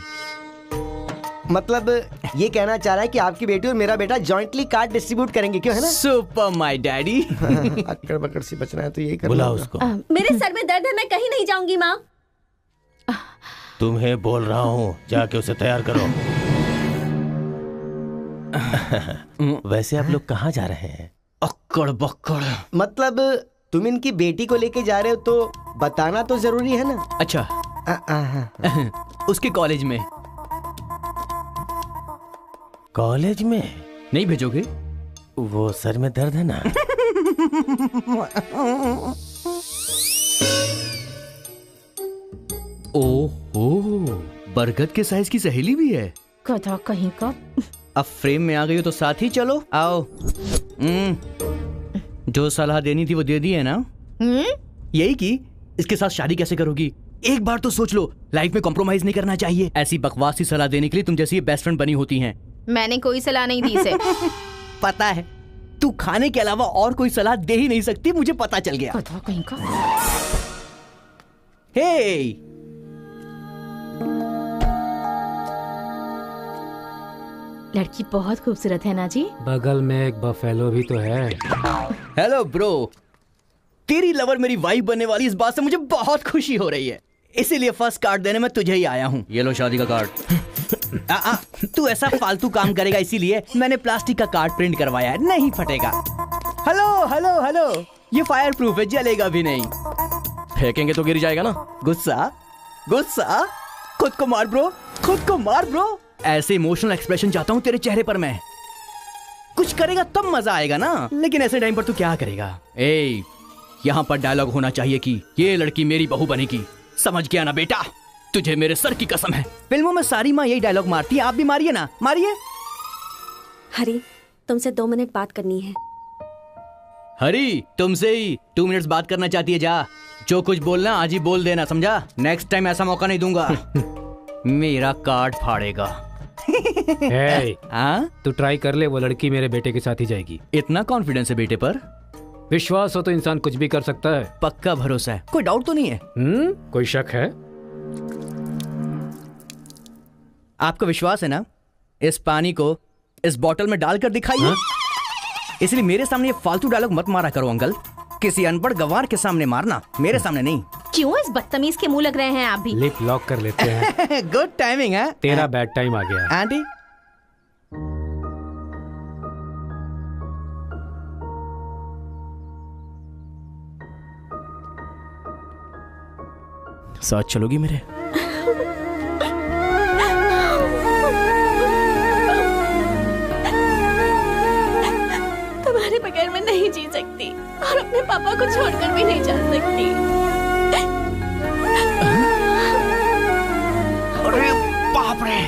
मतलब ये कहना चाह रहा है कि आपकी बेटी और मेरा बेटा जॉइंटली कार्ड डिस्ट्रीब्यूट करेंगे, क्यों है ना? Super my daddy. अक्कड़ बकड़ सी बचना है तो यही कर। बुला उसको। मेरे सर में दर्द है, मैं कहीं नहीं जाऊंगी माँ। तुम्हें बोल रहा हूँ, जाके उसे तैयार करो। वैसे आप लोग कहाँ जा रहे हैं? अक्कड़ बक्कड़। मतलब तुम इनकी बेटी को लेके जा रहे हो तो बताना तो जरूरी है ना? अच्छा, उसके कॉलेज में। कॉलेज में नहीं भेजोगे? वो सर में दर्द है ना। ओह, बरगद के साइज की सहेली भी है। गधा कहीं का। अब फ्रेम में आ गई हो तो साथ ही चलो। आओ। जो सलाह देनी थी वो दे दी है ना? यही कि इसके साथ शादी कैसे करोगी? एक बार तो सोच लो। लाइफ में कॉम्प्रोमाइज नहीं करना चाहिए। ऐसी बकवास सी सलाह देने के लिए तुम जैसी बेस्ट फ्रेंड बनी होती हैं। मैंने कोई सलाह नहीं दी इसे। पता है, तू खाने के अलावा और कोई सलाह दे ही नहीं सकती, मुझे पता चल गया। गधा कहीं का। लड़की बहुत खूबसूरत है ना जी। बगल में एक बफेलो भी तो है। हेलो ब्रो, तेरी लवर मेरी वाइफ बनने वाली इस बात से मुझे बहुत खुशी हो रही है, इसीलिए फर्स्ट कार्ड देने में तुझे ही आया हूँ। ये लो शादी का कार्ड। तू ऐसा फालतू काम करेगा इसीलिए मैंने प्लास्टिक का कार्ड प्रिंट करवाया है, नहीं फटेगा। हेलो हेलो हेलो, ये फायर प्रूफ है, जलेगा भी नहीं। फेंकेंगे तो गिर जाएगा ना। गुस्सा गुस्सा, खुद को मार ब्रो, खुद को मार ब्रो। ऐसे इमोशनल एक्सप्रेशन चाहता हूँ तेरे चेहरे पर मैं। कुछ करेगा तब मजा आएगा ना, लेकिन ऐसे टाइम पर तू क्या करेगा? ए, यहाँ पर डायलॉग होना चाहिए कि ये लड़की मेरी बहू बनेगी, समझ गया ना बेटा? तुझे मेरे सर की कसम है, फिल्मों में सारी माँ यही डायलॉग मारती है, आप भी मारिए ना, मारिए। हरी, तुमसे 2 मिनट बात करनी है। हरी, तुमसे ही 2 मिनट्स बात करना चाहती है? जा, जो कुछ बोलना आज ही बोल देना, समझा? नेक्स्ट टाइम ऐसा मौका नहीं दूंगा। मेरा कार्ड फाड़ेगा। तू ट्राई कर ले, वो लड़की मेरे बेटे के साथ ही जाएगी। इतना कॉन्फिडेंस है बेटे पर? विश्वास हो तो इंसान कुछ भी कर सकता है। पक्का भरोसा है, कोई डाउट तो नहीं है? कोई शक है? आपको विश्वास है ना? इस पानी को इस बोतल में डालकर दिखाइए। इसलिए मेरे सामने ये फालतू डायलॉग मत मारा करो अंकल, किसी अनपढ़ गंवार के सामने मारना, मेरे सामने नहीं। क्यों इस बदतमीज के मुंह लग रहे हैं आप भी? लिप लॉक कर लेते हैं। गुड टाइमिंग है। तेरा बैड टाइम आ गया है। आंटी, साथ चलोगी मेरे? तुम्हारे बगैर मैं नहीं जी सकती और अपने पापा को छोड़कर भी नहीं जा सकती। अरे बाप रे,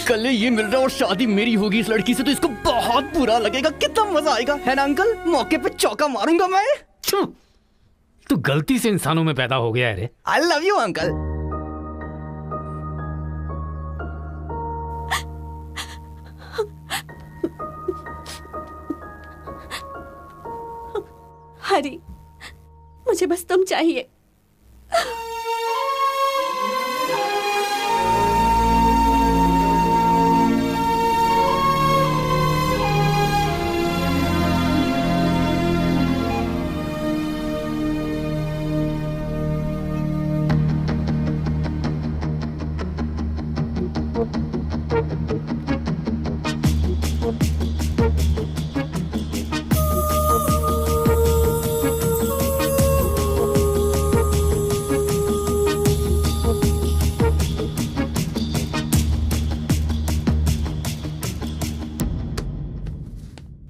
कल ये मिल रहा और शादी मेरी होगी इस लड़की से, तो इसको बहुत बुरा लगेगा। कितना मजा आएगा, है ना अंकल? मौके पे चौका मारूंगा मैं। तू गलती से इंसानों में पैदा हो गया है रे। I love you uncle. Hari, मुझे बस तुम चाहिए।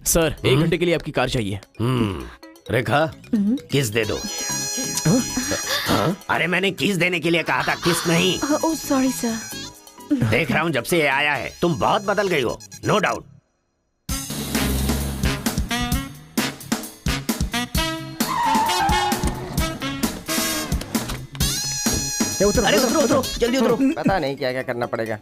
सर, 1 घंटे के लिए आपकी कार चाहिए। रेखा, किस दे दो। अरे मैंने किस देने के लिए कहा था, किस नहीं। Oh sorry sir. देख रहा हूँ जब से ये आया है तुम बहुत बदल गई हो, नो डाउट। अरे उतरो उतरो, जल्दी उतरो। पता नहीं क्या क्या करना पड़ेगा।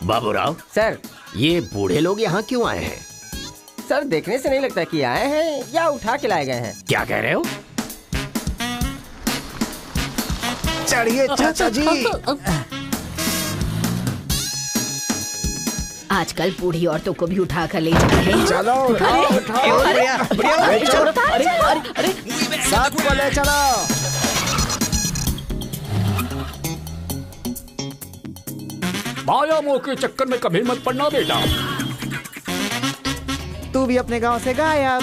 बाबूराव सर, ये बूढ़े लोग यहाँ क्यों आए हैं? सर, देखने से नहीं लगता कि आए हैं या उठा के लाए गए हैं। क्या कह रहे हो? चढ़िए चाचा जी। आजकल बूढ़ी औरतों को भी उठा कर ले जा रहे हैं। चलो उठाओ उठाओ। अरे साथ को ले चलो। माया मोह के चक्कर में कभी मत पड़ना बेटा। तू भी अपने गांव से गायब।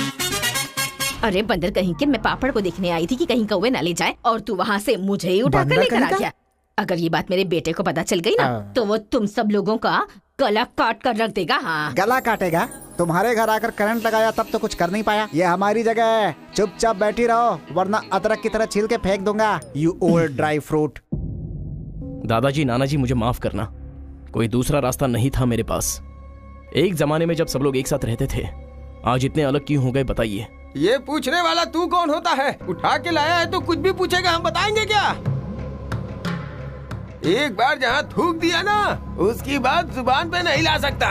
अरे बंदर कहीं के, मैं पापड़ को देखने आई थी कि कहीं कौवे ना ले जाए और तू वहाँ से मुझे ही उठा कर लेकर आ गया। अगर ये बात मेरे बेटे को पता चल गई ना तो वो तुम सब लोगों का गला काट कर रख देगा। हाँ, गला काटेगा? तुम्हारे घर आकर करंट लगाया तब तो कुछ कर नहीं पाया। ये हमारी जगह है, चुपचाप बैठी रहो वरना अदरक की तरह छील के फेंक दूंगा। You old dry fruit. दादाजी, नानाजी, मुझे माफ करना, कोई दूसरा रास्ता नहीं था मेरे पास। एक जमाने में जब सब लोग एक साथ रहते थे, आज इतने अलग क्यों हो गए बताइए? ये पूछने वाला तू कौन होता है? उठा के लाया है तो कुछ भी पूछेगा, हम बताएंगे क्या? एक बार जहाँ थूक दिया ना, उसकी बात जुबान पे नहीं ला सकता।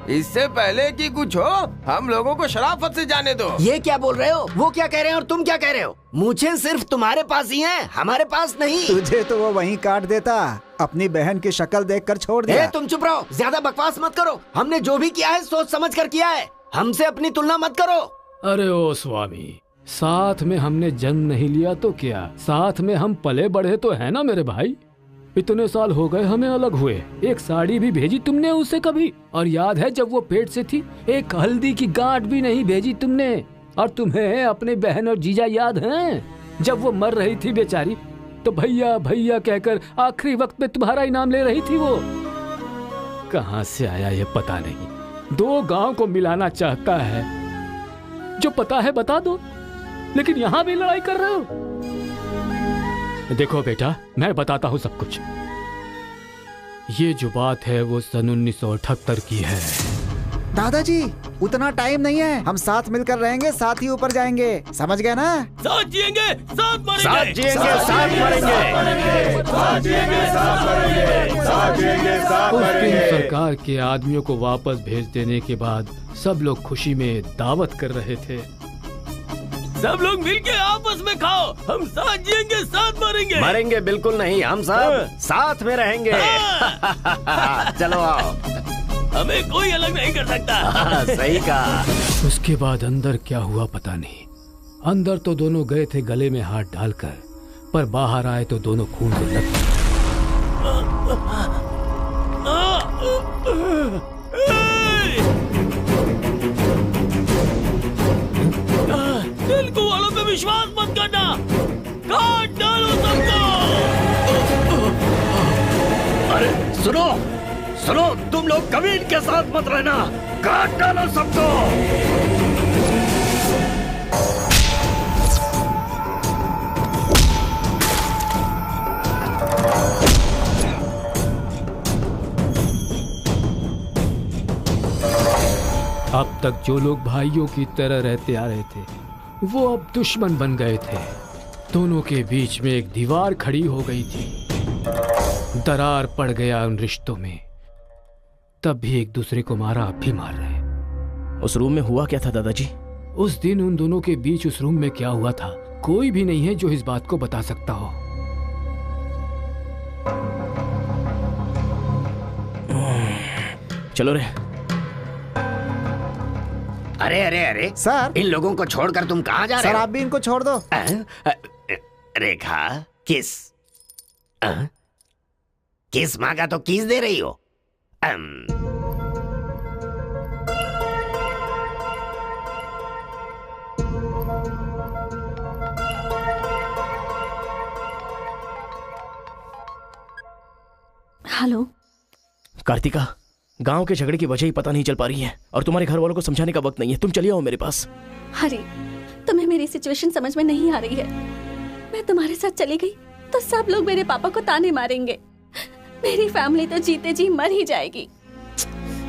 इससे पहले कि कुछ हो हम लोगों को शराफत से जाने दो। ये क्या बोल रहे हो? वो क्या कह रहे हैं और तुम क्या कह रहे हो? मुझे सिर्फ तुम्हारे पास ही है, हमारे पास नहीं। तुझे तो वो वहीं काट देता, अपनी बहन की शक्ल देखकर छोड़ दिया। तुम चुप रहो, ज्यादा बकवास मत करो। हमने जो भी किया है सोच समझ कर किया है, हमसे अपनी तुलना मत करो। अरे ओ स्वामी, साथ में हमने जन्म नहीं लिया तो क्या, साथ में हम पले बढ़े तो है ना मेरे भाई। इतने साल हो गए हमें अलग हुए, एक साड़ी भी भेजी तुमने उसे कभी? और याद है जब वो पेट से थी, एक हल्दी की गांठ भी नहीं भेजी तुमने। और तुम्हें अपने बहन और जीजा याद हैं? जब वो मर रही थी बेचारी, तो भैया भैया कहकर आखिरी वक्त में तुम्हारा इनाम ले रही थी। वो कहाँ से आया ये पता नहीं। 2 गांव को मिलाना चाहता है, जो पता है बता दो, लेकिन यहाँ भी लड़ाई कर रहे हो। देखो बेटा, मैं बताता हूँ सब कुछ। ये जो बात है वो सन 1978 की है। दादाजी, उतना टाइम नहीं है, हम साथ मिलकर रहेंगे, साथ ही ऊपर जाएंगे, समझ गए ना? साथ जिएंगे, साथ मरेंगे, साथ जिएंगे, साथ मरेंगे, साथ जिएंगे, साथ मरेंगे, साथ जिएंगे, साथ उस दिन मरेंगे। सरकार के आदमियों को वापस भेज देने के बाद सब लोग खुशी में दावत कर रहे थे। सब लोग मिलके आपस में खाओ, हम साथ जिएंगे, साथ मरेंगे। मरेंगे बिल्कुल नहीं, हम सब साथ में रहेंगे। चलो आओ, हमें कोई अलग नहीं कर सकता। सही कहा। उसके बाद अंदर क्या हुआ पता नहीं। अंदर तो दोनों गए थे गले में हाथ डालकर, पर बाहर आए तो दोनों खून से लथपथ। तेलुगु वालों पे विश्वास मत करना, काट डालो सबको। अरे सुनो सुनो, तुम लोग कभी इनके साथ मत रहना, काट डालो सबको। अब तक जो लोग भाइयों की तरह रहते आ रहे थे, वो अब दुश्मन बन गए थे। दोनों के बीच में एक दीवार खड़ी हो गई थी। दरार पड़ गया उन रिश्तों में। तब भी एक दूसरे को मारा, अब भी मार रहे। उस रूम में हुआ क्या था दादाजी? उस दिन उन दोनों के बीच उस रूम में क्या हुआ था, कोई भी नहीं है जो इस बात को बता सकता हो। चलो रे। अरे अरे अरे सर, इन लोगों को छोड़कर तुम कहाँ जा रहे सर हो? आप भी इनको छोड़ दो। रेखा, किस किस मांगा तो किस दे रही हो? हेलो कार्तिका, गांव के झगड़े की वजह ही पता नहीं चल पा रही है और तुम्हारे घर वालों को समझाने का वक्त नहीं है। तुम चलिए आओ मेरे पास। अरे तुम्हें मेरी सिचुएशन समझ में नहीं आ रही है। मैं तुम्हारे साथ चली गई तो सब लोग मेरे पापा को ताने मारेंगे। मेरी फैमिली तो जीते जी मर ही जाएगी।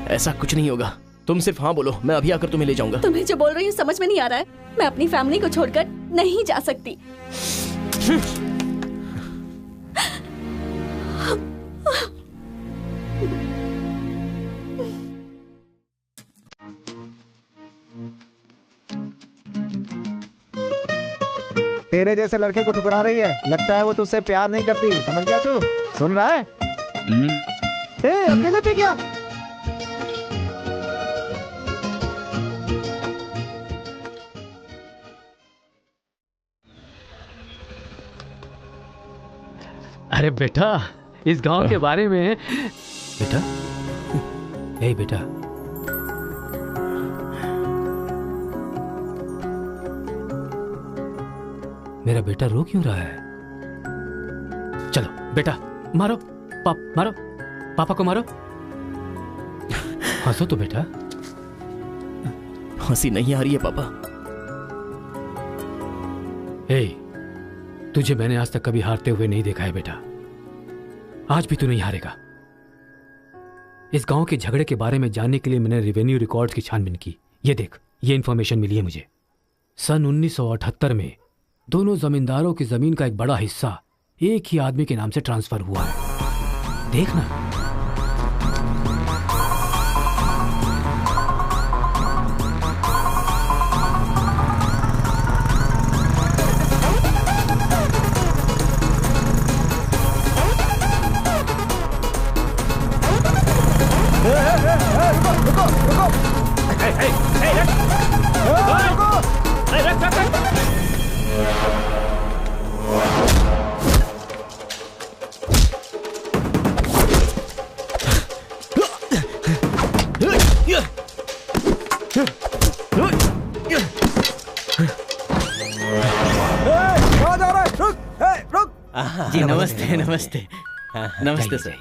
ऐसा कुछ नहीं होगा, तुम सिर्फ हाँ बोलो, मैं अभी आकर तुम्हें ले जाऊंगा। तुम्हें जो बोल रही हूँ समझ में नहीं आ रहा है। मैं अपनी फैमिली को छोड़कर नहीं जा सकती। तेरे जैसे लड़के को ठुकरा रही है, लगता है वो तुझसे प्यार नहीं करती। समझ गया तू? सुन रहा है? अकेले पे क्या? अरे बेटा, इस गांव के बारे में। बेटा, ए बेटा, मेरा बेटा रो क्यों रहा है? चलो बेटा, मारो मारो, पापा को मारो। हंसो तो बेटा। हंसी नहीं आ रही है पापा। ए, तुझे मैंने आज तक कभी हारते हुए नहीं देखा है बेटा। आज भी तू नहीं हारेगा। इस गांव के झगड़े के बारे में जानने के लिए मैंने रेवेन्यू रिकॉर्ड्स की छानबीन की। ये देख, ये इंफॉर्मेशन मिली है मुझे। सन 1978 में दोनों जमींदारों की जमीन का एक बड़ा हिस्सा एक ही आदमी के नाम से ट्रांसफर हुआ है। देखना। नमस्ते नमस्ते नमस्ते सर,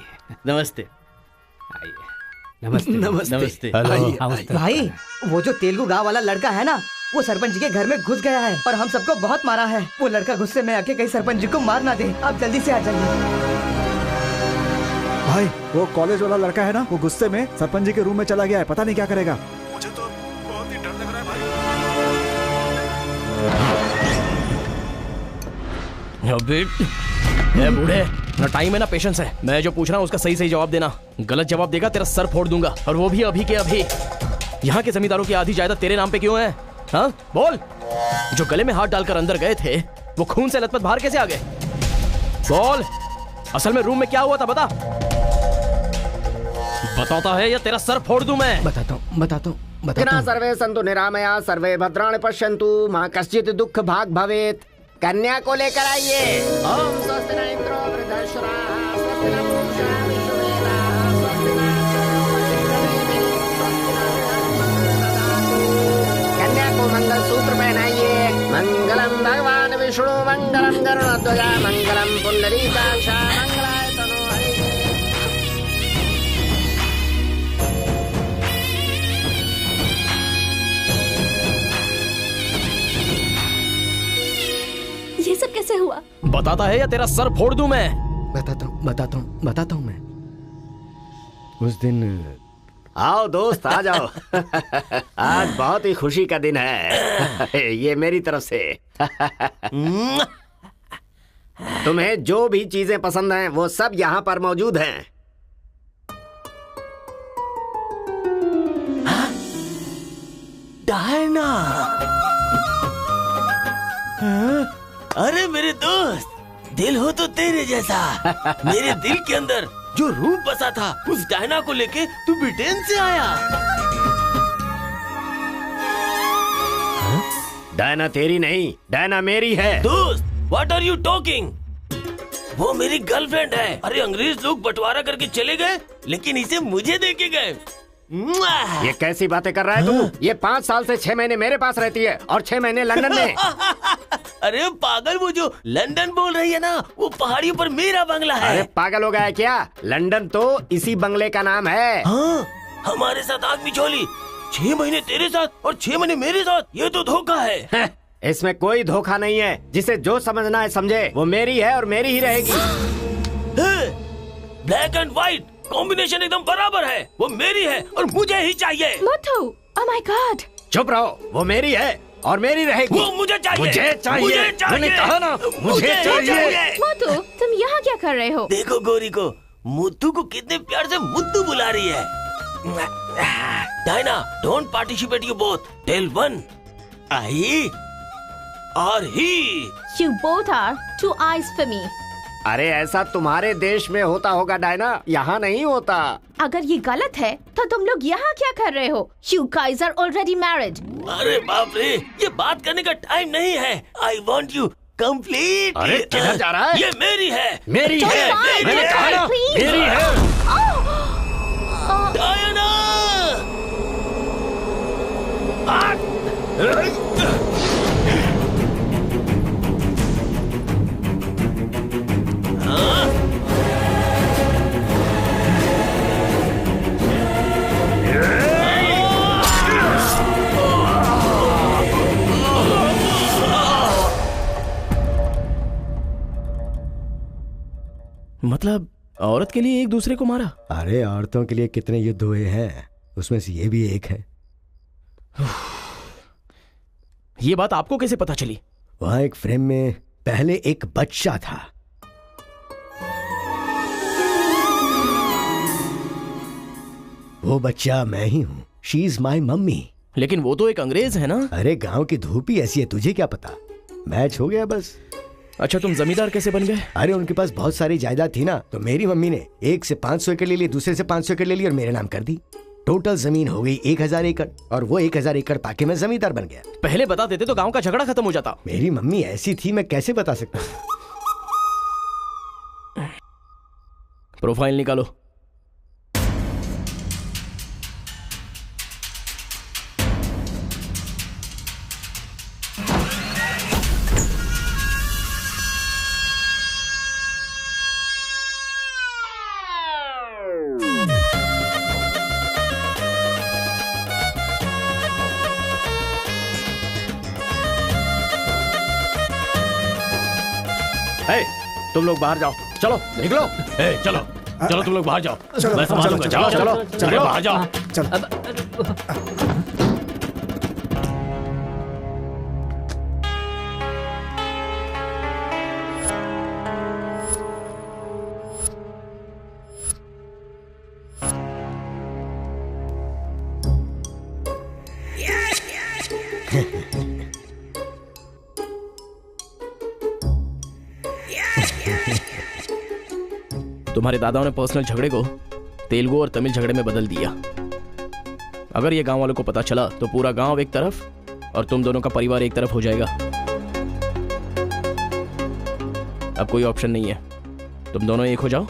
नमस्ते नमस्ते नमस्ते। भाई वो जो तेलुगु गाँव वाला लड़का है ना, वो सरपंच जी के घर में घुस गया है और हम सबको बहुत मारा है। वो लड़का गुस्से में आके कहीं सरपंच जी को मार ना दे। आप जल्दी से आ जाइए। भाई वो कॉलेज वाला लड़का है ना, वो गुस्से में सरपंच जी के रूम में चला गया है, पता नहीं क्या करेगा। मुझे तो बहुत ही डर लग रहा है भाई। बूढ़े, ना टाइम है ना पेशेंस है। मैं जो पूछ रहा हूँ उसका सही सही जवाब देना। गलत जवाब देगा तेरा सर फोड़ दूंगा, और वो भी अभी के अभी। यहाँ के जमींदारों की आधी जायदाद तेरे नाम पे क्यों है? हाँ बोल। जो गले में हाथ डालकर अंदर गए थे वो खून से लथपथ बाहर कैसे आ गए? बोल, असल में रूम में क्या हुआ था बता। बताता है या तेरा सर फोड़ दूं मैं? बताता हूँ। सर्वे संतु निरामया सर्वे भद्राणि पश्यन्तु मां कश्चित् दुःख भाग भवेत्। कन्या को लेकर आइए। ओम स्वस्ति न इंद्रो वृद्धश्रवाः स्वस्ति न पूषा विश्ववेदाः स्वस्ति न कन्या को मंगल सूत्र पहनाइए। मंगलम भगवान विष्णु मंगलम गरुड़ध्वजा मंगलम पुंडरीकाक्ष मंगलाय तनो हरिः। ये सब कैसे हुआ? बताता है या तेरा सर फोड़ दूं मैं? बताता हूँ मैं। उस दिन आओ दोस्त आ जाओ। आज बहुत ही खुशी का दिन है। ये मेरी तरफ से। तुम्हें जो भी चीजें पसंद हैं वो सब यहाँ पर मौजूद हैं। डायना, अरे मेरे दोस्त, दिल हो तो तेरे जैसा। मेरे दिल के अंदर जो रूप बसा था उस डायना को लेके तू ब्रिटेन से आया। डायना तेरी नहीं, डायना मेरी है। दोस्त, व्हाट आर यू टॉकिंग? वो मेरी गर्लफ्रेंड है। अरे अंग्रेज लोग बंटवारा करके चले गए, लेकिन इसे मुझे देके गए। ये कैसी बातें कर रहा है तू? ये 5 साल से 6 महीने मेरे पास रहती है और 6 महीने लंदन में। अरे पागल, वो जो लंदन बोल रही है ना, वो पहाड़ियों पर मेरा बंगला है। अरे पागल हो गया है क्या? लंदन तो इसी बंगले का नाम है। हाँ, हमारे साथ आग मिचोली। 6 महीने तेरे साथ और 6 महीने मेरे साथ, ये तो धोखा है। इसमें कोई धोखा नहीं है। जिसे जो समझना है समझे। वो मेरी है और मेरी ही रहेगी। ब्लैक एंड व्हाइट कॉम्बिनेशन एकदम बराबर है। वो मेरी है और मुझे ही चाहिए। मोटू, ओह माय गॉड। चुप रहो, वो मेरी है और मेरी रहेगी। वो मुझे चाहिए। मुझे चाहिए। मैंने कहा ना, मुझे चाहिए। मोटू, तुम यहाँ क्या कर रहे हो? देखो गोरी को, मुत्तू को कितने प्यार से मुत्तू बुला रही है। Diana, don't participate you both. Tell one, I और he. You both are two eyes for me. अरे ऐसा तुम्हारे देश में होता होगा डायना, यहाँ नहीं होता। अगर ये गलत है तो तुम लोग यहाँ क्या कर रहे हो? You guys are already married. अरे बाप रे, ये बात करने का टाइम नहीं है। I want you complete. अरे किधर जा रहा है? ये मेरी है। मेरी है। मैंने कहा ना, मेरी है। डायना! मतलब औरत के लिए एक दूसरे को मारा? अरे औरतों के लिए कितने युद्ध हुए हैं, उसमें से ये भी एक है। ये बात आपको कैसे पता चली? वहां एक फ्रेम में पहले एक बच्चा था। वो बच्चा मैं ही हूँ। She is my mummy. लेकिन वो तो एक अंग्रेज है ना? अरे गांव की धूप ही ऐसी है, तुझे क्या पता। मैच हो गया बस। अच्छा, तुम जमींदार कैसे बन गए? अरे उनके पास बहुत सारी जायदाद थी ना, तो मेरी मम्मी ने एक से 500 एकड़ ले ली, दूसरे से 500 एकड़ ले ली और मेरे नाम कर दी। टोटल जमीन हो गई 1000 एकड़ और वो 1000 एकड़ पाके मैं जमींदार बन गया। पहले बता देते तो गांव का झगड़ा खत्म हो जाता। मेरी मम्मी ऐसी थी, मैं कैसे बता सकता हूँ। प्रोफाइल निकालो। तुम लोग बाहर जाओ, चलो निकलो। ए, चलो चलो तुम लोग बाहर जाओ, चलो, मैं संभालूंगा। चलो, जाओ चलो, चलो चलो, अरे बाहर जाओ। तुम्हारे दादाओं ने पर्सनल झगड़े को तेलुगु और तमिल झगड़े में बदल दिया। अगर ये गांव वालों को पता चला तो पूरा गांव एक तरफ और तुम दोनों का परिवार एक तरफ हो जाएगा। अब कोई ऑप्शन नहीं है, तुम दोनों एक हो जाओ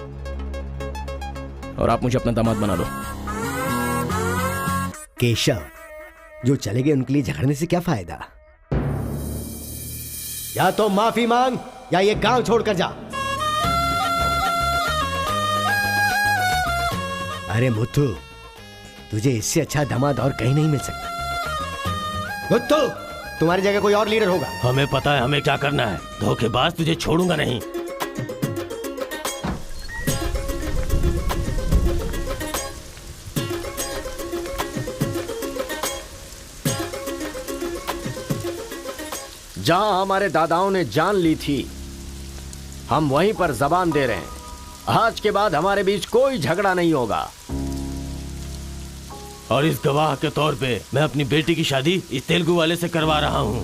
और आप मुझे अपना दामाद बना दो। केशव, जो चले गए उनके लिए झगड़ने से क्या फायदा? या तो माफी मांग या ये गांव छोड़कर जा। अरे मुत्तू, तुझे इससे अच्छा दामाद और कहीं नहीं मिल सकता। मुत्तू, तुम्हारी जगह कोई और लीडर होगा। हमें पता है हमें क्या करना है। धोखेबाज, तुझे छोड़ूंगा नहीं। जहां हमारे दादाओं ने जान ली थी, हम वहीं पर जबान दे रहे हैं। आज के बाद हमारे बीच कोई झगड़ा नहीं होगा। और इस गवाह के तौर पे मैं अपनी बेटी की शादी इस तेलुगु वाले से करवा रहा हूँ।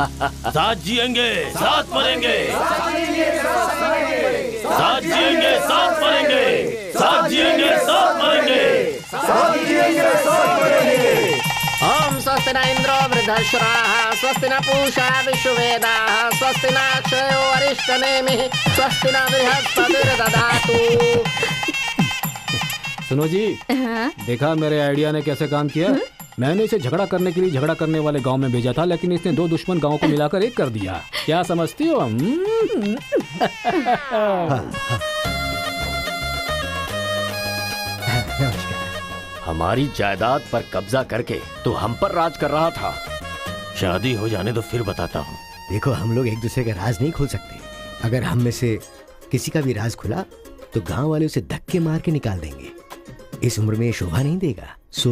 साथ जिएंगे, साथ मरेंगे, साथ जिएंगे, साथ मरेंगे, साथ जिएंगे, साथ मरेंगे, साथ जिएंगे, साथ मरेंगे। ओम स्वस्ति न इंद्रो वृद्धश्राः, स्वस्ति न पूषा विश्ववेदाः, स्वस्ति न अक्षयो अरिष्टनेमिः, स्वस्ति न बृहस्पतिर्दधातु। सुनो जी, देखा मेरे आइडिया ने कैसे काम किया? मैंने इसे झगड़ा करने के लिए झगड़ा करने वाले गांव में भेजा था, लेकिन इसने दो दुश्मन गांवों को मिलाकर एक कर दिया। क्या समझती हो? हमारी जायदाद पर कब्जा करके तो हम पर राज कर रहा था। शादी हो जाने तो फिर बताता हूँ। देखो, हम लोग एक दूसरे का राज नहीं खोल सकते। अगर हम में से किसी का भी राज खुला तो गांव वाले उसे धक्के मार के निकाल देंगे। इस उम्र में शोभा नहीं देगा। सो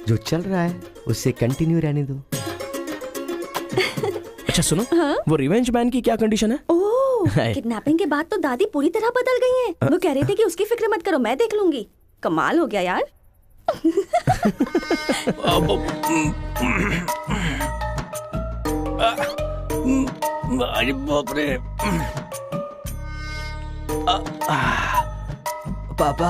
जो चल रहा है उससे कंटिन्यू रहने दो। अच्छा सुनो, वो रिवेंज मैन की क्या कंडीशन है? ओह, किडनैपिंग के बाद तो दादी पूरी तरह बदल गई हैं। वो कह रहे थे कि उसकी फिक्र मत करो, मैं देख लूंगी। कमाल हो गया यार। अरे बाप रे। पापा,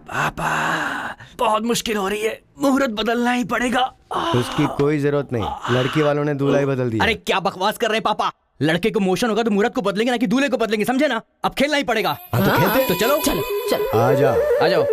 पापा, बहुत मुश्किल हो रही है। मुहूर्त बदलना ही पड़ेगा। उसकी कोई जरूरत नहीं, लड़की वालों ने दूल्हा ही बदल दिया। अरे क्या बकवास कर रहे हैं पापा? लड़के को मोशन होगा तो मुहूर्त को बदलेंगे ना कि दूल्हे को बदलेंगे, समझे ना? अब खेलना ही पड़ेगा। तो चलो चलो चलो, आ जाओ, आ जाओ।